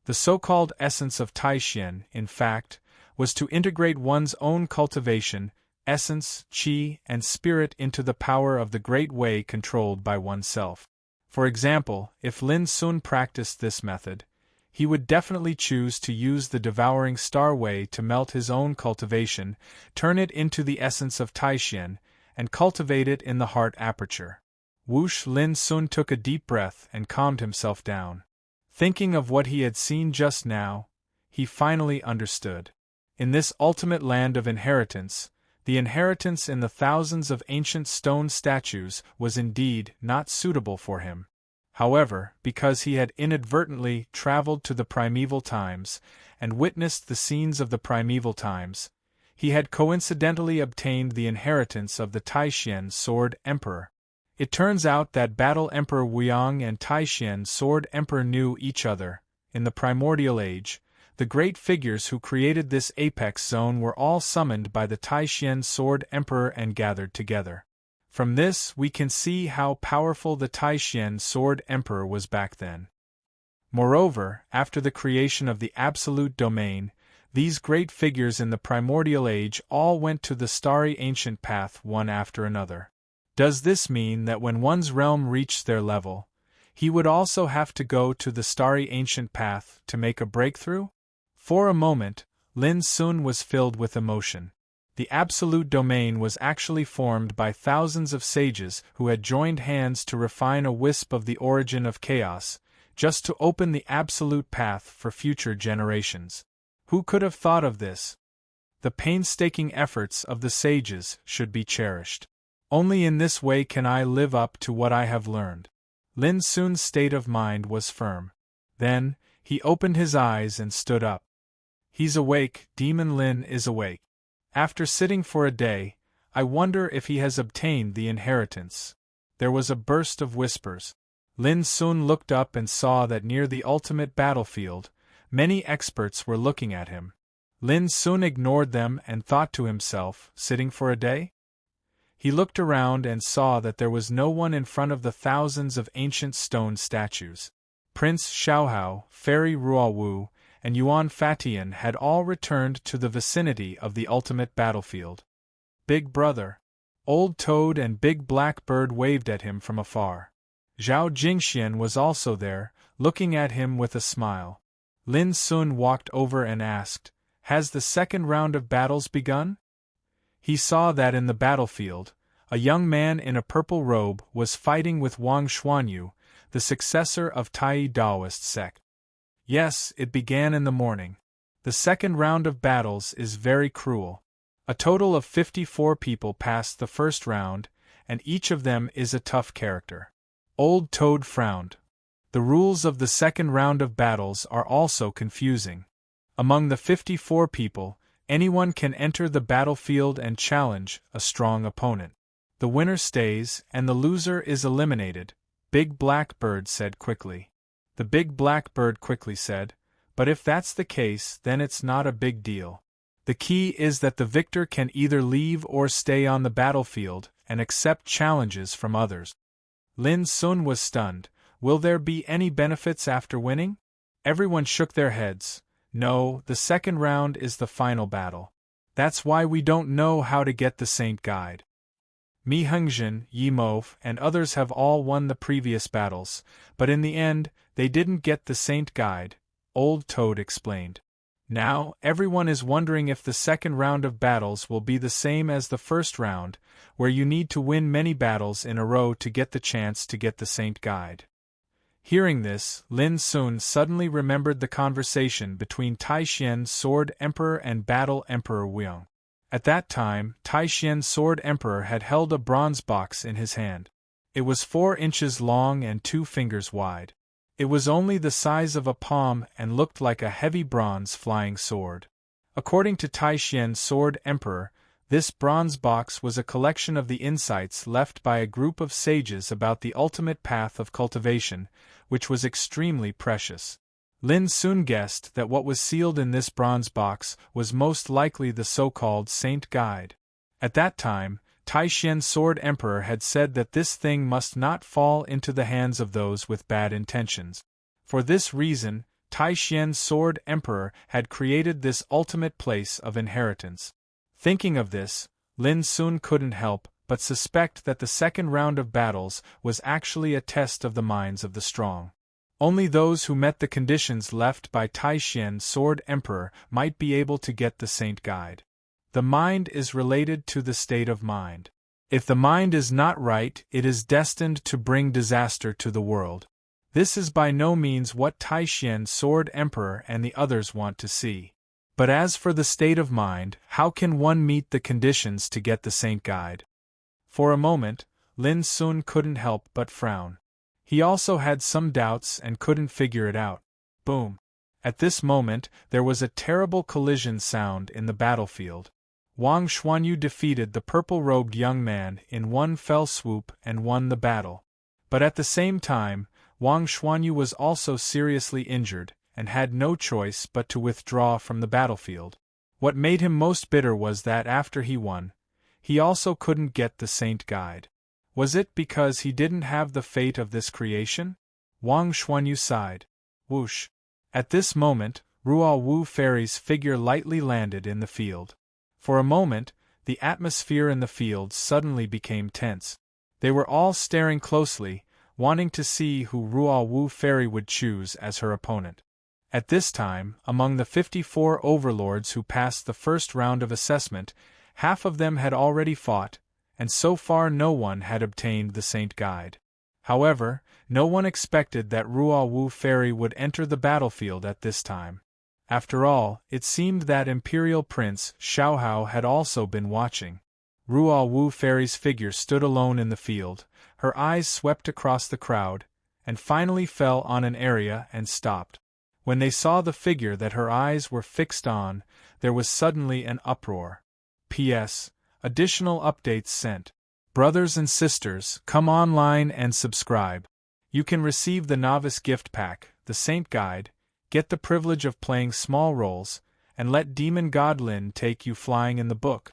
The so-called essence of Taishan, in fact, was to integrate one's own cultivation, essence, chi, and spirit into the power of the great way controlled by oneself. For example, if Lin Sun practiced this method, he would definitely choose to use the devouring star way to melt his own cultivation, turn it into the essence of Taishan, and cultivate it in the heart aperture. Whoosh! Lin Sun took a deep breath and calmed himself down. Thinking of what he had seen just now, he finally understood. In this ultimate land of inheritance, the inheritance in the thousands of ancient stone statues was indeed not suitable for him. However, because he had inadvertently traveled to the primeval times and witnessed the scenes of the primeval times, he had coincidentally obtained the inheritance of the Taishan Sword Emperor. It turns out that Battle Emperor Wuyang and Taishan Sword Emperor knew each other. In the primordial age, the great figures who created this apex zone were all summoned by the Taishan Sword Emperor and gathered together. From this we can see how powerful the Taishan Sword Emperor was back then. Moreover, after the creation of the Absolute Domain, these great figures in the primordial age all went to the starry ancient path one after another. Does this mean that when one's realm reached their level, he would also have to go to the starry ancient path to make a breakthrough? For a moment, Lin Sun was filled with emotion. The Absolute Domain was actually formed by thousands of sages who had joined hands to refine a wisp of the origin of chaos, just to open the absolute path for future generations. Who could have thought of this? The painstaking efforts of the sages should be cherished. Only in this way can I live up to what I have learned. Lin Sun's state of mind was firm. Then, he opened his eyes and stood up. He's awake, Demon Lin is awake. After sitting for a day, I wonder if he has obtained the inheritance. There was a burst of whispers. Lin Sun looked up and saw that near the ultimate battlefield, many experts were looking at him. Lin Sun ignored them and thought to himself, sitting for a day? He looked around and saw that there was no one in front of the thousands of ancient stone statues. Prince Xiaohao, Fairy Ruowu, and Yuan Fatian had all returned to the vicinity of the ultimate battlefield. Big Brother. Old Toad and Big Black Bird waved at him from afar. Zhao Jingxian was also there, looking at him with a smile. Lin Sun walked over and asked, "Has the second round of battles begun?" He saw that in the battlefield, a young man in a purple robe was fighting with Wang Xuanyu, the successor of Tai Daoist sect. Yes, it began in the morning. The second round of battles is very cruel. A total of 54 people passed the first round, and each of them is a tough character. Old Toad frowned. The rules of the second round of battles are also confusing. Among the 54 people, anyone can enter the battlefield and challenge a strong opponent. The winner stays, and the loser is eliminated, Big Black Bird said quickly. The Big Black Bird quickly said, "But if that's the case, then it's not a big deal. The key is that the victor can either leave or stay on the battlefield and accept challenges from others." Lin Sun was stunned. Will there be any benefits after winning? Everyone shook their heads. No, the second round is the final battle. That's why we don't know how to get the Saint Guide. Mi Hengzhen, Yi Mo, and others have all won the previous battles, but in the end, they didn't get the Saint Guide, Old Toad explained. Now, everyone is wondering if the second round of battles will be the same as the first round, where you need to win many battles in a row to get the chance to get the Saint Guide. Hearing this, Lin Sun suddenly remembered the conversation between Taishan Sword Emperor and Battle Emperor Wuang. At that time, Taishan Sword Emperor had held a bronze box in his hand. It was 4 inches long and 2 fingers wide. It was only the size of a palm and looked like a heavy bronze flying sword. According to Taishan Sword Emperor, this bronze box was a collection of the insights left by a group of sages about the ultimate path of cultivation, which was extremely precious. Lin Sun guessed that what was sealed in this bronze box was most likely the so-called Saint Guide. At that time, Taishan Sword Emperor had said that this thing must not fall into the hands of those with bad intentions. For this reason, Taishan Sword Emperor had created this ultimate place of inheritance. Thinking of this, Lin Sun couldn't help but suspect that the second round of battles was actually a test of the minds of the strong. Only those who met the conditions left by Taishan Sword Emperor might be able to get the Saint Guide. The mind is related to the state of mind. If the mind is not right, it is destined to bring disaster to the world. This is by no means what Taishan Sword Emperor and the others want to see. But as for the state of mind, how can one meet the conditions to get the Saint Guide? For a moment, Lin Sun couldn't help but frown. He also had some doubts and couldn't figure it out. Boom! At this moment, there was a terrible collision sound in the battlefield. Wang Xuanyu defeated the purple-robed young man in one fell swoop and won the battle. But at the same time, Wang Xuanyu was also seriously injured, and had no choice but to withdraw from the battlefield. What made him most bitter was that after he won, he also couldn't get the Saint Guide. Was it because he didn't have the fate of this creation? Wang Xuanyu sighed. Whoosh! At this moment, Ruo Wu Fairy's figure lightly landed in the field. For a moment, the atmosphere in the field suddenly became tense. They were all staring closely, wanting to see who Ruo Wu Fairy would choose as her opponent. At this time, among the 54 overlords who passed the first round of assessment, half of them had already fought, and so far no one had obtained the Saint Guide. However, no one expected that Ruo Wu Fairy would enter the battlefield at this time. After all, it seemed that Imperial Prince Xiaohao had also been watching. Ruo Wu Fairy's figure stood alone in the field, her eyes swept across the crowd, and finally fell on an area and stopped. When they saw the figure that her eyes were fixed on, there was suddenly an uproar. P.S. Additional updates sent. Brothers and sisters, come online and subscribe. You can receive the Novice Gift Pack, the Saint Guide, get the privilege of playing small roles, and let Demon God Lin take you flying in the book.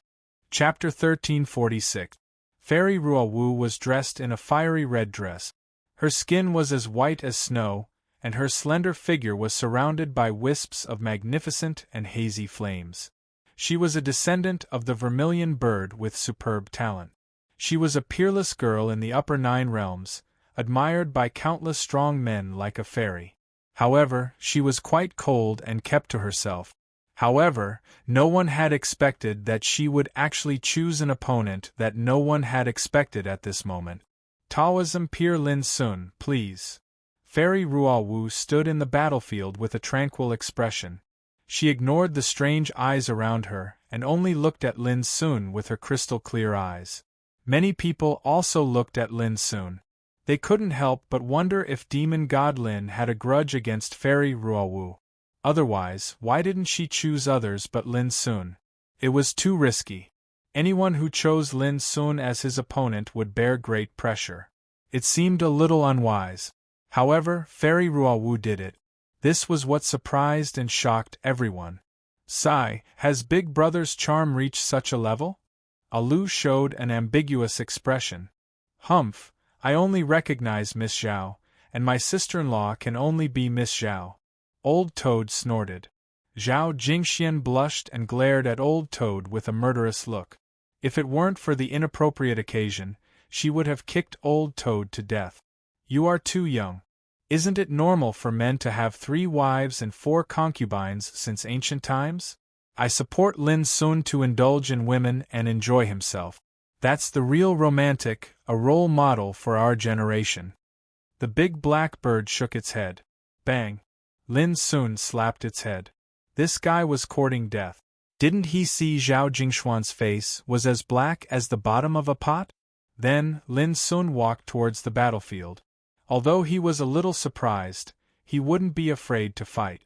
Chapter 1346. Fairy Ruo Wu was dressed in a fiery red dress. Her skin was as white as snow, and her slender figure was surrounded by wisps of magnificent and hazy flames. She was a descendant of the vermilion bird with superb talent. She was a peerless girl in the upper 9 realms, admired by countless strong men like a fairy. However, she was quite cold and kept to herself. However, no one had expected that she would actually choose an opponent that no one had expected at this moment. Taoism Peer Lin Sun, please. Fairy Ruo Wu stood in the battlefield with a tranquil expression. She ignored the strange eyes around her and only looked at Lin Sun with her crystal-clear eyes. Many people also looked at Lin Sun. They couldn't help but wonder if Demon God Lin had a grudge against Fairy Ruo Wu. Otherwise, why didn't she choose others but Lin Sun? It was too risky. Anyone who chose Lin Sun as his opponent would bear great pressure. It seemed a little unwise. However, Fairy Ruo Wu did it. This was what surprised and shocked everyone. Sigh, has Big Brother's charm reached such a level? Alu showed an ambiguous expression. Humph, I only recognize Miss Zhao, and my sister-in-law can only be Miss Zhao. Old Toad snorted. Zhao Jingxian blushed and glared at Old Toad with a murderous look. If it weren't for the inappropriate occasion, she would have kicked Old Toad to death. You are too young. Isn't it normal for men to have 3 wives and 4 concubines since ancient times? I support Lin Sun to indulge in women and enjoy himself. That's the real romantic, a role model for our generation. The big black bird shook its head. Bang! Lin Sun slapped its head. This guy was courting death. Didn't he see Zhao Jingxuan's face was as black as the bottom of a pot? Then, Lin Sun walked towards the battlefield. Although he was a little surprised, he wouldn't be afraid to fight.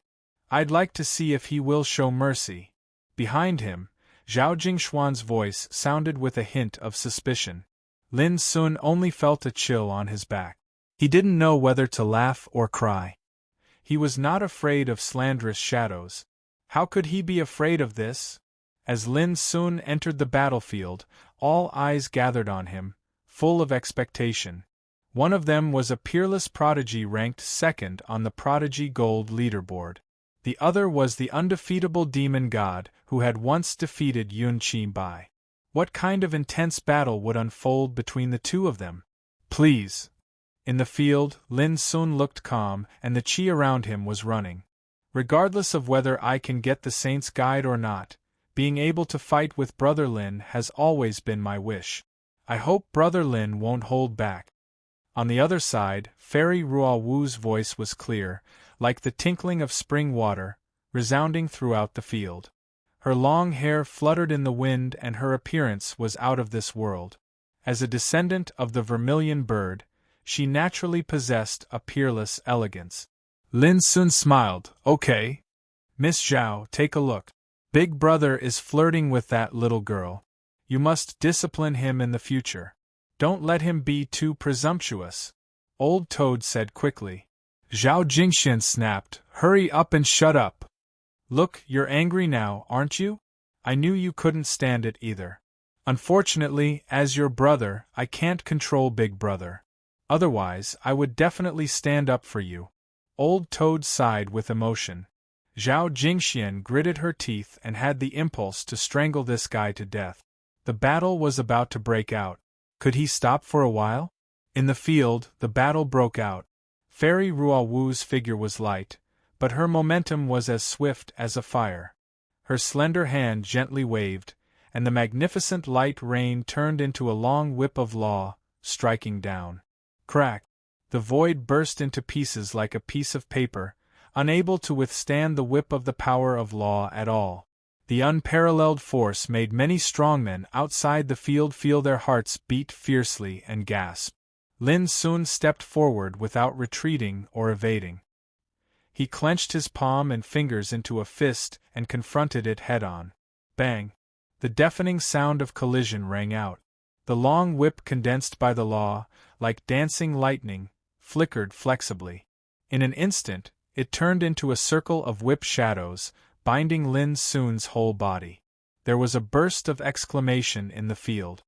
I'd like to see if he will show mercy. Behind him, Zhao Jingxuan's voice sounded with a hint of suspicion. Lin Sun only felt a chill on his back. He didn't know whether to laugh or cry. He was not afraid of slanderous shadows. How could he be afraid of this? As Lin Sun entered the battlefield, all eyes gathered on him, full of expectation. One of them was a peerless prodigy ranked 2nd on the Prodigy Gold leaderboard. The other was the undefeatable demon god who had once defeated Yun Qi Bai. What kind of intense battle would unfold between the two of them? Please. In the field, Lin Sun looked calm, and the qi around him was running. Regardless of whether I can get the Saint's Guide or not, being able to fight with Brother Lin has always been my wish. I hope Brother Lin won't hold back. On the other side, Fairy Ruo Wu's voice was clear, like the tinkling of spring water, resounding throughout the field. Her long hair fluttered in the wind and her appearance was out of this world. As a descendant of the vermilion bird, she naturally possessed a peerless elegance. Lin Sun smiled. Okay. Miss Zhao, take a look. Big Brother is flirting with that little girl. You must discipline him in the future. Don't let him be too presumptuous," Old Toad said quickly. Zhao Jingxian snapped, "Hurry up and shut up! Look, you're angry now, aren't you? I knew you couldn't stand it either. Unfortunately, as your brother, I can't control Big Brother. Otherwise, I would definitely stand up for you." Old Toad sighed with emotion. Zhao Jingxian gritted her teeth and had the impulse to strangle this guy to death. The battle was about to break out. Could he stop for a while? In the field, the battle broke out. Fairy Ruawu's figure was light, but her momentum was as swift as a fire. Her slender hand gently waved, and the magnificent light rain turned into a long whip of law, striking down. Crack! The void burst into pieces like a piece of paper, unable to withstand the whip of the power of law at all. The unparalleled force made many strongmen outside the field feel their hearts beat fiercely and gasp. Lin Sun stepped forward without retreating or evading. He clenched his palm and fingers into a fist and confronted it head-on. Bang! The deafening sound of collision rang out. The long whip condensed by the law, like dancing lightning, flickered flexibly. In an instant, it turned into a circle of whip shadows, binding Lin Sun's whole body. There was a burst of exclamation in the field.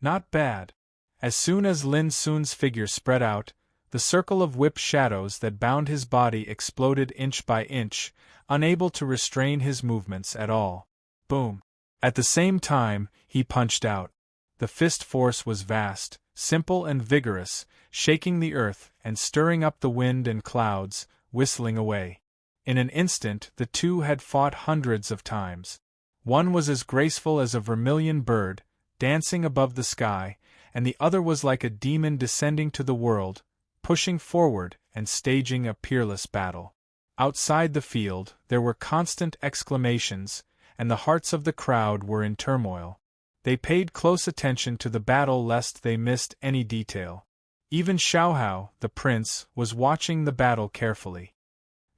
Not bad. As soon as Lin Sun's figure spread out, the circle of whip shadows that bound his body exploded inch by inch, unable to restrain his movements at all. Boom! At the same time, he punched out. The fist force was vast, simple and vigorous, shaking the earth and stirring up the wind and clouds, whistling away. In an instant the two had fought hundreds of times. One was as graceful as a vermilion bird, dancing above the sky, and the other was like a demon descending to the world, pushing forward and staging a peerless battle. Outside the field, there were constant exclamations, and the hearts of the crowd were in turmoil. They paid close attention to the battle lest they missed any detail. Even Xiaohao, the prince, was watching the battle carefully.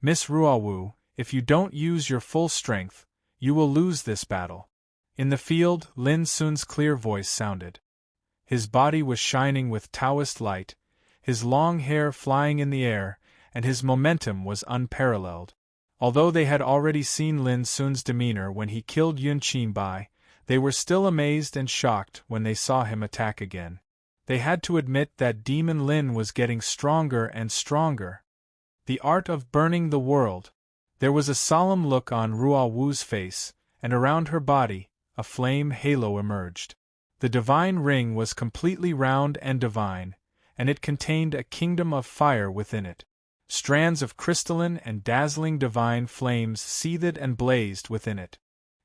"Miss Ruawu, if you don't use your full strength, you will lose this battle." In the field, Lin Sun's clear voice sounded. His body was shining with Taoist light, his long hair flying in the air, and his momentum was unparalleled. Although they had already seen Lin Sun's demeanor when he killed Yun Qinbai, they were still amazed and shocked when they saw him attack again. They had to admit that Demon Lin was getting stronger and stronger. The art of burning the world. There was a solemn look on Ruawu's face, and around her body, a flame halo emerged. The divine ring was completely round and divine, and it contained a kingdom of fire within it. Strands of crystalline and dazzling divine flames seethed and blazed within it.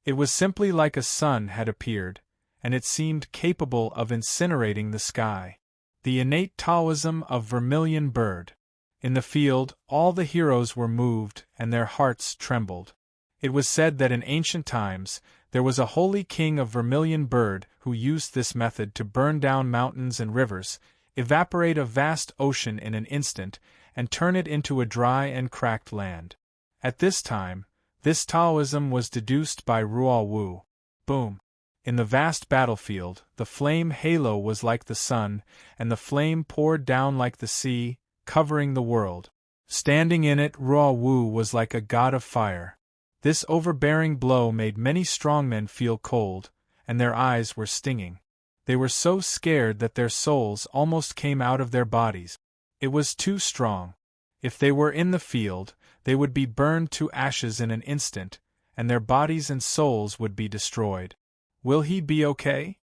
It was simply like a sun had appeared, and it seemed capable of incinerating the sky. The innate Taoism of Vermilion Bird. In the field, all the heroes were moved and their hearts trembled. It was said that in ancient times, there was a holy king of Vermilion Bird who used this method to burn down mountains and rivers, evaporate a vast ocean in an instant, and turn it into a dry and cracked land. At this time, this Taoism was deduced by Ruawu. Boom! In the vast battlefield, the flame halo was like the sun, and the flame poured down like the sea, covering the world. Standing in it, Ruawu was like a god of fire. This overbearing blow made many strongmen feel cold, and their eyes were stinging. They were so scared that their souls almost came out of their bodies. It was too strong. If they were in the field, they would be burned to ashes in an instant, and their bodies and souls would be destroyed. Will he be okay?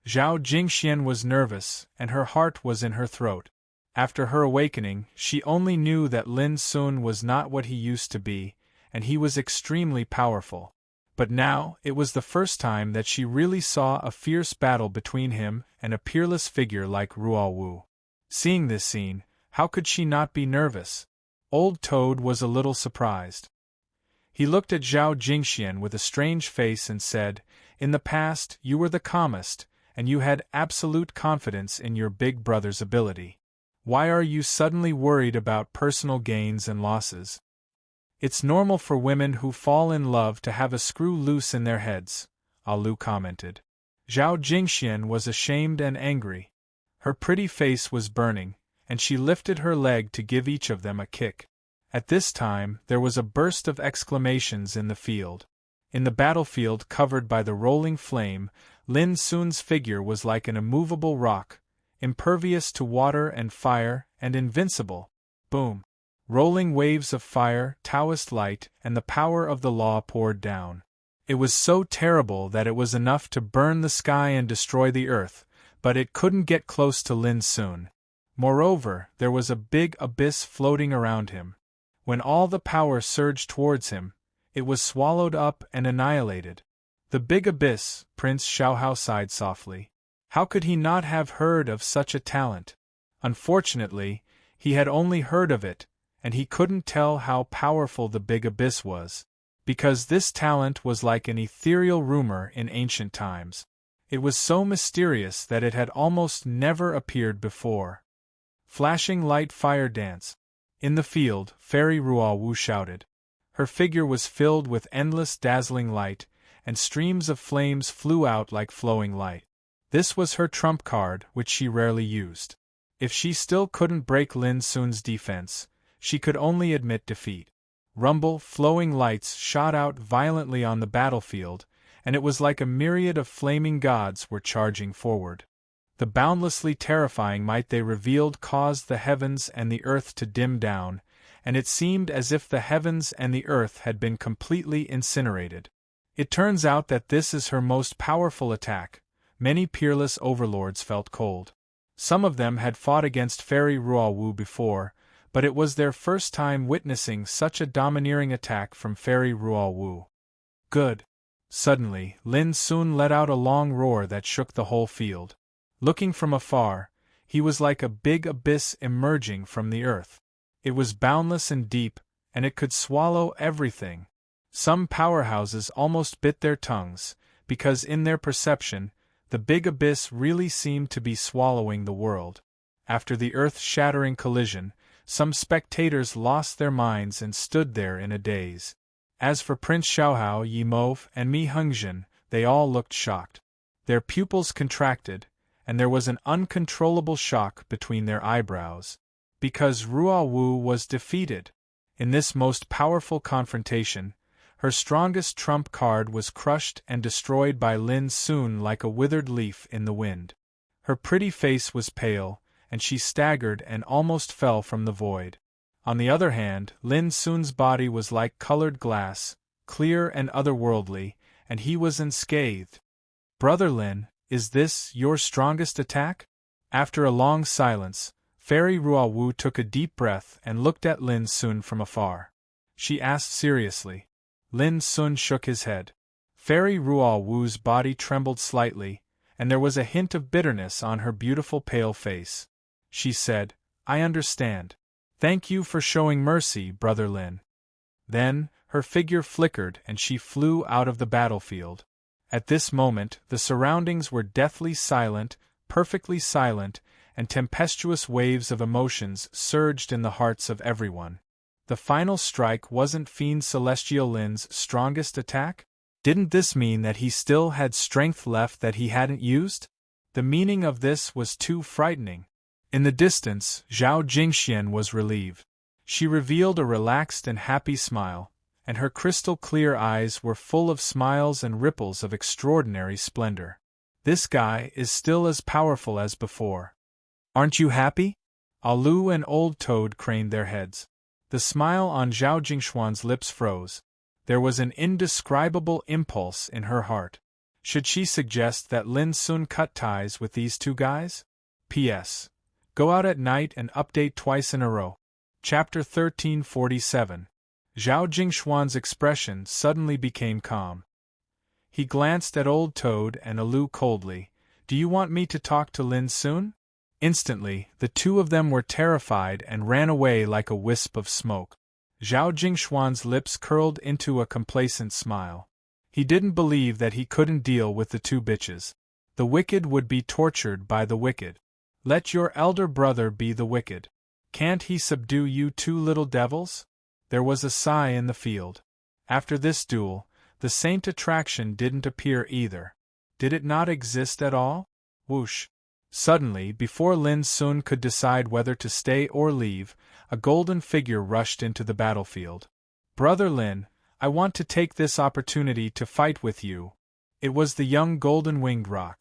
Zhao Jingxian was nervous, and her heart was in her throat. After her awakening, she only knew that Lin Sun was not what he used to be, and he was extremely powerful. But now, it was the first time that she really saw a fierce battle between him and a peerless figure like Ruawu. Seeing this scene, how could she not be nervous? Old Toad was a little surprised. He looked at Zhao Jingxian with a strange face and said, "In the past, you were the calmest, and you had absolute confidence in your big brother's ability. Why are you suddenly worried about personal gains and losses?" It's normal for women who fall in love to have a screw loose in their heads, Alu commented. Zhao Jingxian was ashamed and angry. Her pretty face was burning, and she lifted her leg to give each of them a kick. At this time, there was a burst of exclamations in the field. In the battlefield covered by the rolling flame, Lin Sun's figure was like an immovable rock, impervious to water and fire, and invincible. Boom! Rolling waves of fire, Taoist light, and the power of the law poured down. It was so terrible that it was enough to burn the sky and destroy the earth, but it couldn't get close to Lin Sun. Moreover, there was a big abyss floating around him. When all the power surged towards him, it was swallowed up and annihilated. The big abyss, Prince Xiaohao sighed softly. How could he not have heard of such a talent? Unfortunately, he had only heard of it, and he couldn't tell how powerful the big abyss was, because this talent was like an ethereal rumor in ancient times. It was so mysterious that it had almost never appeared before. Flashing light fire dance. In the field, Fairy Ruawu shouted. Her figure was filled with endless dazzling light, and streams of flames flew out like flowing light. This was her trump card, which she rarely used. If she still couldn't break Lin Sun's defense, she could only admit defeat. Rumble, flowing lights shot out violently on the battlefield, and it was like a myriad of flaming gods were charging forward. The boundlessly terrifying might they revealed caused the heavens and the earth to dim down, and it seemed as if the heavens and the earth had been completely incinerated. It turns out that this is her most powerful attack. Many peerless overlords felt cold. Some of them had fought against Fairy Ruawu before, but it was their first time witnessing such a domineering attack from Fairy Ruawu. Good. Suddenly, Lin Sun let out a long roar that shook the whole field. Looking from afar, he was like a big abyss emerging from the earth. It was boundless and deep, and it could swallow everything. Some powerhouses almost bit their tongues, because in their perception, the big abyss really seemed to be swallowing the world. After the earth-shattering collision, some spectators lost their minds and stood there in a daze. As for Prince Xiaohao, Yimou, and Mi Hengzhen, they all looked shocked. Their pupils contracted, and there was an uncontrollable shock between their eyebrows. Because Ruawu was defeated. In this most powerful confrontation, her strongest trump card was crushed and destroyed by Lin Sun like a withered leaf in the wind. Her pretty face was pale, and she staggered and almost fell from the void. On the other hand, Lin Sun's body was like colored glass, clear and otherworldly, and he was unscathed. Brother Lin, is this your strongest attack? After a long silence, Fairy Ruawu took a deep breath and looked at Lin Sun from afar. She asked seriously. Lin Sun shook his head. Fairy Ruawu's body trembled slightly, and there was a hint of bitterness on her beautiful pale face. She said, I understand. Thank you for showing mercy, Brother Lin. Then, her figure flickered and she flew out of the battlefield. At this moment, the surroundings were deathly silent, perfectly silent, and tempestuous waves of emotions surged in the hearts of everyone. The final strike wasn't Fiend Celestial Lin's strongest attack? Didn't this mean that he still had strength left that he hadn't used? The meaning of this was too frightening. In the distance, Zhao Jingxian was relieved. She revealed a relaxed and happy smile, and her crystal-clear eyes were full of smiles and ripples of extraordinary splendor. This guy is still as powerful as before. Aren't you happy? Alu and Old Toad craned their heads. The smile on Zhao Jingxuan's lips froze. There was an indescribable impulse in her heart. Should she suggest that Lin Sun cut ties with these two guys? P.S. Go out at night and update twice in a row. Chapter 1347. Zhao Jingxuan's expression suddenly became calm. He glanced at Old Toad and Alu coldly. Do you want me to talk to Lin Sun? Instantly, the two of them were terrified and ran away like a wisp of smoke. Zhao Jingxuan's lips curled into a complacent smile. He didn't believe that he couldn't deal with the two bitches. The wicked would be tortured by the wicked. Let your elder brother be the wicked. Can't he subdue you two little devils? There was a sigh in the field. After this duel, the Saint attraction didn't appear either. Did it not exist at all? Whoosh! Suddenly, before Lin Sun could decide whether to stay or leave, a golden figure rushed into the battlefield. Brother Lin, I want to take this opportunity to fight with you. It was the young golden-winged roc.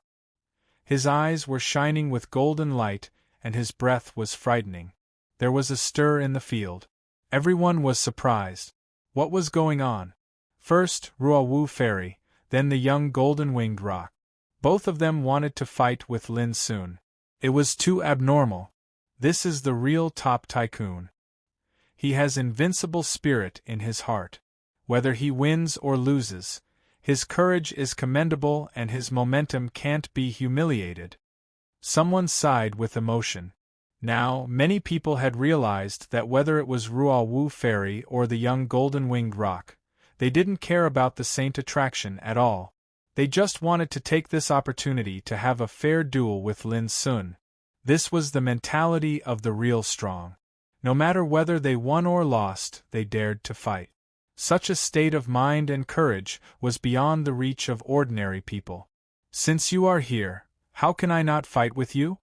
His eyes were shining with golden light, and his breath was frightening. There was a stir in the field. Everyone was surprised. What was going on? First, Ruawu Fairy, then the young golden-winged roc. Both of them wanted to fight with Lin Sun. It was too abnormal. This is the real top tycoon. He has invincible spirit in his heart. Whether he wins or loses, his courage is commendable and his momentum can't be humiliated. Someone sighed with emotion. Now, many people had realized that whether it was Ruawu Fairy or the young golden-winged roc, they didn't care about the Saint attraction at all. They just wanted to take this opportunity to have a fair duel with Lin Sun. This was the mentality of the real strong. No matter whether they won or lost, they dared to fight. Such a state of mind and courage was beyond the reach of ordinary people. Since you are here, how can I not fight with you?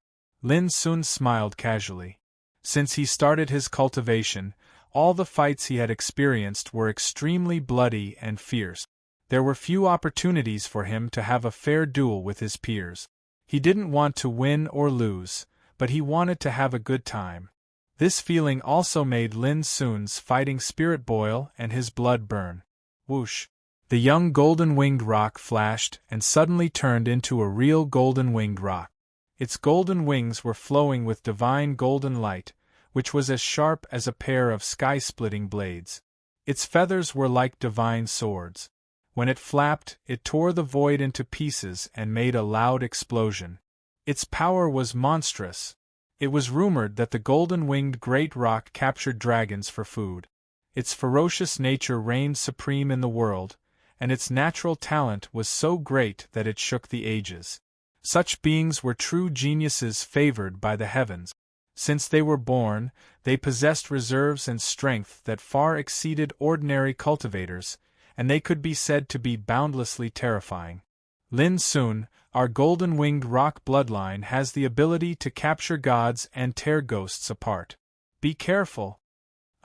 Lin Sun smiled casually. Since he started his cultivation, all the fights he had experienced were extremely bloody and fierce. There were few opportunities for him to have a fair duel with his peers. He didn't want to win or lose, but he wanted to have a good time. This feeling also made Lin Sun's fighting spirit boil and his blood burn. Whoosh! The young golden-winged roc flashed and suddenly turned into a real golden-winged roc. Its golden wings were flowing with divine golden light, which was as sharp as a pair of sky-splitting blades. Its feathers were like divine swords. When it flapped, it tore the void into pieces and made a loud explosion. Its power was monstrous. It was rumored that the golden-winged great roc captured dragons for food. Its ferocious nature reigned supreme in the world, and its natural talent was so great that it shook the ages. Such beings were true geniuses favored by the heavens. Since they were born, they possessed reserves and strength that far exceeded ordinary cultivators, and they could be said to be boundlessly terrifying. Lin Sun, our golden-winged roc bloodline, has the ability to capture gods and tear ghosts apart. Be careful!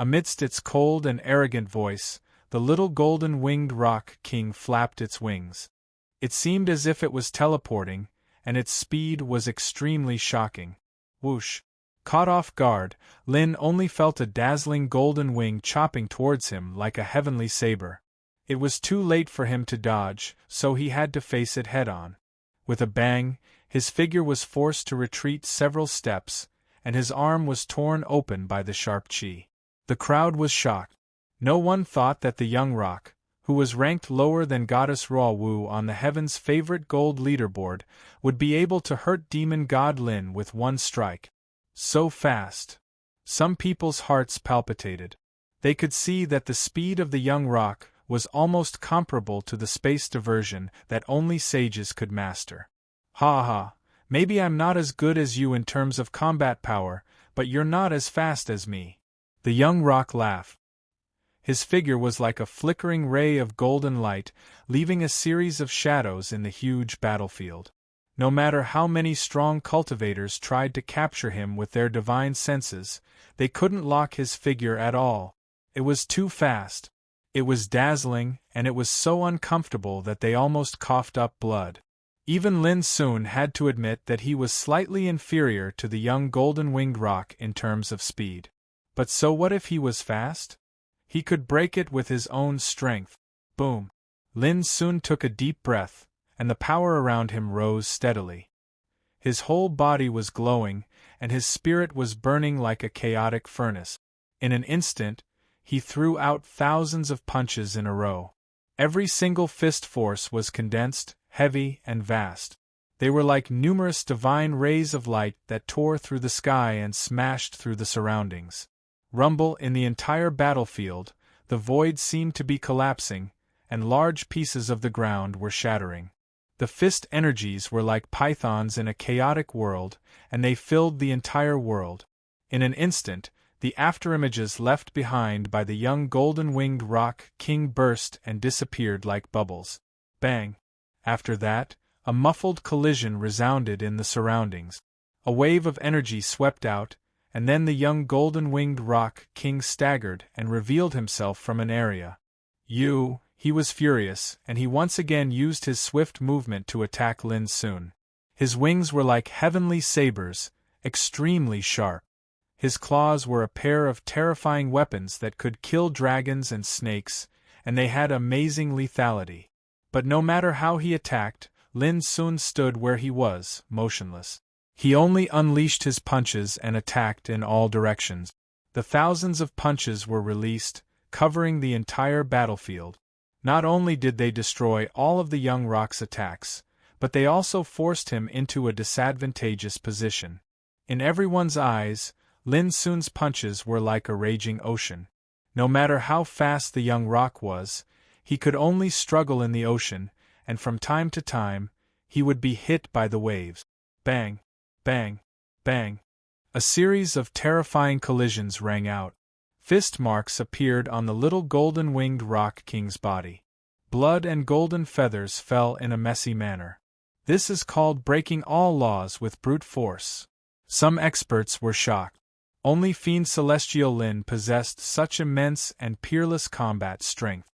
Amidst its cold and arrogant voice, the little golden-winged roc king flapped its wings. It seemed as if it was teleporting, and its speed was extremely shocking. Whoosh! Caught off guard, Lin only felt a dazzling golden wing chopping towards him like a heavenly saber. It was too late for him to dodge, so he had to face it head-on. With a bang, his figure was forced to retreat several steps, and his arm was torn open by the sharp chi. The crowd was shocked. No one thought that the young roc, who was ranked lower than Goddess Ruawu on the Heaven's favorite gold leaderboard, would be able to hurt demon god Lin with one strike. So fast. Some people's hearts palpitated. They could see that the speed of the young roc was almost comparable to the space diversion that only sages could master. Ha ha, maybe I'm not as good as you in terms of combat power, but you're not as fast as me. The young roc laughed. His figure was like a flickering ray of golden light, leaving a series of shadows in the huge battlefield. No matter how many strong cultivators tried to capture him with their divine senses, they couldn't lock his figure at all. It was too fast. It was dazzling, and it was so uncomfortable that they almost coughed up blood. Even Lin Sun had to admit that he was slightly inferior to the young golden-winged roc in terms of speed. But so what if he was fast? He could break it with his own strength. Boom! Lin Sun took a deep breath, and the power around him rose steadily. His whole body was glowing, and his spirit was burning like a chaotic furnace. In an instant, he threw out thousands of punches in a row. Every single fist force was condensed, heavy, and vast. They were like numerous divine rays of light that tore through the sky and smashed through the surroundings. Rumble in the entire battlefield, the void seemed to be collapsing, and large pieces of the ground were shattering. The fist energies were like pythons in a chaotic world, and they filled the entire world. In an instant, The afterimages left behind by the young golden-winged rock king burst and disappeared like bubbles. Bang! After that, a muffled collision resounded in the surroundings. A wave of energy swept out, and then the young golden-winged rock king staggered and revealed himself from an area. He was furious, and he once again used his swift movement to attack Lin Sun. His wings were like heavenly sabers, extremely sharp. His claws were a pair of terrifying weapons that could kill dragons and snakes, and they had amazing lethality. But no matter how he attacked, Lin Sun stood where he was, motionless. He only unleashed his punches and attacked in all directions. The thousands of punches were released, covering the entire battlefield. Not only did they destroy all of the young rock's attacks, but they also forced him into a disadvantageous position. In everyone's eyes, Lin Sun's punches were like a raging ocean. No matter how fast the young rock was, he could only struggle in the ocean, and from time to time, he would be hit by the waves. Bang! Bang! Bang! A series of terrifying collisions rang out. Fist marks appeared on the little golden-winged rock king's body. Blood and golden feathers fell in a messy manner. This is called breaking all laws with brute force. Some experts were shocked. Only Fiend Celestial Lin possessed such immense and peerless combat strength.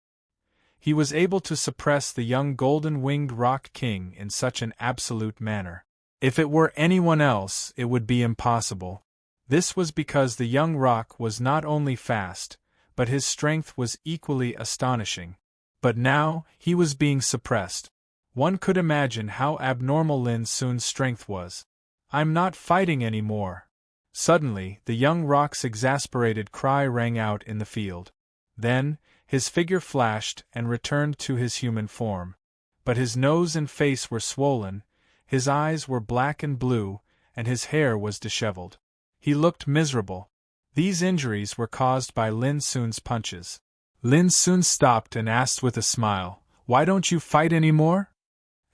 He was able to suppress the young golden-winged rock king in such an absolute manner. If it were anyone else, it would be impossible. This was because the young rock was not only fast, but his strength was equally astonishing. But now, he was being suppressed. One could imagine how abnormal Lin Sun's strength was. "I'm not fighting anymore." Suddenly, the young rock's exasperated cry rang out in the field. Then, his figure flashed and returned to his human form. But his nose and face were swollen, his eyes were black and blue, and his hair was disheveled. He looked miserable. These injuries were caused by Lin Sun's punches. Lin Sun stopped and asked with a smile, "Why don't you fight anymore?"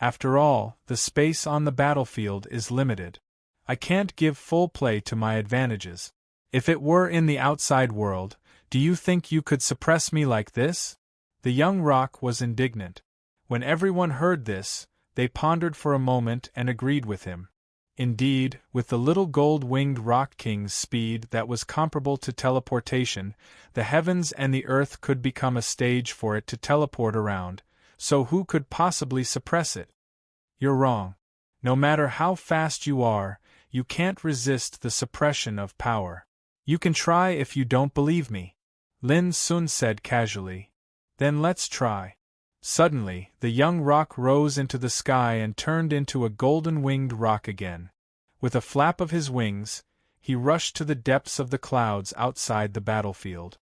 "After all, the space on the battlefield is limited. I can't give full play to my advantages. If it were in the outside world, do you think you could suppress me like this?" The young rock was indignant. When everyone heard this, they pondered for a moment and agreed with him. Indeed, with the little gold-winged rock king's speed that was comparable to teleportation, the heavens and the earth could become a stage for it to teleport around, so who could possibly suppress it? "You're wrong. No matter how fast you are, you can't resist the suppression of power. You can try if you don't believe me," Lin Sun said casually. "Then let's try." Suddenly, the young rock rose into the sky and turned into a golden-winged rock again. With a flap of his wings, he rushed to the depths of the clouds outside the battlefield.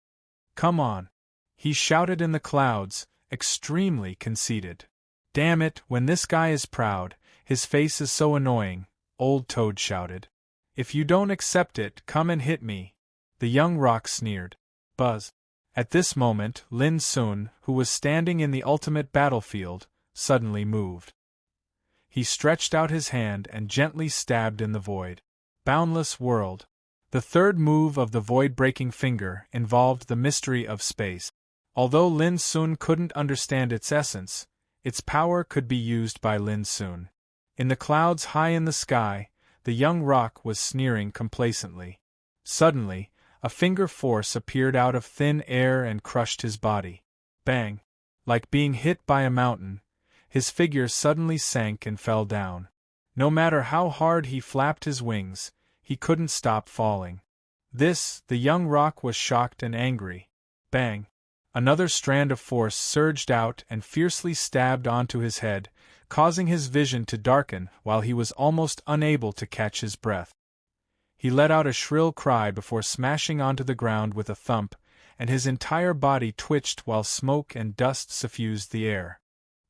"Come on!" he shouted in the clouds, extremely conceited. "Damn it, when this guy is proud, his face is so annoying," Old Toad shouted. "If you don't accept it, come and hit me," the young rock sneered. Buzz. At this moment, Lin Sun, who was standing in the ultimate battlefield, suddenly moved. He stretched out his hand and gently stabbed in the void. Boundless world. The third move of the void-breaking finger involved the mystery of space. Although Lin Sun couldn't understand its essence, its power could be used by Lin Sun. In the clouds high in the sky, the young rock was sneering complacently. Suddenly, a finger force appeared out of thin air and crushed his body. Bang! Like being hit by a mountain, his figure suddenly sank and fell down. No matter how hard he flapped his wings, he couldn't stop falling. The young rock was shocked and angry. Bang! Another strand of force surged out and fiercely stabbed onto his head, causing his vision to darken while he was almost unable to catch his breath. He let out a shrill cry before smashing onto the ground with a thump, and his entire body twitched while smoke and dust suffused the air.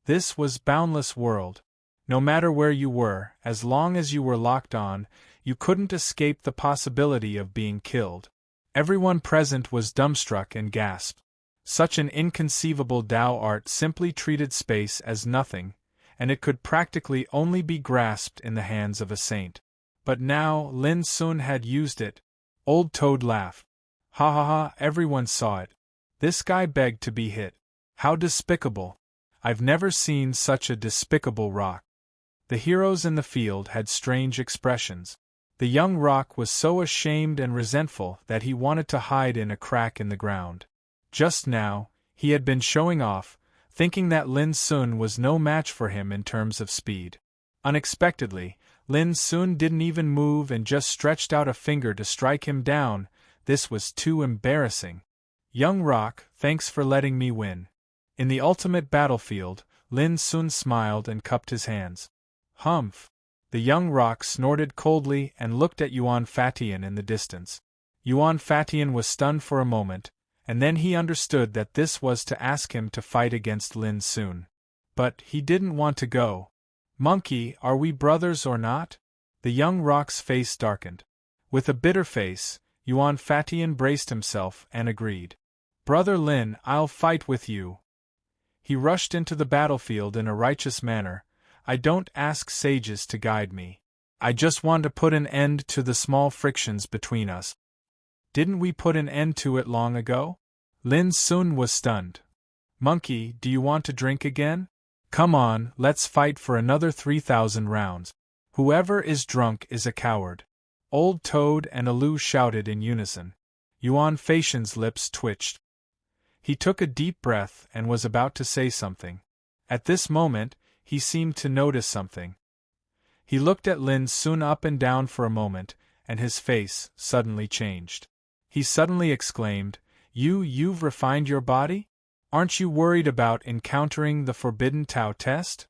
This was Boundless World. No matter where you were, as long as you were locked on, you couldn't escape the possibility of being killed. Everyone present was dumbstruck and gasped. Such an inconceivable Tao art simply treated space as nothing, and it could practically only be grasped in the hands of a saint. But now Lin Sun had used it. Old Toad laughed. Ha ha ha, everyone saw it. This guy begged to be hit. How despicable. I've never seen such a despicable rock. The heroes in the field had strange expressions. The young rock was so ashamed and resentful that he wanted to hide in a crack in the ground. Just now, he had been showing off, thinking that Lin Sun was no match for him in terms of speed. Unexpectedly, Lin Sun didn't even move and just stretched out a finger to strike him down. This was too embarrassing. Young rock, thanks for letting me win. In the ultimate battlefield, Lin Sun smiled and cupped his hands. Humph! The young rock snorted coldly and looked at Yuan Fatian in the distance. Yuan Fatian was stunned for a moment, and then he understood that this was to ask him to fight against Lin Sun. But he didn't want to go. Monkey, are we brothers or not? The young rock's face darkened. With a bitter face, Yuan Fatian braced himself and agreed. Brother Lin, I'll fight with you. He rushed into the battlefield in a righteous manner. I don't ask sages to guide me. I just want to put an end to the small frictions between us. Didn't we put an end to it long ago? Lin Sun was stunned. Monkey, do you want to drink again? Come on, let's fight for another 3,000 rounds. Whoever is drunk is a coward. Old Toad and Alu shouted in unison. Yuan Fatian's lips twitched. He took a deep breath and was about to say something. At this moment, he seemed to notice something. He looked at Lin Sun up and down for a moment, and his face suddenly changed. He suddenly exclaimed, You've refined your body? Aren't you worried about encountering the forbidden Tao test?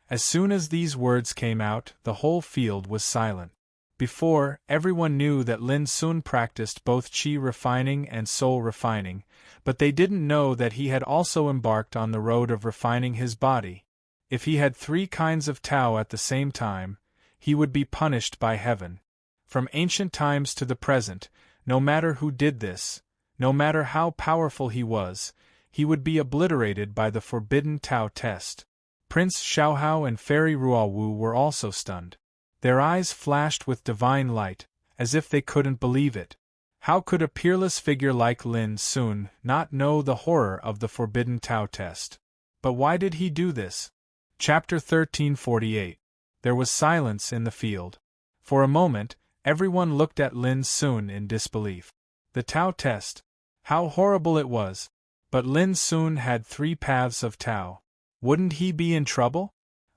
As soon as these words came out, the whole field was silent. Before, everyone knew that Lin Sun practiced both qi refining and soul refining, but they didn't know that he had also embarked on the road of refining his body. If he had 3 kinds of Tao at the same time, he would be punished by heaven. From ancient times to the present, no matter who did this, no matter how powerful he would be obliterated by the forbidden Tao test. Prince Xiaohao and Fairy Ruowu were also stunned. Their eyes flashed with divine light, as if they couldn't believe it. How could a peerless figure like Lin Sun not know the horror of the forbidden Tao test? But why did he do this? Chapter 1348. There was silence in the field. For a moment, everyone looked at Lin Sun in disbelief. The Tao test. How horrible it was. But Lin Sun had 3 paths of Tao. Wouldn't he be in trouble?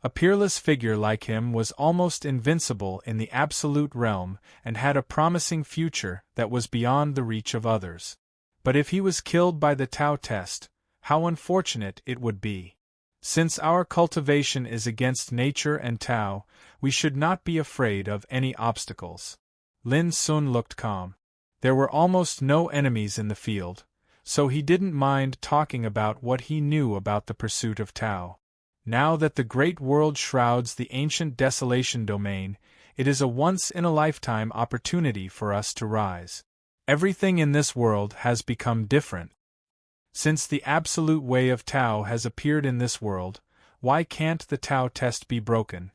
A peerless figure like him was almost invincible in the absolute realm and had a promising future that was beyond the reach of others. But if he was killed by the Tao test, how unfortunate it would be. Since our cultivation is against nature and Tao, we should not be afraid of any obstacles. Lin Sun looked calm. There were almost no enemies in the field, so he didn't mind talking about what he knew about the pursuit of Tao. Now that the great world shrouds the ancient desolation domain, it is a once-in-a-lifetime opportunity for us to rise. Everything in this world has become different. Since the absolute way of Tao has appeared in this world, why can't the Tao test be broken?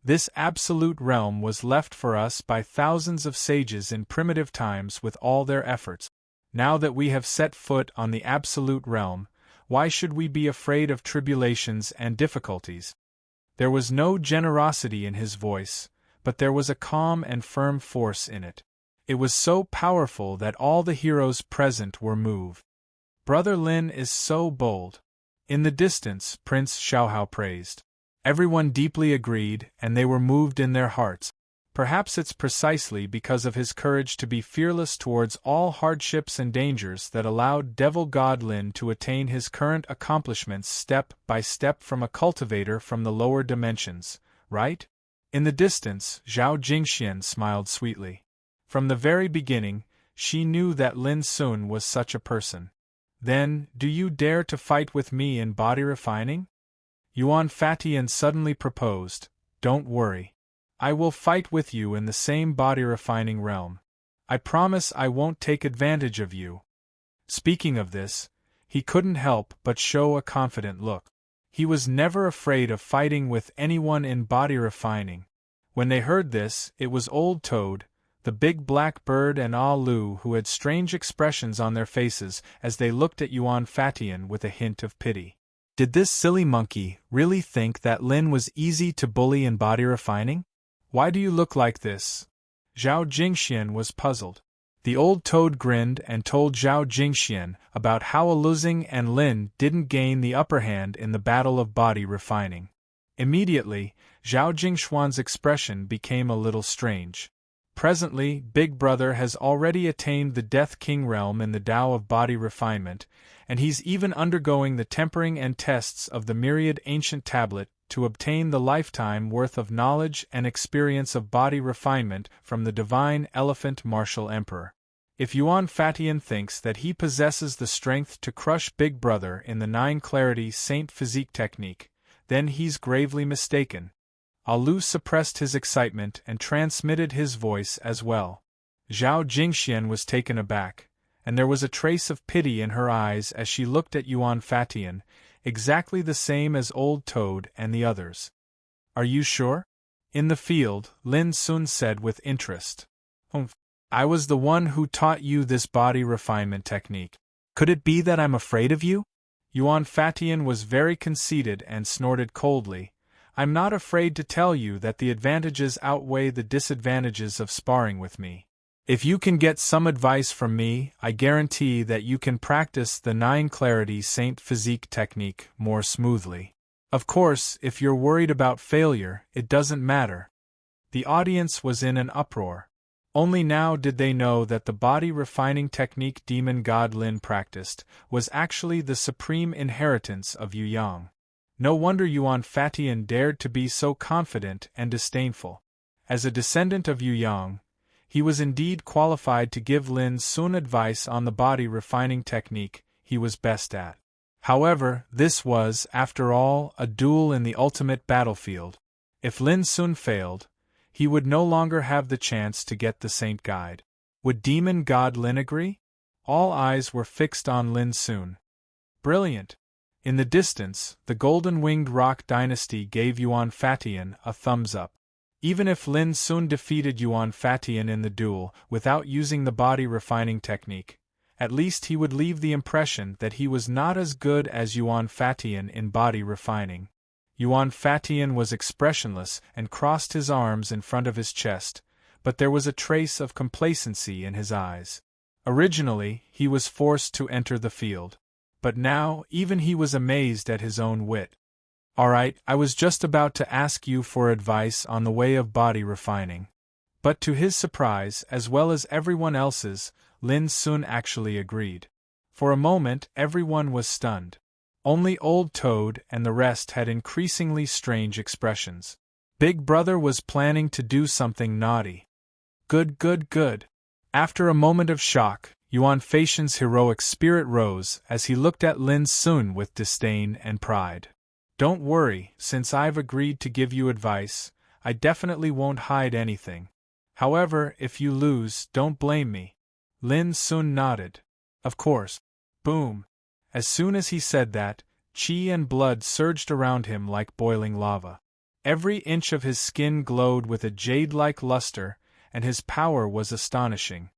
This absolute realm was left for us by thousands of sages in primitive times with all their efforts. Now that we have set foot on the absolute realm, why should we be afraid of tribulations and difficulties? There was no generosity in his voice, but there was a calm and firm force in it. It was so powerful that all the heroes present were moved. Brother Lin is so bold. In the distance, Prince Xiaohao praised. Everyone deeply agreed, and they were moved in their hearts. Perhaps it's precisely because of his courage to be fearless towards all hardships and dangers that allowed Devil God Lin to attain his current accomplishments step by step from a cultivator from the lower dimensions, right? In the distance, Zhao Jingxian smiled sweetly. From the very beginning, she knew that Lin Sun was such a person. Then, do you dare to fight with me in body refining? Yuan Fatian suddenly proposed. Don't worry. I will fight with you in the same body-refining realm. I promise I won't take advantage of you. Speaking of this, he couldn't help but show a confident look. He was never afraid of fighting with anyone in body-refining. When they heard this, it was Old Toad, the big black bird and Ah Lu, who had strange expressions on their faces as they looked at Yuan Fatian with a hint of pity. Did this silly monkey really think that Lin was easy to bully in body refining? Why do you look like this? Zhao Jingxian was puzzled. The old toad grinned and told Zhao Jingxian about how Aluzing and Lin didn't gain the upper hand in the battle of body refining. Immediately, Zhao Jingshuan's expression became a little strange. Presently, Big Brother has already attained the Death King realm in the Tao of body refinement, and he's even undergoing the tempering and tests of the myriad ancient tablet to obtain the lifetime worth of knowledge and experience of body refinement from the divine elephant martial emperor. If Yuan Fatian thinks that he possesses the strength to crush Big Brother in the 9-clarity Saint Physique technique, then he's gravely mistaken. Alu suppressed his excitement and transmitted his voice as well. Zhao Jingxian was taken aback, and there was a trace of pity in her eyes as she looked at Yuan Fatian, exactly the same as Old Toad and the others. Are you sure? In the field, Lin Sun said with interest. I was the one who taught you this body refinement technique. Could it be that I'm afraid of you? Yuan Fatian was very conceited and snorted coldly. I'm not afraid to tell you that the advantages outweigh the disadvantages of sparring with me. If you can get some advice from me, I guarantee that you can practice the 9-clarity Saint Physique technique more smoothly. Of course, if you're worried about failure, it doesn't matter. The audience was in an uproar. Only now did they know that the body refining technique demon god Lin practiced was actually the supreme inheritance of Yu Yang. No wonder Yuan Fatian dared to be so confident and disdainful. As a descendant of Yu Yang, he was indeed qualified to give Lin Sun advice on the body refining technique he was best at. However, this was, after all, a duel in the ultimate battlefield. If Lin Sun failed, he would no longer have the chance to get the Saint Guide. Would Demon God Lin agree? All eyes were fixed on Lin Sun. Brilliant! In the distance, the golden-winged rock dynasty gave Yuan Fatian a thumbs up. Even if Lin Sun defeated Yuan Fatian in the duel without using the body refining technique, at least he would leave the impression that he was not as good as Yuan Fatian in body refining. Yuan Fatian was expressionless and crossed his arms in front of his chest, but there was a trace of complacency in his eyes. Originally, he was forced to enter the field, but now even he was amazed at his own wit. All right, I was just about to ask you for advice on the way of body refining. But to his surprise, as well as everyone else's, Lin Sun actually agreed. For a moment, everyone was stunned. Only Old Toad and the rest had increasingly strange expressions. Big Brother was planning to do something naughty. Good. After a moment of shock, Yuan Fatian's heroic spirit rose as he looked at Lin Sun with disdain and pride. Don't worry, since I've agreed to give you advice, I definitely won't hide anything. However, if you lose, don't blame me. Lin Sun nodded. Of course. Boom. As soon as he said that, chi and blood surged around him like boiling lava. Every inch of his skin glowed with a jade-like luster, and his power was astonishing.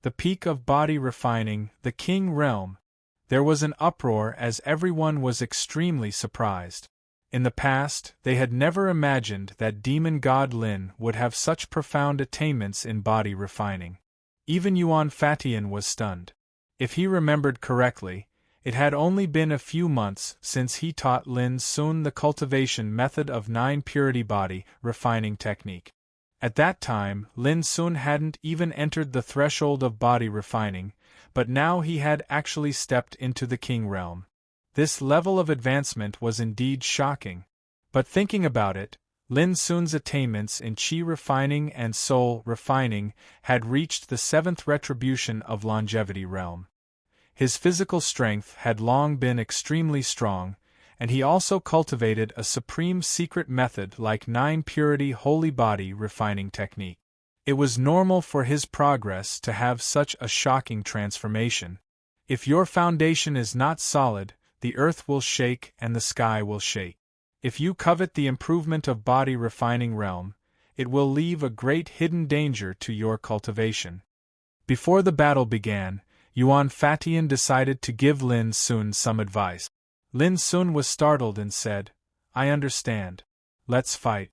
The peak of body refining, the King realm. There was an uproar as everyone was extremely surprised. In the past, they had never imagined that demon god Lin would have such profound attainments in body refining. Even Yuan Fatian was stunned. If he remembered correctly, it had only been a few months since he taught Lin Sun the cultivation method of 9-purity body refining technique. At that time, Lin Sun hadn't even entered the threshold of body refining, but now he had actually stepped into the King realm. This level of advancement was indeed shocking. But thinking about it, Lin Sun's attainments in Qi refining and Soul refining had reached the 7th retribution of longevity realm. His physical strength had long been extremely strong, and he also cultivated a supreme secret method like 9-purity holy body refining technique. It was normal for his progress to have such a shocking transformation. If your foundation is not solid, the earth will shake and the sky will shake. If you covet the improvement of body refining realm, it will leave a great hidden danger to your cultivation. Before the battle began, Yuan Fatian decided to give Lin Sun some advice. Lin Sun was startled and said, "I understand. Let's fight."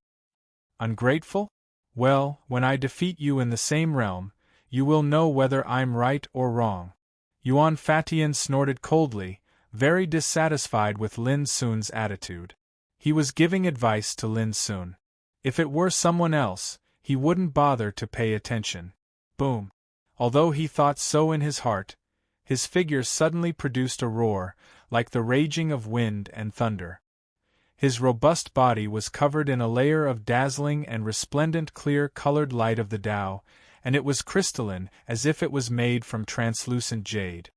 "Ungrateful? Well, when I defeat you in the same realm, you will know whether I'm right or wrong." Yuan Fatian snorted coldly, very dissatisfied with Lin Sun's attitude. He was giving advice to Lin Sun. If it were someone else, he wouldn't bother to pay attention. Boom! Although he thought so in his heart, his figure suddenly produced a roar, like the raging of wind and thunder. His robust body was covered in a layer of dazzling and resplendent clear-colored light of the Tao, and it was crystalline as if it was made from translucent jade.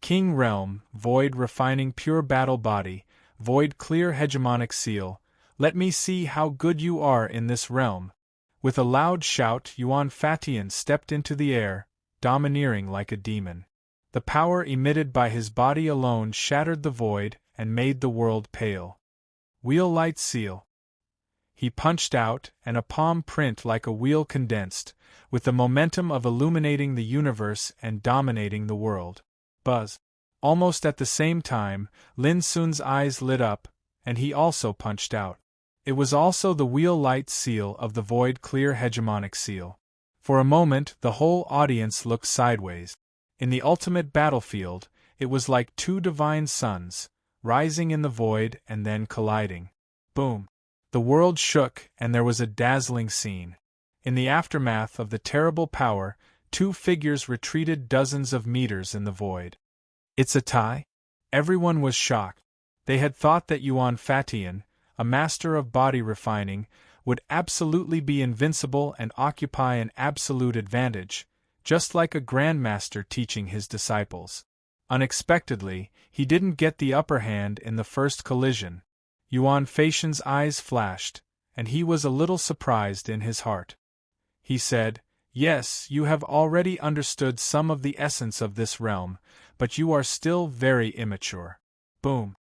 King Realm, Void Refining Pure Battle Body, Void Clear Hegemonic Seal, let me see how good you are in this realm. With a loud shout, Yuan Fatian stepped into the air, domineering like a demon. The power emitted by his body alone shattered the void and made the world pale. Wheel Light Seal. He punched out, and a palm print like a wheel condensed, with the momentum of illuminating the universe and dominating the world. Buzz. Almost at the same time, Lin Sun's eyes lit up, and he also punched out. It was also the Wheel Light Seal of the Void Clear Hegemonic Seal. For a moment, the whole audience looked sideways. In the ultimate battlefield, it was like two divine suns, rising in the void and then colliding. Boom! The world shook, and there was a dazzling scene. In the aftermath of the terrible power, two figures retreated dozens of meters in the void. "It's a tie?" Everyone was shocked. They had thought that Yuan Fatian, a master of body refining, would absolutely be invincible and occupy an absolute advantage, just like a grandmaster teaching his disciples. Unexpectedly, he didn't get the upper hand in the first collision. Yuan Fatian's eyes flashed, and he was a little surprised in his heart. He said, "Yes, you have already understood some of the essence of this realm, but you are still very immature." Boom!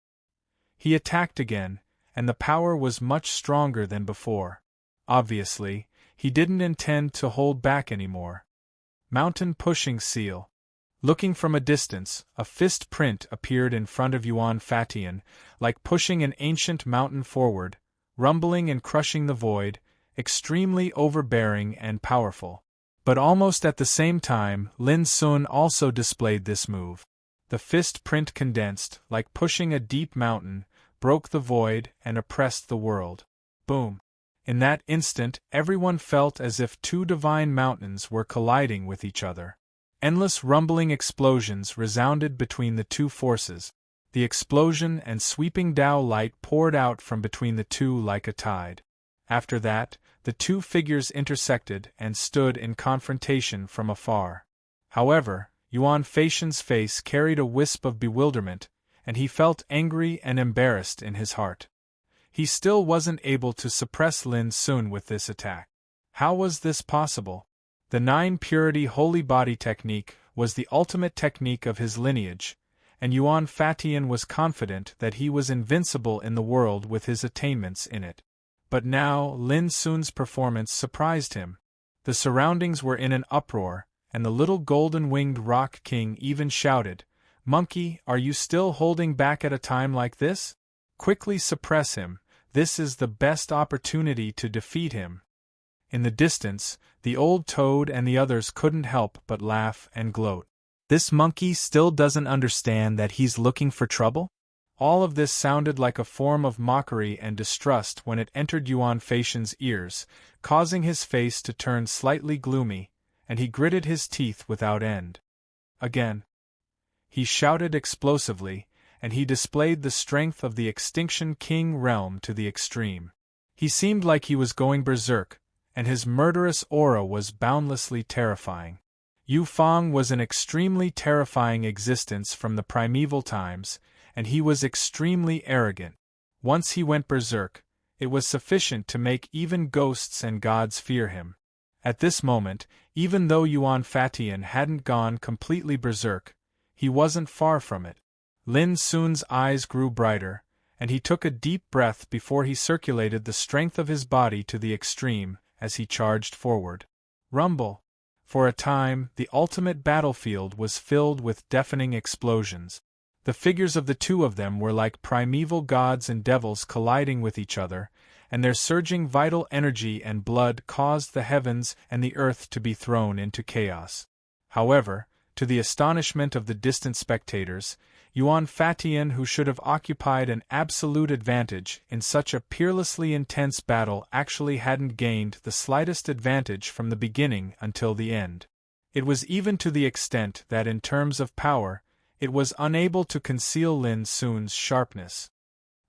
He attacked again, and the power was much stronger than before. Obviously, he didn't intend to hold back anymore. Mountain Pushing Seal. Looking from a distance, a fist print appeared in front of Yuan Fatian, like pushing an ancient mountain forward, rumbling and crushing the void, extremely overbearing and powerful. But almost at the same time, Lin Sun also displayed this move. The fist print condensed, like pushing a deep mountain, broke the void and oppressed the world. Boom! In that instant, everyone felt as if two divine mountains were colliding with each other. Endless rumbling explosions resounded between the two forces. The explosion and sweeping Tao light poured out from between the two like a tide. After that, the two figures intersected and stood in confrontation from afar. However, Yuan Fatian's face carried a wisp of bewilderment, and he felt angry and embarrassed in his heart. He still wasn't able to suppress Lin Sun with this attack. How was this possible? The 9 Purity Holy Body technique was the ultimate technique of his lineage, and Yuan Fatian was confident that he was invincible in the world with his attainments in it. But now Lin Sun's performance surprised him. The surroundings were in an uproar, and the little golden-winged Rock King even shouted, "Monkey, are you still holding back at a time like this? Quickly suppress him, this is the best opportunity to defeat him." In the distance, the old toad and the others couldn't help but laugh and gloat. This monkey still doesn't understand that he's looking for trouble? All of this sounded like a form of mockery and distrust when it entered Yuan Fatian's ears, causing his face to turn slightly gloomy, and he gritted his teeth without end. Again. He shouted explosively, and he displayed the strength of the Extinction King realm to the extreme. He seemed like he was going berserk, and his murderous aura was boundlessly terrifying. Yu Fang was an extremely terrifying existence from the primeval times, and he was extremely arrogant. Once he went berserk, it was sufficient to make even ghosts and gods fear him. At this moment, even though Yuan Fatian hadn't gone completely berserk, he wasn't far from it. Lin Sun's eyes grew brighter, and he took a deep breath before he circulated the strength of his body to the extreme, as he charged forward. Rumble. For a time, the ultimate battlefield was filled with deafening explosions. The figures of the two of them were like primeval gods and devils colliding with each other, and their surging vital energy and blood caused the heavens and the earth to be thrown into chaos. However, to the astonishment of the distant spectators, Yuan Fatian, who should have occupied an absolute advantage in such a peerlessly intense battle, actually hadn't gained the slightest advantage from the beginning until the end. It was even to the extent that in terms of power, it was unable to conceal Lin Sun's sharpness.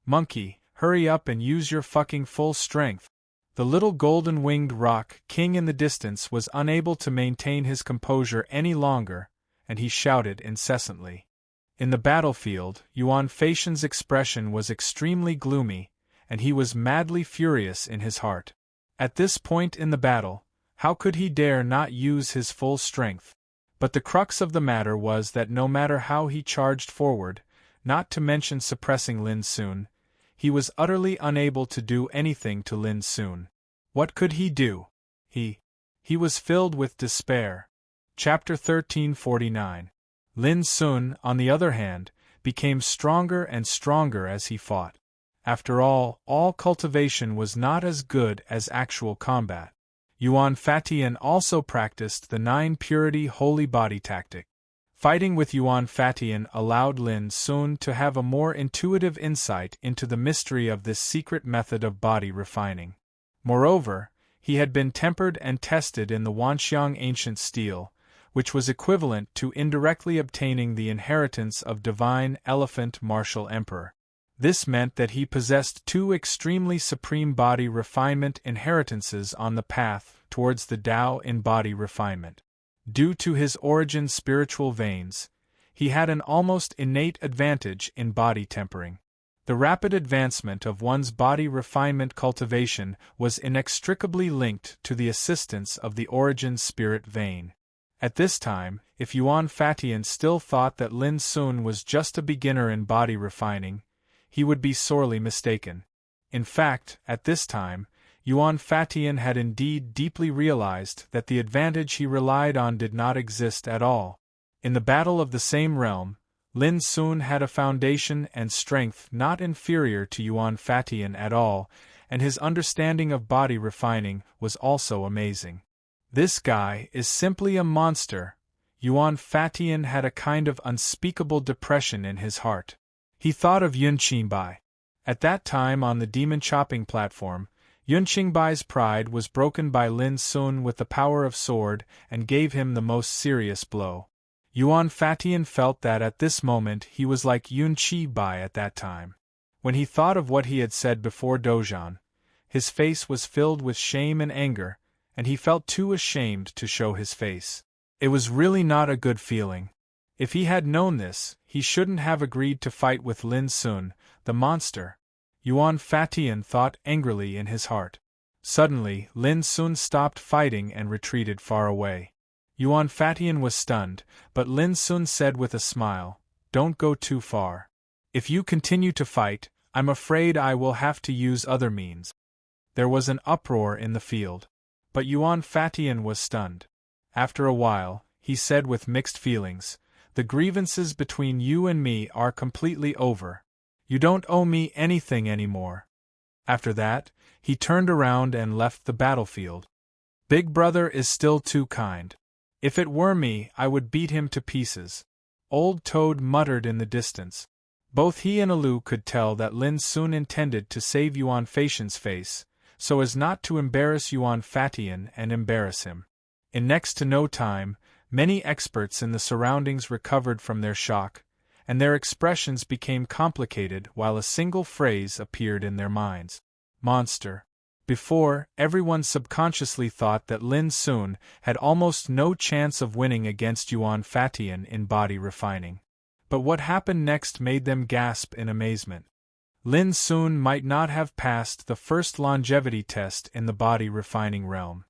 "Monkey, hurry up and use your fucking full strength." The little golden-winged rock king in the distance was unable to maintain his composure any longer, and he shouted incessantly. In the battlefield, Yuan Fatian's expression was extremely gloomy, and he was madly furious in his heart. At this point in the battle, how could he dare not use his full strength? But the crux of the matter was that no matter how he charged forward, not to mention suppressing Lin Sun, he was utterly unable to do anything to Lin Sun. What could he do? He was filled with despair. Chapter 1349. Lin Sun, on the other hand, became stronger and stronger as he fought. After all cultivation was not as good as actual combat. Yuan Fatian also practiced the 9-purity holy body tactic. Fighting with Yuan Fatian allowed Lin Sun to have a more intuitive insight into the mystery of this secret method of body refining. Moreover, he had been tempered and tested in the Wanxiang ancient steel, which was equivalent to indirectly obtaining the inheritance of divine elephant martial emperor. This meant that he possessed 2 extremely supreme body refinement inheritances on the path towards the Tao in body refinement. Due to his origin spiritual veins, he had an almost innate advantage in body tempering. The rapid advancement of one's body refinement cultivation was inextricably linked to the assistance of the origin spirit vein. At this time, if Yuan Fatian still thought that Lin Sun was just a beginner in body refining, he would be sorely mistaken. In fact, at this time, Yuan Fatian had indeed deeply realized that the advantage he relied on did not exist at all. In the battle of the same realm, Lin Sun had a foundation and strength not inferior to Yuan Fatian at all, and his understanding of body refining was also amazing. "This guy is simply a monster." Yuan Fatian had a kind of unspeakable depression in his heart. He thought of Yun Qingbai. At that time on the demon chopping platform, Yun Qingbai's pride was broken by Lin Sun with the power of sword and gave him the most serious blow. Yuan Fatian felt that at this moment he was like Yun Qingbai at that time. When he thought of what he had said before Dojan, his face was filled with shame and anger, and he felt too ashamed to show his face. It was really not a good feeling. If he had known this, he shouldn't have agreed to fight with Lin Sun, the monster. Yuan Fatian thought angrily in his heart. Suddenly, Lin Sun stopped fighting and retreated far away. Yuan Fatian was stunned, but Lin Sun said with a smile, "Don't go too far. If you continue to fight, I'm afraid I will have to use other means." There was an uproar in the field. But Yuan Fatian was stunned. After a while, he said with mixed feelings, "The grievances between you and me are completely over. You don't owe me anything anymore." After that, he turned around and left the battlefield. "Big Brother is still too kind. If it were me, I would beat him to pieces." Old Toad muttered in the distance. Both he and Alu could tell that Lin Sun intended to save Yuan Fatian's face, so as not to embarrass Yuan Fatian and embarrass him. In next to no time, many experts in the surroundings recovered from their shock, and their expressions became complicated while a single phrase appeared in their minds: monster. Before, everyone subconsciously thought that Lin Sun had almost no chance of winning against Yuan Fatian in body refining. But what happened next made them gasp in amazement. Lin Sun might not have passed the first longevity test in the body refining realm.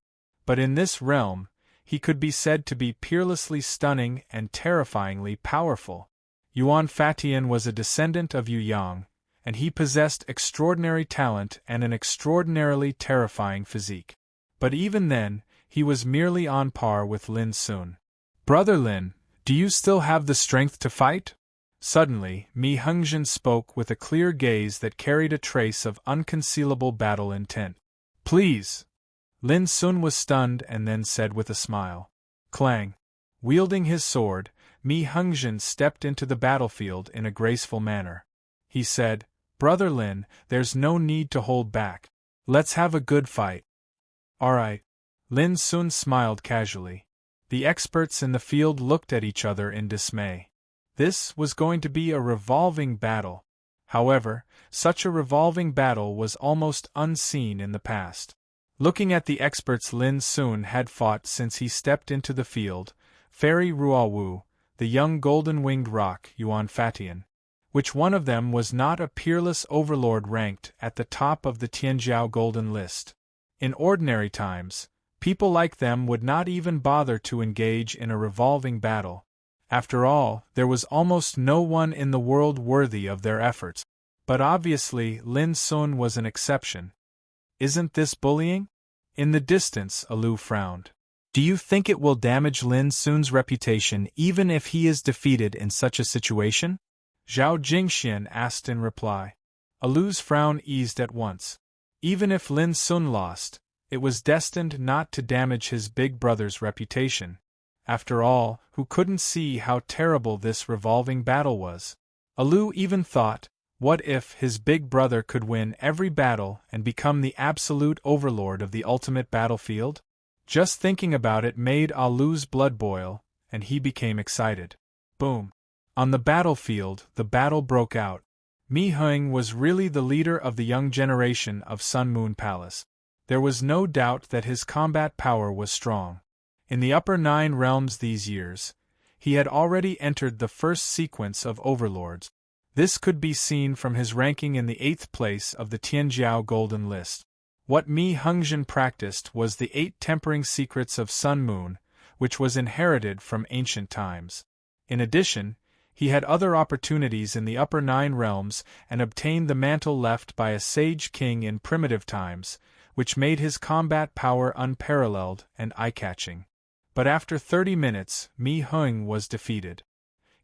But in this realm, he could be said to be peerlessly stunning and terrifyingly powerful. Yuan Fatian was a descendant of Yu Yang, and he possessed extraordinary talent and an extraordinarily terrifying physique. But even then, he was merely on par with Lin Sun. "Brother Lin, do you still have the strength to fight?" Suddenly, Mi Hungjin spoke with a clear gaze that carried a trace of unconcealable battle intent. "Please!" Lin Sun was stunned and then said with a smile. Clang! Wielding his sword, Mi Hungjin stepped into the battlefield in a graceful manner. He said, "Brother Lin, there's no need to hold back. Let's have a good fight." "Alright." Lin Sun smiled casually. The experts in the field looked at each other in dismay. This was going to be a revolving battle. However, such a revolving battle was almost unseen in the past. Looking at the experts Lin Sun had fought since he stepped into the field, Fairy Ruawu, the young golden-winged roc Yuan Fatian. Which one of them was not a peerless overlord ranked at the top of the Tianjiao Golden List? In ordinary times, people like them would not even bother to engage in a revolving battle. After all, there was almost no one in the world worthy of their efforts. But obviously Lin Sun was an exception. "Isn't this bullying?" In the distance, Alu frowned. "Do you think it will damage Lin Sun's reputation even if he is defeated in such a situation?" Zhao Jingxian asked in reply. Alu's frown eased at once. Even if Lin Sun lost, it was destined not to damage his big brother's reputation. After all, who couldn't see how terrible this revolving battle was? Alu even thought, what if his big brother could win every battle and become the absolute overlord of the ultimate battlefield? Just thinking about it made Alu's blood boil, and he became excited. Boom! On the battlefield, the battle broke out. Mi Heng was really the leader of the young generation of Sun Moon Palace. There was no doubt that his combat power was strong. In the upper 9 realms these years, he had already entered the first sequence of overlords. This could be seen from his ranking in the 8th place of the Tianjiao Golden List. What Mi Hungjin practiced was the 8 tempering secrets of Sun Moon, which was inherited from ancient times. In addition, he had other opportunities in the upper 9 realms and obtained the mantle left by a sage king in primitive times, which made his combat power unparalleled and eye-catching. But after 30 minutes, Mi Heng was defeated.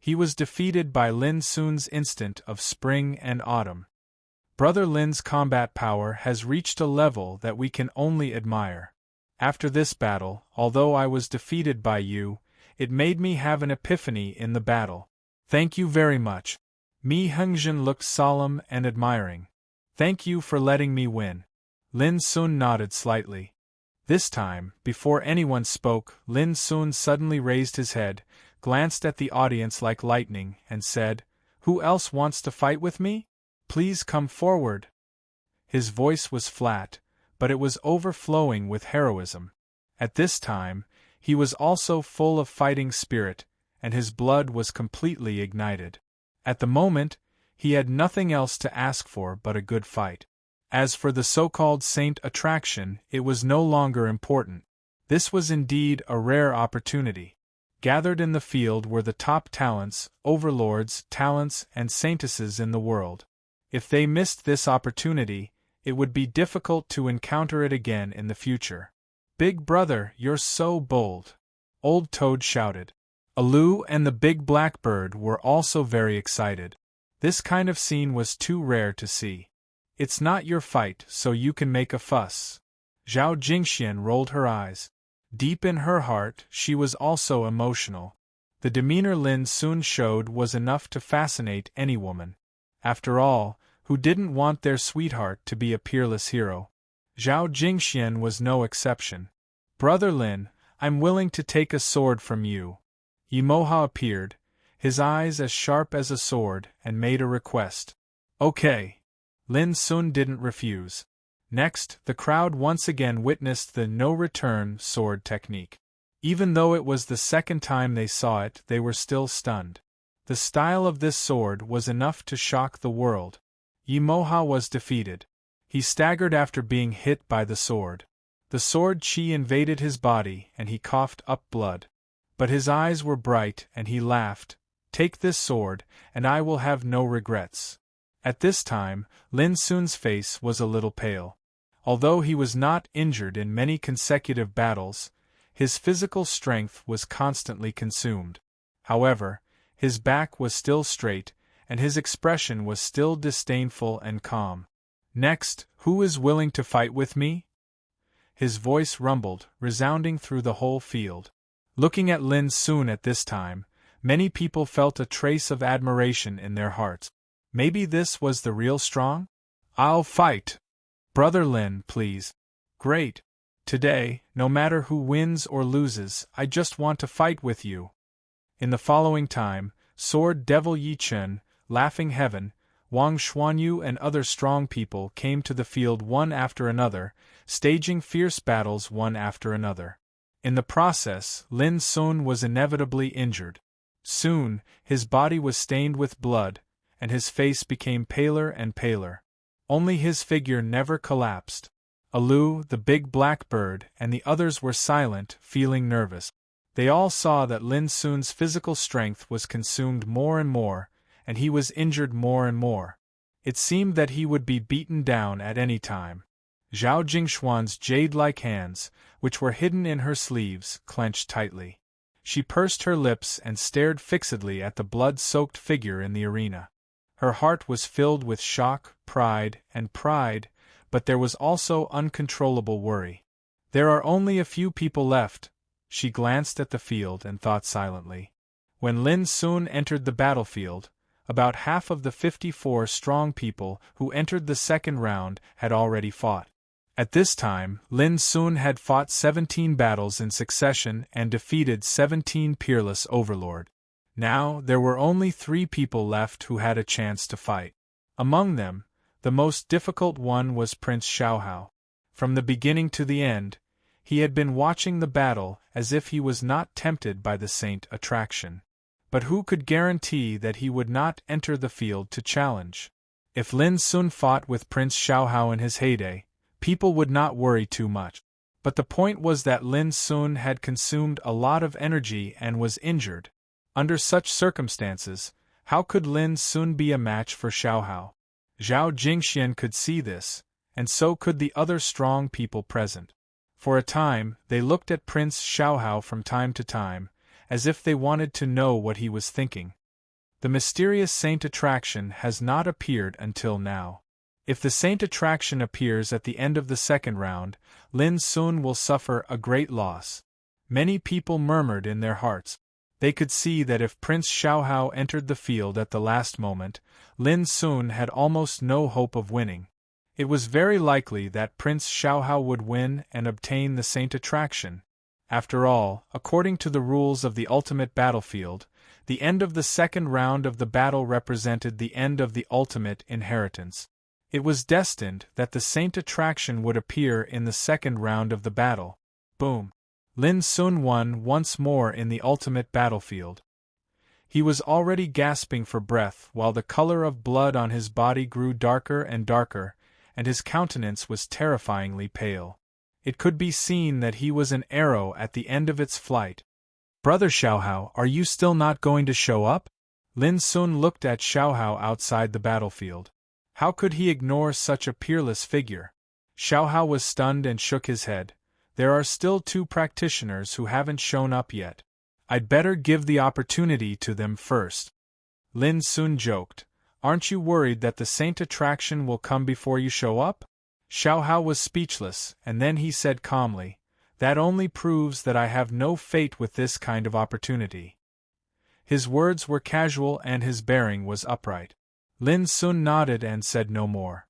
He was defeated by Lin Sun's instant of spring and autumn. Brother Lin's combat power has reached a level that we can only admire. After this battle, although I was defeated by you, it made me have an epiphany in the battle. Thank you very much. Mi Hungjin looked solemn and admiring. Thank you for letting me win. Lin Sun nodded slightly. This time, before anyone spoke, Lin Sun suddenly raised his head, glanced at the audience like lightning, and said, "Who else wants to fight with me? Please come forward." His voice was flat, but it was overflowing with heroism. At this time, he was also full of fighting spirit, and his blood was completely ignited. At the moment, he had nothing else to ask for but a good fight. As for the so-called saint attraction, it was no longer important. This was indeed a rare opportunity. Gathered in the field were the top talents, overlords, talents, and saintesses in the world. If they missed this opportunity, it would be difficult to encounter it again in the future. "Big brother, you're so bold!" Old Toad shouted. Alu and the big blackbird were also very excited. This kind of scene was too rare to see. "It's not your fight, so you can make a fuss." Zhao Jingxian rolled her eyes. Deep in her heart, she was also emotional. The demeanor Lin Sun showed was enough to fascinate any woman. After all, who didn't want their sweetheart to be a peerless hero? Zhao Jingxian was no exception. "Brother Lin, I'm willing to take a sword from you." Yimoha appeared, his eyes as sharp as a sword, and made a request. "Okay." Lin Sun didn't refuse. Next, the crowd once again witnessed the no-return sword technique. Even though it was the second time they saw it, they were still stunned. The style of this sword was enough to shock the world. Yimoha was defeated. He staggered after being hit by the sword. The sword chi invaded his body and he coughed up blood. But his eyes were bright and he laughed. "Take this sword, and I will have no regrets." At this time, Lin Sun's face was a little pale. Although he was not injured in many consecutive battles, his physical strength was constantly consumed. However, his back was still straight, and his expression was still disdainful and calm. "Next, who is willing to fight with me?" His voice rumbled, resounding through the whole field. Looking at Lin Sun at this time, many people felt a trace of admiration in their hearts. Maybe this was the real strong? "I'll fight! Brother Lin, please." "Great! Today, no matter who wins or loses, I just want to fight with you." In the following time, Sword Devil Yi Chen, Laughing Heaven, Wang Xuanyu and other strong people came to the field one after another, staging fierce battles one after another. In the process, Lin Sun was inevitably injured. Soon, his body was stained with blood, and his face became paler and paler. Only his figure never collapsed. Alu, the big black bird, and the others were silent, feeling nervous. They all saw that Lin Sun's physical strength was consumed more and more, and he was injured more and more. It seemed that he would be beaten down at any time. Zhao Jingxuan's jade-like hands, which were hidden in her sleeves, clenched tightly. She pursed her lips and stared fixedly at the blood-soaked figure in the arena. Her heart was filled with shock, pride, but there was also uncontrollable worry. There are only a few people left. She glanced at the field and thought silently. When Lin Sun entered the battlefield, about half of the 54 strong people who entered the second round had already fought. At this time, Lin Sun had fought 17 battles in succession and defeated 17 peerless overlords. Now, there were only 3 people left who had a chance to fight. Among them, the most difficult one was Prince Xiaohao. From the beginning to the end, he had been watching the battle as if he was not tempted by the saint attraction. But who could guarantee that he would not enter the field to challenge? If Lin Sun fought with Prince Xiaohao in his heyday, people would not worry too much. But the point was that Lin Sun had consumed a lot of energy and was injured. Under such circumstances, how could Lin Sun be a match for Xiaohao? Zhao Jingxian could see this, and so could the other strong people present. For a time, they looked at Prince Xiaohao from time to time, as if they wanted to know what he was thinking. The mysterious saint attraction has not appeared until now. If the saint attraction appears at the end of the second round, Lin Sun will suffer a great loss. Many people murmured in their hearts. They could see that if Prince Xiaohao entered the field at the last moment, Lin Sun had almost no hope of winning. It was very likely that Prince Xiaohao would win and obtain the saint attraction. After all, according to the rules of the ultimate battlefield, the end of the second round of the battle represented the end of the ultimate inheritance. It was destined that the saint attraction would appear in the second round of the battle. Boom! Lin Sun won once more in the ultimate battlefield. He was already gasping for breath while the color of blood on his body grew darker and darker, and his countenance was terrifyingly pale. It could be seen that he was an arrow at the end of its flight. "Brother Xiaohao, are you still not going to show up?" Lin Sun looked at Xiaohao outside the battlefield. How could he ignore such a peerless figure? Xiaohao was stunned and shook his head. "There are still 2 practitioners who haven't shown up yet. I'd better give the opportunity to them first." Lin Sun joked. "Aren't you worried that the saint attraction will come before you show up?" Xiaohao was speechless, and then he said calmly, "That only proves that I have no fate with this kind of opportunity." His words were casual and his bearing was upright. Lin Sun nodded and said no more.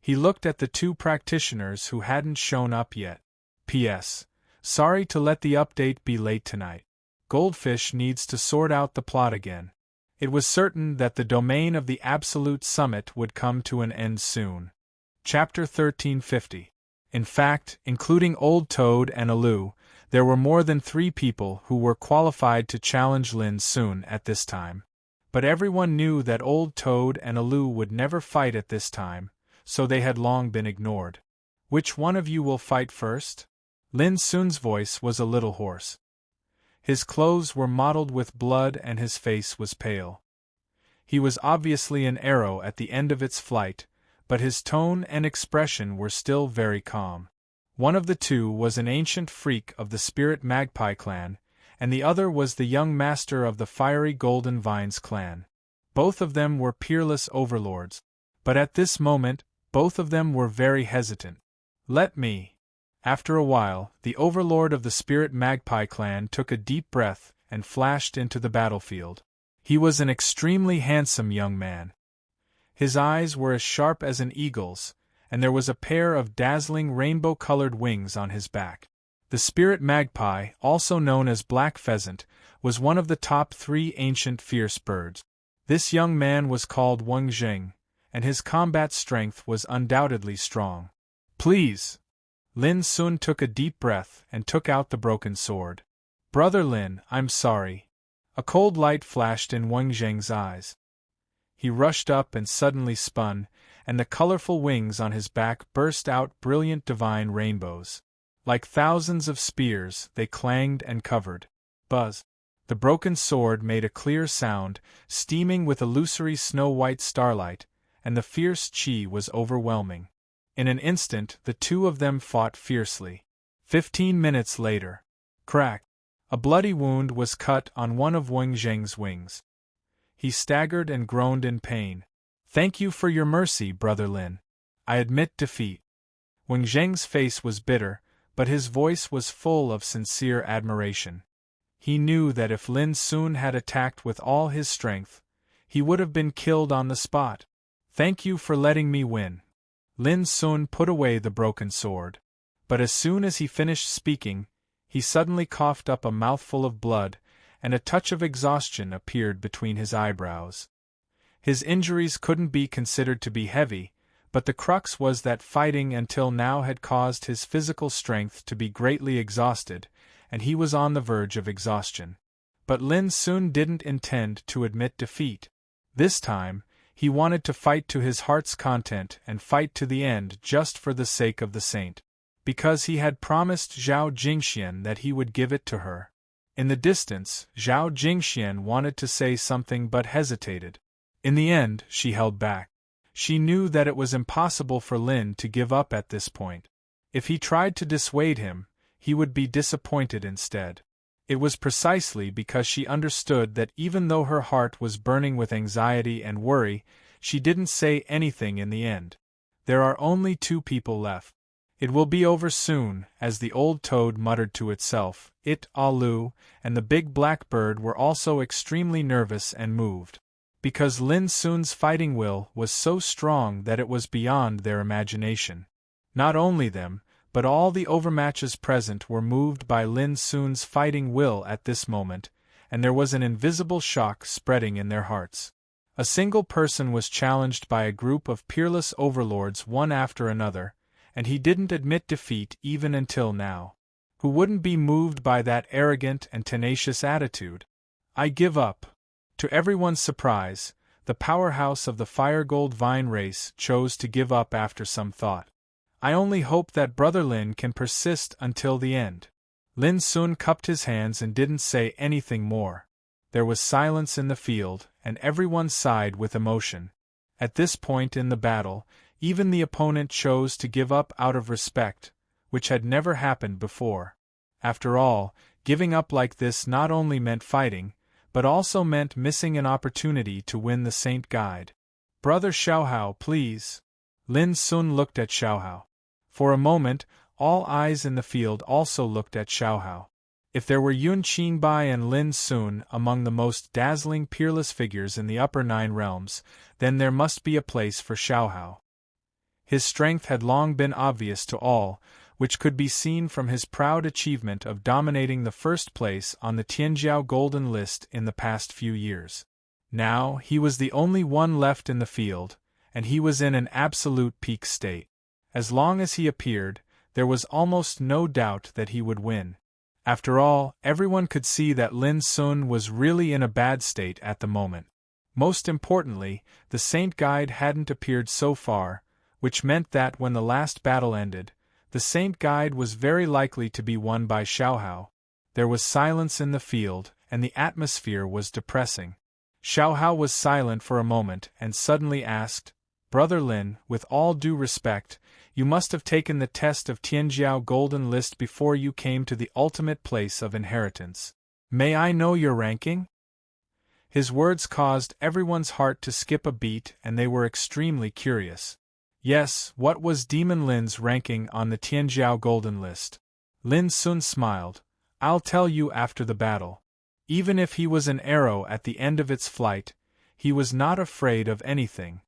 He looked at the 2 practitioners who hadn't shown up yet. P.S. Sorry to let the update be late tonight. Goldfish needs to sort out the plot again. It was certain that the domain of the Absolute Summit would come to an end soon. Chapter 1350. In fact, including Old Toad and Alu, there were more than 3 people who were qualified to challenge Lin Sun at this time. But everyone knew that Old Toad and Alu would never fight at this time, so they had long been ignored. "Which one of you will fight first?" Lin Sun's voice was a little hoarse. His clothes were mottled with blood and his face was pale. He was obviously an arrow at the end of its flight, but his tone and expression were still very calm. One of the two was an ancient freak of the Spirit Magpie clan, and the other was the young master of the Fiery Golden Vines clan. Both of them were peerless overlords, but at this moment, both of them were very hesitant. "Let me." After a while, the overlord of the Spirit Magpie clan took a deep breath and flashed into the battlefield. He was an extremely handsome young man. His eyes were as sharp as an eagle's, and there was a pair of dazzling rainbow-colored wings on his back. The Spirit Magpie, also known as Black Pheasant, was one of the top 3 ancient fierce birds. This young man was called Wang Zheng, and his combat strength was undoubtedly strong. "Please." Lin Sun took a deep breath and took out the broken sword. "Brother Lin, I'm sorry." A cold light flashed in Wang Zheng's eyes. He rushed up and suddenly spun, and the colorful wings on his back burst out brilliant divine rainbows. Like thousands of spears, they clanged and covered. Buzz! The broken sword made a clear sound, steaming with illusory snow-white starlight, and the fierce chi was overwhelming. In an instant, the two of them fought fiercely. 15 minutes later. Crack! A bloody wound was cut on one of Wang Zheng's wings. He staggered and groaned in pain. "Thank you for your mercy, Brother Lin. I admit defeat." Wang Zheng's face was bitter, but his voice was full of sincere admiration. He knew that if Lin Sun had attacked with all his strength, he would have been killed on the spot. "Thank you for letting me win." Lin Sun put away the broken sword. But as soon as he finished speaking, he suddenly coughed up a mouthful of blood, and a touch of exhaustion appeared between his eyebrows. His injuries couldn't be considered to be heavy, but the crux was that fighting until now had caused his physical strength to be greatly exhausted, and he was on the verge of exhaustion. But Lin Sun didn't intend to admit defeat. This time, he wanted to fight to his heart's content and fight to the end just for the sake of the saint. Because he had promised Zhao Jingxian that he would give it to her. In the distance, Zhao Jingxian wanted to say something but hesitated. In the end, she held back. She knew that it was impossible for Lin to give up at this point. If he tried to dissuade him, he would be disappointed instead. It was precisely because she understood that even though her heart was burning with anxiety and worry, she didn't say anything in the end. There are only 2 people left. "It will be over soon," as the old toad muttered to itself. It, Alu, and the big black bird were also extremely nervous and moved. Because Lin Sun's fighting will was so strong that it was beyond their imagination. Not only them, but all the overmatches present were moved by Lin Sun's fighting will at this moment, and there was an invisible shock spreading in their hearts. A single person was challenged by a group of peerless overlords one after another, and he didn't admit defeat even until now. Who wouldn't be moved by that arrogant and tenacious attitude? "I give up." To everyone's surprise, the powerhouse of the Fire Gold Vine race chose to give up after some thought. "I only hope that Brother Lin can persist until the end." Lin Sun cupped his hands and didn't say anything more. There was silence in the field, and everyone sighed with emotion. At this point in the battle, even the opponent chose to give up out of respect, which had never happened before. After all, giving up like this not only meant fighting, but also meant missing an opportunity to win the Saint Guide. "Brother Xiaohao, please." Lin Sun looked at Xiaohao. For a moment, all eyes in the field also looked at Xiaohao. If there were Yun Qingbai and Lin Sun among the most dazzling peerless figures in the upper 9 realms, then there must be a place for Xiaohao. His strength had long been obvious to all, which could be seen from his proud achievement of dominating the first place on the Tianjiao Golden List in the past few years. Now, he was the only one left in the field, and he was in an absolute peak state. As long as he appeared, there was almost no doubt that he would win. After all, everyone could see that Lin Sun was really in a bad state at the moment. Most importantly, the Saint Guide hadn't appeared so far, which meant that when the last battle ended, the Saint Guide was very likely to be won by Xiaohao. There was silence in the field, and the atmosphere was depressing. Xiaohao was silent for a moment and suddenly asked, Brother Lin, with all due respect, you must have taken the test of Tianjiao Golden List before you came to the ultimate place of inheritance. May I know your ranking? His words caused everyone's heart to skip a beat, and they were extremely curious. Yes, what was Demon Lin's ranking on the Tianjiao Golden List? Lin Sun smiled. I'll tell you after the battle. Even if he was an arrow at the end of its flight, he was not afraid of anything.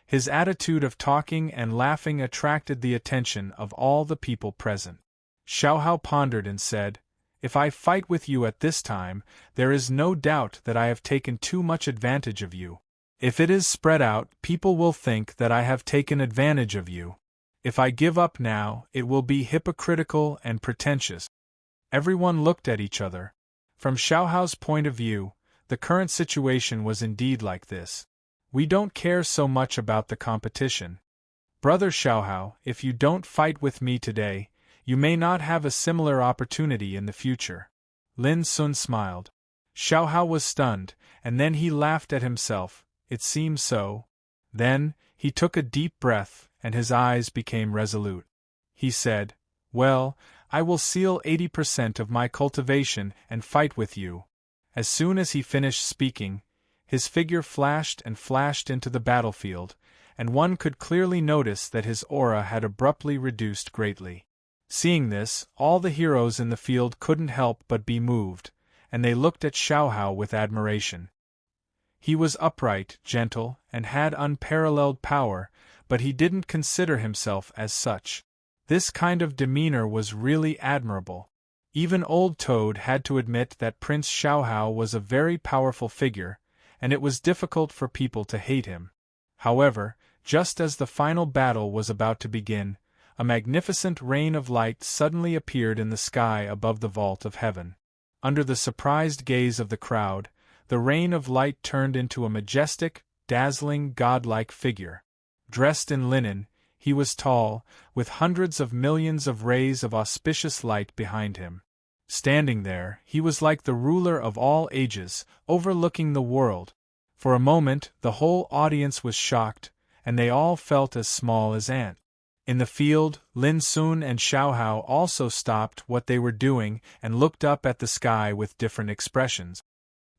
His attitude of talking and laughing attracted the attention of all the people present. Xiaohao pondered and said, If I fight with you at this time, there is no doubt that I have taken too much advantage of you. If it is spread out, people will think that I have taken advantage of you. If I give up now, it will be hypocritical and pretentious. Everyone looked at each other. From Xiaohao's point of view, the current situation was indeed like this. We don't care so much about the competition. Brother Xiaohao, if you don't fight with me today, you may not have a similar opportunity in the future. Lin Sun smiled. Xiaohao was stunned, and then he laughed at himself. It seems so. Then, he took a deep breath, and his eyes became resolute. He said, Well, I will seal 80% of my cultivation and fight with you. As soon as he finished speaking, his figure flashed and flashed into the battlefield, and one could clearly notice that his aura had abruptly reduced greatly. Seeing this, all the heroes in the field couldn't help but be moved, and they looked at Xiaohao with admiration. He was upright, gentle, and had unparalleled power, but he didn't consider himself as such. This kind of demeanor was really admirable. Even Old Toad had to admit that Prince Xiaohao was a very powerful figure, and it was difficult for people to hate him. However, just as the final battle was about to begin, a magnificent rain of light suddenly appeared in the sky above the vault of heaven. Under the surprised gaze of the crowd, the rain of light turned into a majestic, dazzling, godlike figure. Dressed in linen, he was tall, with hundreds of millions of rays of auspicious light behind him. Standing there, he was like the ruler of all ages, overlooking the world. For a moment, the whole audience was shocked, and they all felt as small as ants. In the field, Lin Sun and Xiaohao also stopped what they were doing and looked up at the sky with different expressions.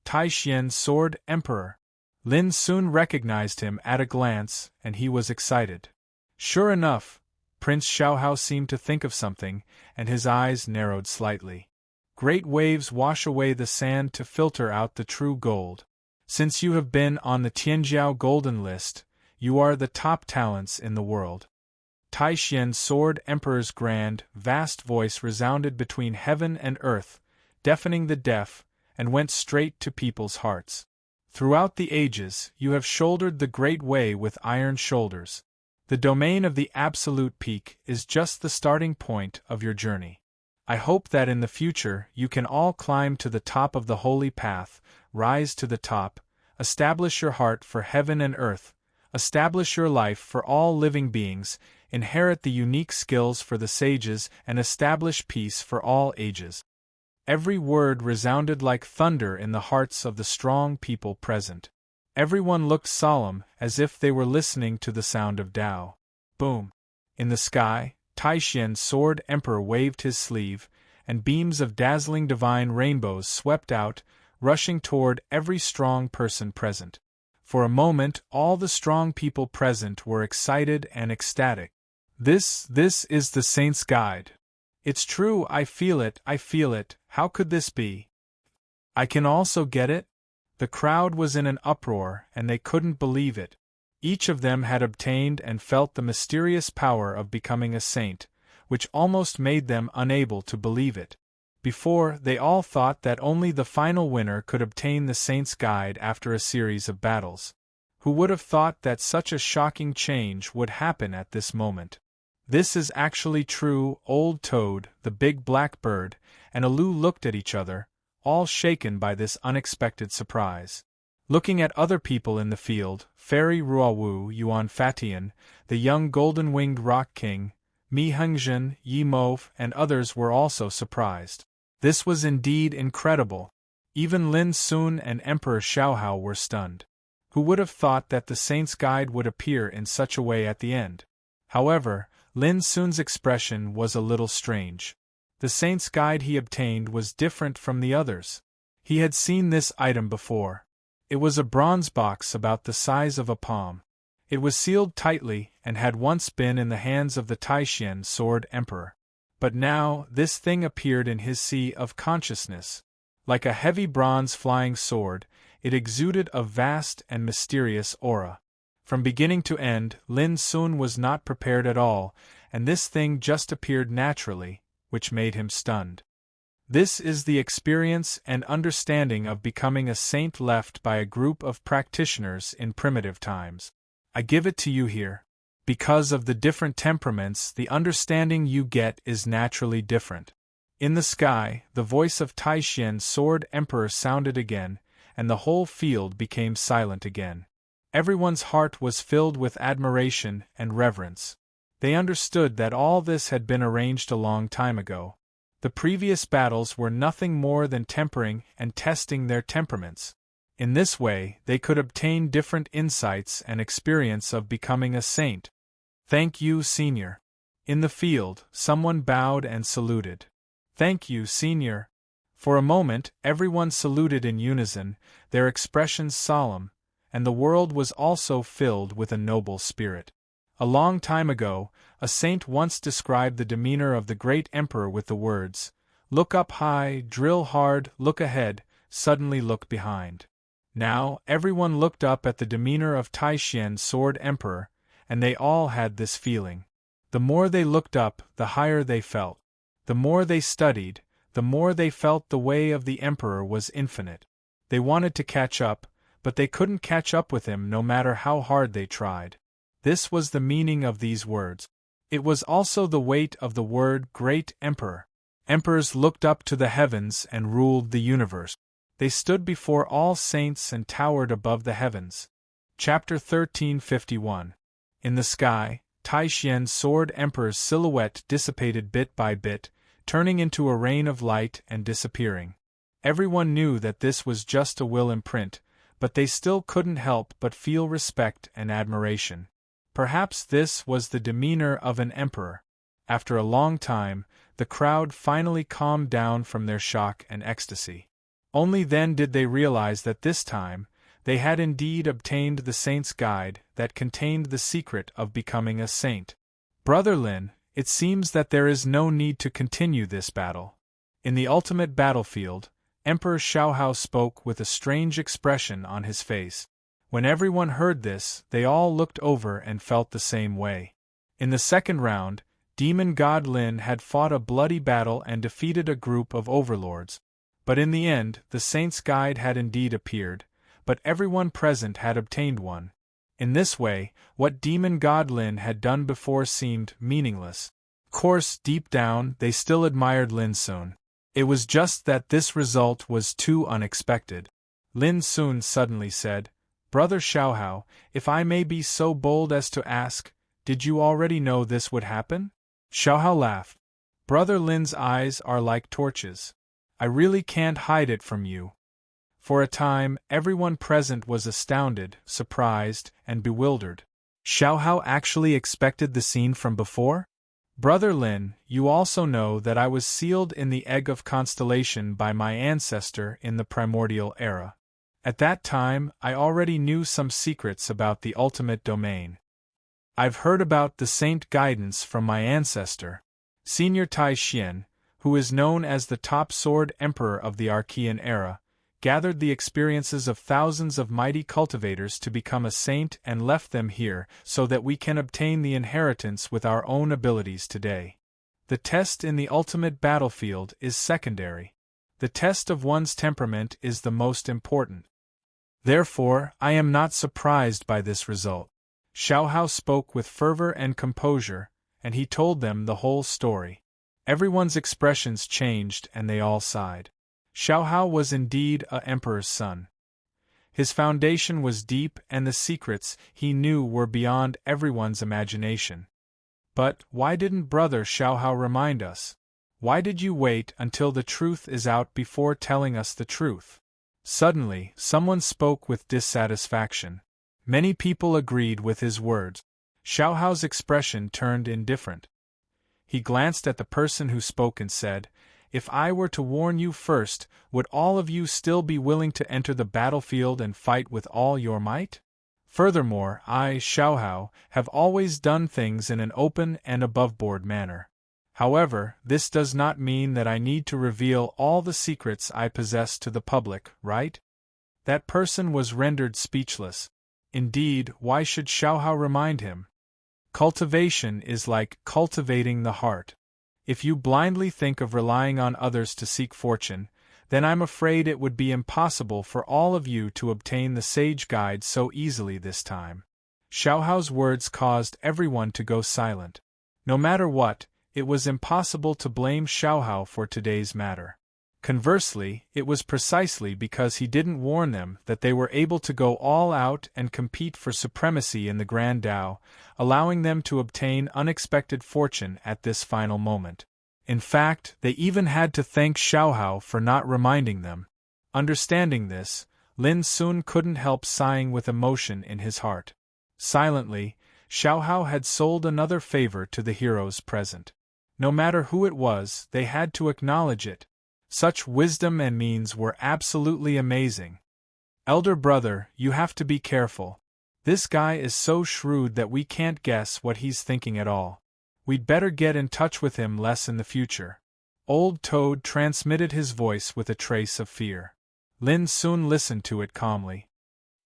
Tai Xian Sword Emperor. Lin Sun recognized him at a glance, and he was excited. Sure enough, Prince Xiaohao seemed to think of something, and his eyes narrowed slightly. Great waves wash away the sand to filter out the true gold. Since you have been on the Tianjiao Golden List, you are the top talents in the world. Tai Xian Sword Emperor's grand, vast voice resounded between heaven and earth, deafening the deaf, and went straight to people's hearts. Throughout the ages, you have shouldered the great way with iron shoulders. The domain of the absolute peak is just the starting point of your journey. I hope that in the future you can all climb to the top of the holy path, rise to the top, establish your heart for heaven and earth, establish your life for all living beings, inherit the unique skills for the sages, and establish peace for all ages. Every word resounded like thunder in the hearts of the strong people present. Everyone looked solemn, as if they were listening to the sound of Tao. Boom! In the sky, Tai Xian's Sword Emperor waved his sleeve, and beams of dazzling divine rainbows swept out, rushing toward every strong person present. For a moment, all the strong people present were excited and ecstatic. This is the Saint's Guide. It's true, I feel it, how could this be? I can also get it? The crowd was in an uproar, and they couldn't believe it. Each of them had obtained and felt the mysterious power of becoming a saint, which almost made them unable to believe it. Before, they all thought that only the final winner could obtain the Saint's Guide after a series of battles. Who would have thought that such a shocking change would happen at this moment? This is actually true. Old Toad, the big black bird, and Alu looked at each other, all shaken by this unexpected surprise. Looking at other people in the field, Fairy Ruawu Yuan Fatian, the young golden-winged rock king, Mi Hengzhen, Yi Move, and others were also surprised. This was indeed incredible. Even Lin Sun and Emperor Xiaohao were stunned. Who would have thought that the saint's guide would appear in such a way at the end? However, Lin Sun's expression was a little strange. The saint's guide he obtained was different from the others. He had seen this item before. It was a bronze box about the size of a palm. It was sealed tightly and had once been in the hands of the Taishan Sword Emperor. But now this thing appeared in his sea of consciousness. Like a heavy bronze flying sword, it exuded a vast and mysterious aura. From beginning to end, Lin Sun was not prepared at all, and this thing just appeared naturally, which made him stunned. This is the experience and understanding of becoming a saint left by a group of practitioners in primitive times. I give it to you here. Because of the different temperaments, the understanding you get is naturally different. In the sky, the voice of Taishan Sword Emperor sounded again, and the whole field became silent again. Everyone's heart was filled with admiration and reverence. They understood that all this had been arranged a long time ago. The previous battles were nothing more than tempering and testing their temperaments. In this way, they could obtain different insights and experience of becoming a saint. Thank you, Senior. In the field, someone bowed and saluted. Thank you, Senior. For a moment, everyone saluted in unison, their expressions solemn, and the world was also filled with a noble spirit. A long time ago, a saint once described the demeanor of the great emperor with the words, "Look up high, drill hard, look ahead, suddenly look behind." Now, everyone looked up at the demeanor of Taishan Sword Emperor, and they all had this feeling. The more they looked up, the higher they felt. The more they studied, the more they felt the way of the emperor was infinite. They wanted to catch up, but they couldn't catch up with him no matter how hard they tried. This was the meaning of these words. It was also the weight of the word Great Emperor. Emperors looked up to the heavens and ruled the universe. They stood before all saints and towered above the heavens. Chapter 1351. In the sky, Taishan Sword Emperor's silhouette dissipated bit by bit, turning into a rain of light and disappearing. Everyone knew that this was just a will imprint, but they still couldn't help but feel respect and admiration. Perhaps this was the demeanor of an emperor. After a long time, the crowd finally calmed down from their shock and ecstasy. Only then did they realize that this time, they had indeed obtained the saint's guide that contained the secret of becoming a saint. Brother Lin, it seems that there is no need to continue this battle. In the ultimate battlefield, Emperor Xiaohao spoke with a strange expression on his face. When everyone heard this, they all looked over and felt the same way. In the second round, Demon God Lin had fought a bloody battle and defeated a group of overlords. But in the end, the saint's guide had indeed appeared, but everyone present had obtained one. In this way, what Demon God Lin had done before seemed meaningless. Of course, deep down, they still admired Lin Sun. It was just that this result was too unexpected. Lin Sun suddenly said, "Brother Xiaohao, if I may be so bold as to ask, did you already know this would happen?" Xiaohao laughed. "Brother Lin's eyes are like torches. I really can't hide it from you." For a time, everyone present was astounded, surprised, and bewildered. Xiaohao actually expected the scene from before? "Brother Lin, you also know that I was sealed in the egg of constellation by my ancestor in the primordial era. At that time, I already knew some secrets about the ultimate domain. I've heard about the saint guidance from my ancestor, Senior Tai Xian, who is known as the top sword emperor of the Archean era, gathered the experiences of thousands of mighty cultivators to become a saint and left them here so that we can obtain the inheritance with our own abilities today. The test in the ultimate battlefield is secondary. The test of one's temperament is the most important. Therefore, I am not surprised by this result." Xiaohao spoke with fervor and composure, and he told them the whole story. Everyone's expressions changed and they all sighed. Xiaohao was indeed an emperor's son. His foundation was deep and the secrets he knew were beyond everyone's imagination. But why didn't Brother Xiaohao remind us? Why did you wait until the truth is out before telling us the truth? Suddenly, someone spoke with dissatisfaction. Many people agreed with his words. Xiaohao's expression turned indifferent. He glanced at the person who spoke and said, "If I were to warn you first, would all of you still be willing to enter the battlefield and fight with all your might? Furthermore, I, Xiaohao, have always done things in an open and aboveboard manner. However, this does not mean that I need to reveal all the secrets I possess to the public, right?" That person was rendered speechless. Indeed, why should Xiaohao remind him? Cultivation is like cultivating the heart. If you blindly think of relying on others to seek fortune, then I'm afraid it would be impossible for all of you to obtain the sage guide so easily this time. Xiaohao's words caused everyone to go silent. No matter what, it was impossible to blame Xiaohao for today's matter. Conversely, it was precisely because he didn't warn them that they were able to go all out and compete for supremacy in the Grand Tao, allowing them to obtain unexpected fortune at this final moment. In fact, they even had to thank Xiaohao for not reminding them. Understanding this, Lin Sun couldn't help sighing with emotion in his heart. Silently, Xiaohao had sold another favor to the heroes present. No matter who it was, they had to acknowledge it. Such wisdom and means were absolutely amazing. "Elder brother, you have to be careful. This guy is so shrewd that we can't guess what he's thinking at all. We'd better get in touch with him less in the future." Old Toad transmitted his voice with a trace of fear. Lin Sun listened to it calmly.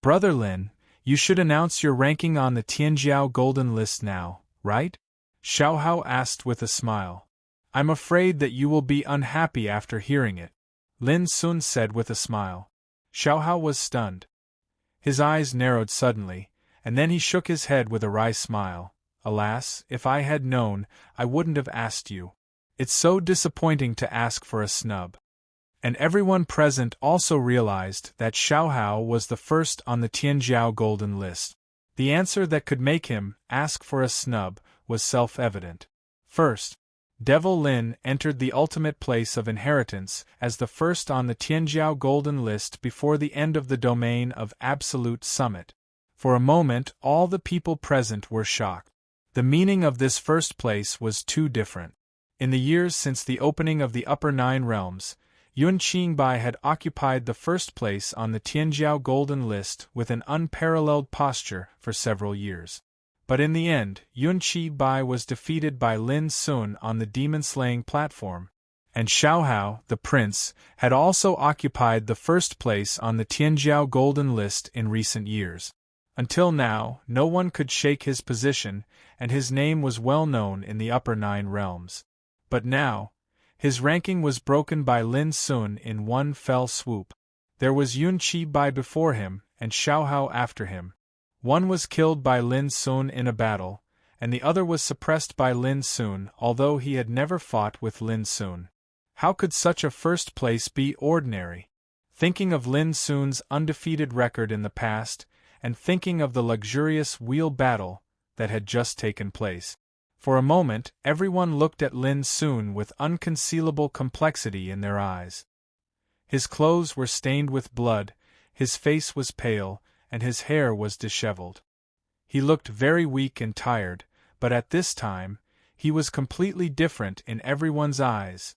"Brother Lin, you should announce your ranking on the Tianjiao Golden List now, right?" Xiaohao asked with a smile. "I'm afraid that you will be unhappy after hearing it," Lin Sun said with a smile. Xiaohao was stunned. His eyes narrowed suddenly, and then he shook his head with a wry smile. "Alas, if I had known, I wouldn't have asked you. It's so disappointing to ask for a snub." And everyone present also realized that Xiaohao was the first on the Tianjiao Golden List. The answer that could make him ask for a snub was self-evident. First, Devil Lin entered the ultimate place of inheritance as the first on the Tianjiao Golden List before the end of the domain of Absolute Summit. For a moment, all the people present were shocked. The meaning of this first place was too different. In the years since the opening of the Upper Nine Realms, Yun Qingbai had occupied the first place on the Tianjiao Golden List with an unparalleled posture for several years. But in the end, Yun Qingbai was defeated by Lin Sun on the demon-slaying platform, and Xiaohao, the prince, had also occupied the first place on the Tianjiao Golden List in recent years. Until now, no one could shake his position, and his name was well known in the Upper Nine Realms. But now, his ranking was broken by Lin Sun in one fell swoop. There was Yun Qingbai before him, and Xiaohao after him. One was killed by Lin Sun in a battle, and the other was suppressed by Lin Sun, although he had never fought with Lin Sun. How could such a first place be ordinary? Thinking of Lin Sun's undefeated record in the past, and thinking of the luxurious wheel battle that had just taken place, for a moment everyone looked at Lin Sun with unconcealable complexity in their eyes. His clothes were stained with blood, his face was pale, and his hair was disheveled. He looked very weak and tired, but at this time, he was completely different in everyone's eyes.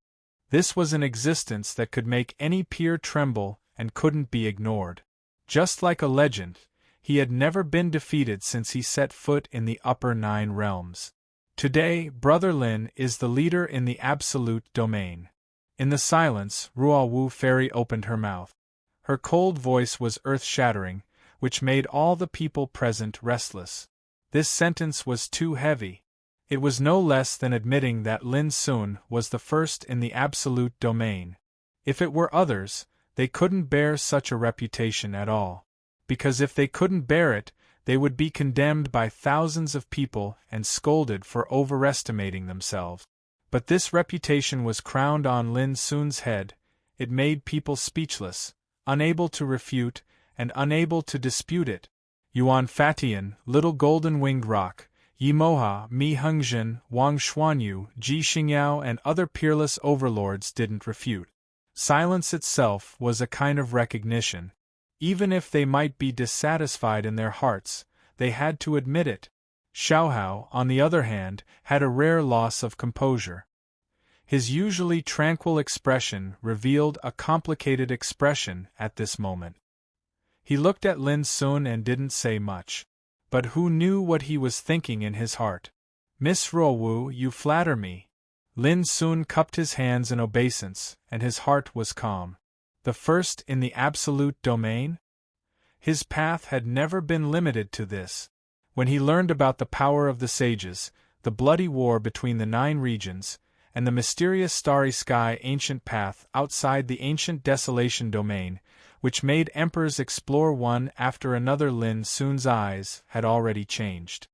This was an existence that could make any peer tremble and couldn't be ignored. Just like a legend, he had never been defeated since he set foot in the Upper Nine Realms. Today, Brother Lin is the leader in the absolute domain. In the silence, Ruowu Fairy opened her mouth. Her cold voice was earth-shattering, which made all the people present restless. This sentence was too heavy. It was no less than admitting that Lin Sun was the first in the absolute domain. If it were others, they couldn't bear such a reputation at all. Because if they couldn't bear it, they would be condemned by thousands of people and scolded for overestimating themselves. But this reputation was crowned on Lin Sun's head. It made people speechless, unable to refute, and unable to dispute it. Yuan Fatian, Little Golden-Winged Roc, Yi Moha, Mi Hengzhen, Wang Xuanyu, Ji Xingyao and other peerless overlords didn't refute. Silence itself was a kind of recognition. Even if they might be dissatisfied in their hearts, they had to admit it. Xiaohao, on the other hand, had a rare loss of composure. His usually tranquil expression revealed a complicated expression at this moment. He looked at Lin Sun and didn't say much. But who knew what he was thinking in his heart? Miss Ruowu, you flatter me. Lin Sun cupped his hands in obeisance, and his heart was calm. The first in the absolute domain? His path had never been limited to this. When he learned about the power of the sages, the bloody war between the 9 regions, and the mysterious starry sky ancient path outside the ancient desolation domain, which made emperors explore one after another, Lin Sun's eyes had already changed.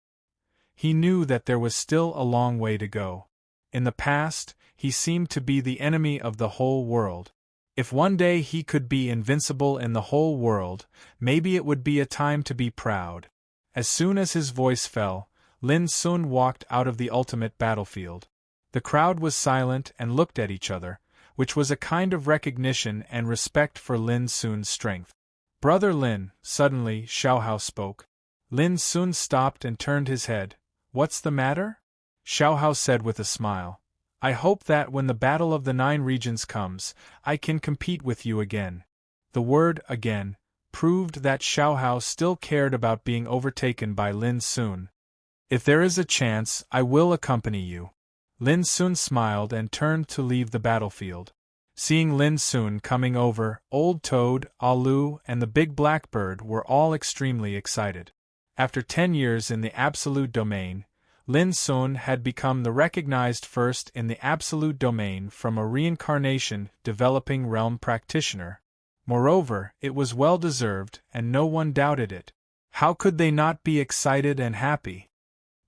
He knew that there was still a long way to go. In the past, he seemed to be the enemy of the whole world. If one day he could be invincible in the whole world, maybe it would be a time to be proud. As soon as his voice fell, Lin Sun walked out of the ultimate battlefield. The crowd was silent and looked at each other, which was a kind of recognition and respect for Lin Sun's strength. Brother Lin, suddenly Xiaohao spoke. Lin Sun stopped and turned his head. What's the matter? Xiaohao said with a smile. I hope that when the battle of the 9 regions comes, I can compete with you again. The word again proved that Xiaohao still cared about being overtaken by Lin Sun. If there is a chance, I will accompany you. Lin Sun smiled and turned to leave the battlefield. Seeing Lin Sun coming over, Old Toad, Alu, and the big blackbird were all extremely excited. After 10 years in the absolute domain, Lin Sun had become the recognized first in the absolute domain from a reincarnation developing realm practitioner. Moreover, it was well deserved, and no one doubted it. How could they not be excited and happy?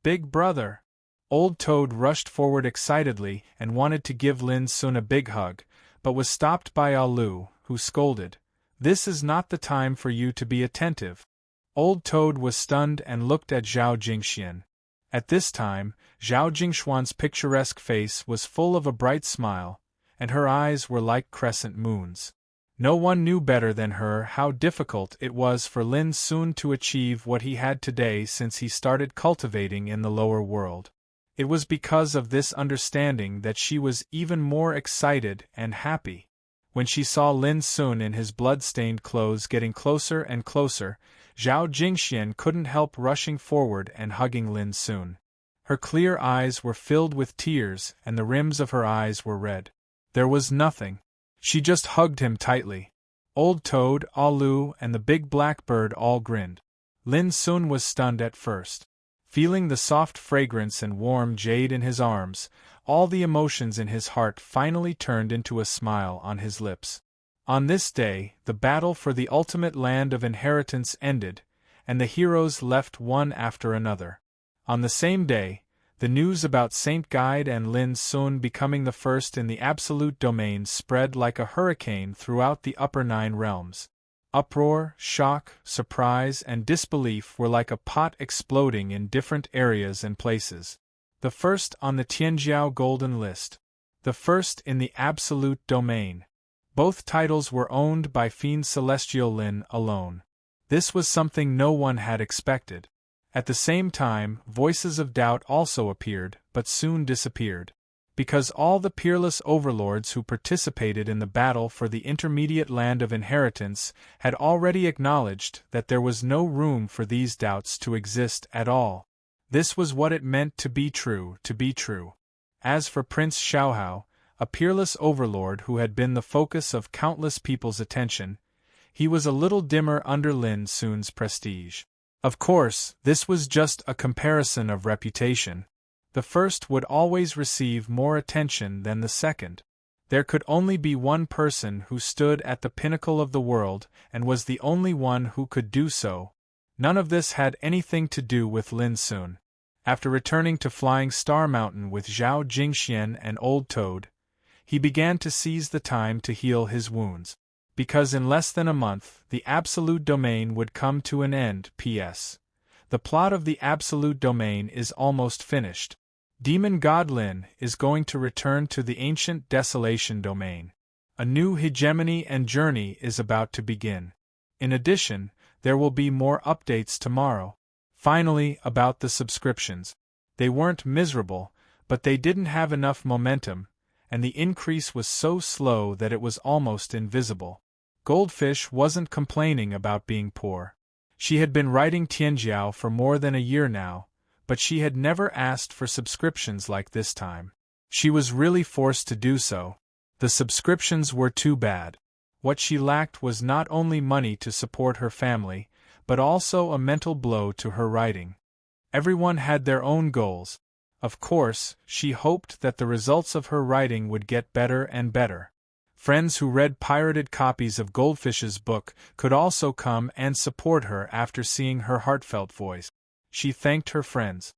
Big brother! Old Toad rushed forward excitedly and wanted to give Lin Sun a big hug, but was stopped by Alu, who scolded. This is not the time for you to be attentive. Old Toad was stunned and looked at Zhao Jingxian. At this time, Zhao Jingshuan's picturesque face was full of a bright smile, and her eyes were like crescent moons. No one knew better than her how difficult it was for Lin Sun to achieve what he had today since he started cultivating in the lower world. It was because of this understanding that she was even more excited and happy. When she saw Lin Sun in his blood-stained clothes getting closer and closer, Zhao Jingxian couldn't help rushing forward and hugging Lin Sun. Her clear eyes were filled with tears and the rims of her eyes were red. There was nothing. She just hugged him tightly. Old Toad, Alu, and the big blackbird all grinned. Lin Sun was stunned at first. Feeling the soft fragrance and warm jade in his arms, all the emotions in his heart finally turned into a smile on his lips. On this day, the battle for the ultimate land of inheritance ended, and the heroes left one after another. On the same day, the news about Saint Guide and Lin Sun becoming the first in the absolute domain spread like a hurricane throughout the upper 9 realms. Uproar, shock, surprise, and disbelief were like a pot exploding in different areas and places. The first on the Tianjiao Golden List. The first in the absolute domain. Both titles were owned by Fiend Celestial Lin alone. This was something no one had expected. At the same time, voices of doubt also appeared, but soon disappeared. Because all the peerless overlords who participated in the battle for the intermediate land of inheritance had already acknowledged that there was no room for these doubts to exist at all. This was what it meant to be true, to be true. As for Prince Xiaohao, a peerless overlord who had been the focus of countless people's attention, he was a little dimmer under Lin Sun's prestige. Of course, this was just a comparison of reputation. The first would always receive more attention than the second. There could only be one person who stood at the pinnacle of the world and was the only one who could do so. None of this had anything to do with Lin Sun. After returning to Flying Star Mountain with Zhao Jingxian and Old Toad, he began to seize the time to heal his wounds. Because in less than a month, the Absolute Domain would come to an end. P.S. The plot of the Absolute Domain is almost finished. Demon God Lin is going to return to the ancient Desolation Domain. A new hegemony and journey is about to begin. In addition, there will be more updates tomorrow. Finally, about the subscriptions. They weren't miserable, but they didn't have enough momentum, and the increase was so slow that it was almost invisible. Goldfish wasn't complaining about being poor. She had been writing Tianjiao for more than a year now, but she had never asked for subscriptions like this time. She was really forced to do so. The subscriptions were too bad. What she lacked was not only money to support her family, but also a mental blow to her writing. Everyone had their own goals. Of course, she hoped that the results of her writing would get better and better. Friends who read pirated copies of Goldfish's book could also come and support her after seeing her heartfelt voice. She thanked her friends.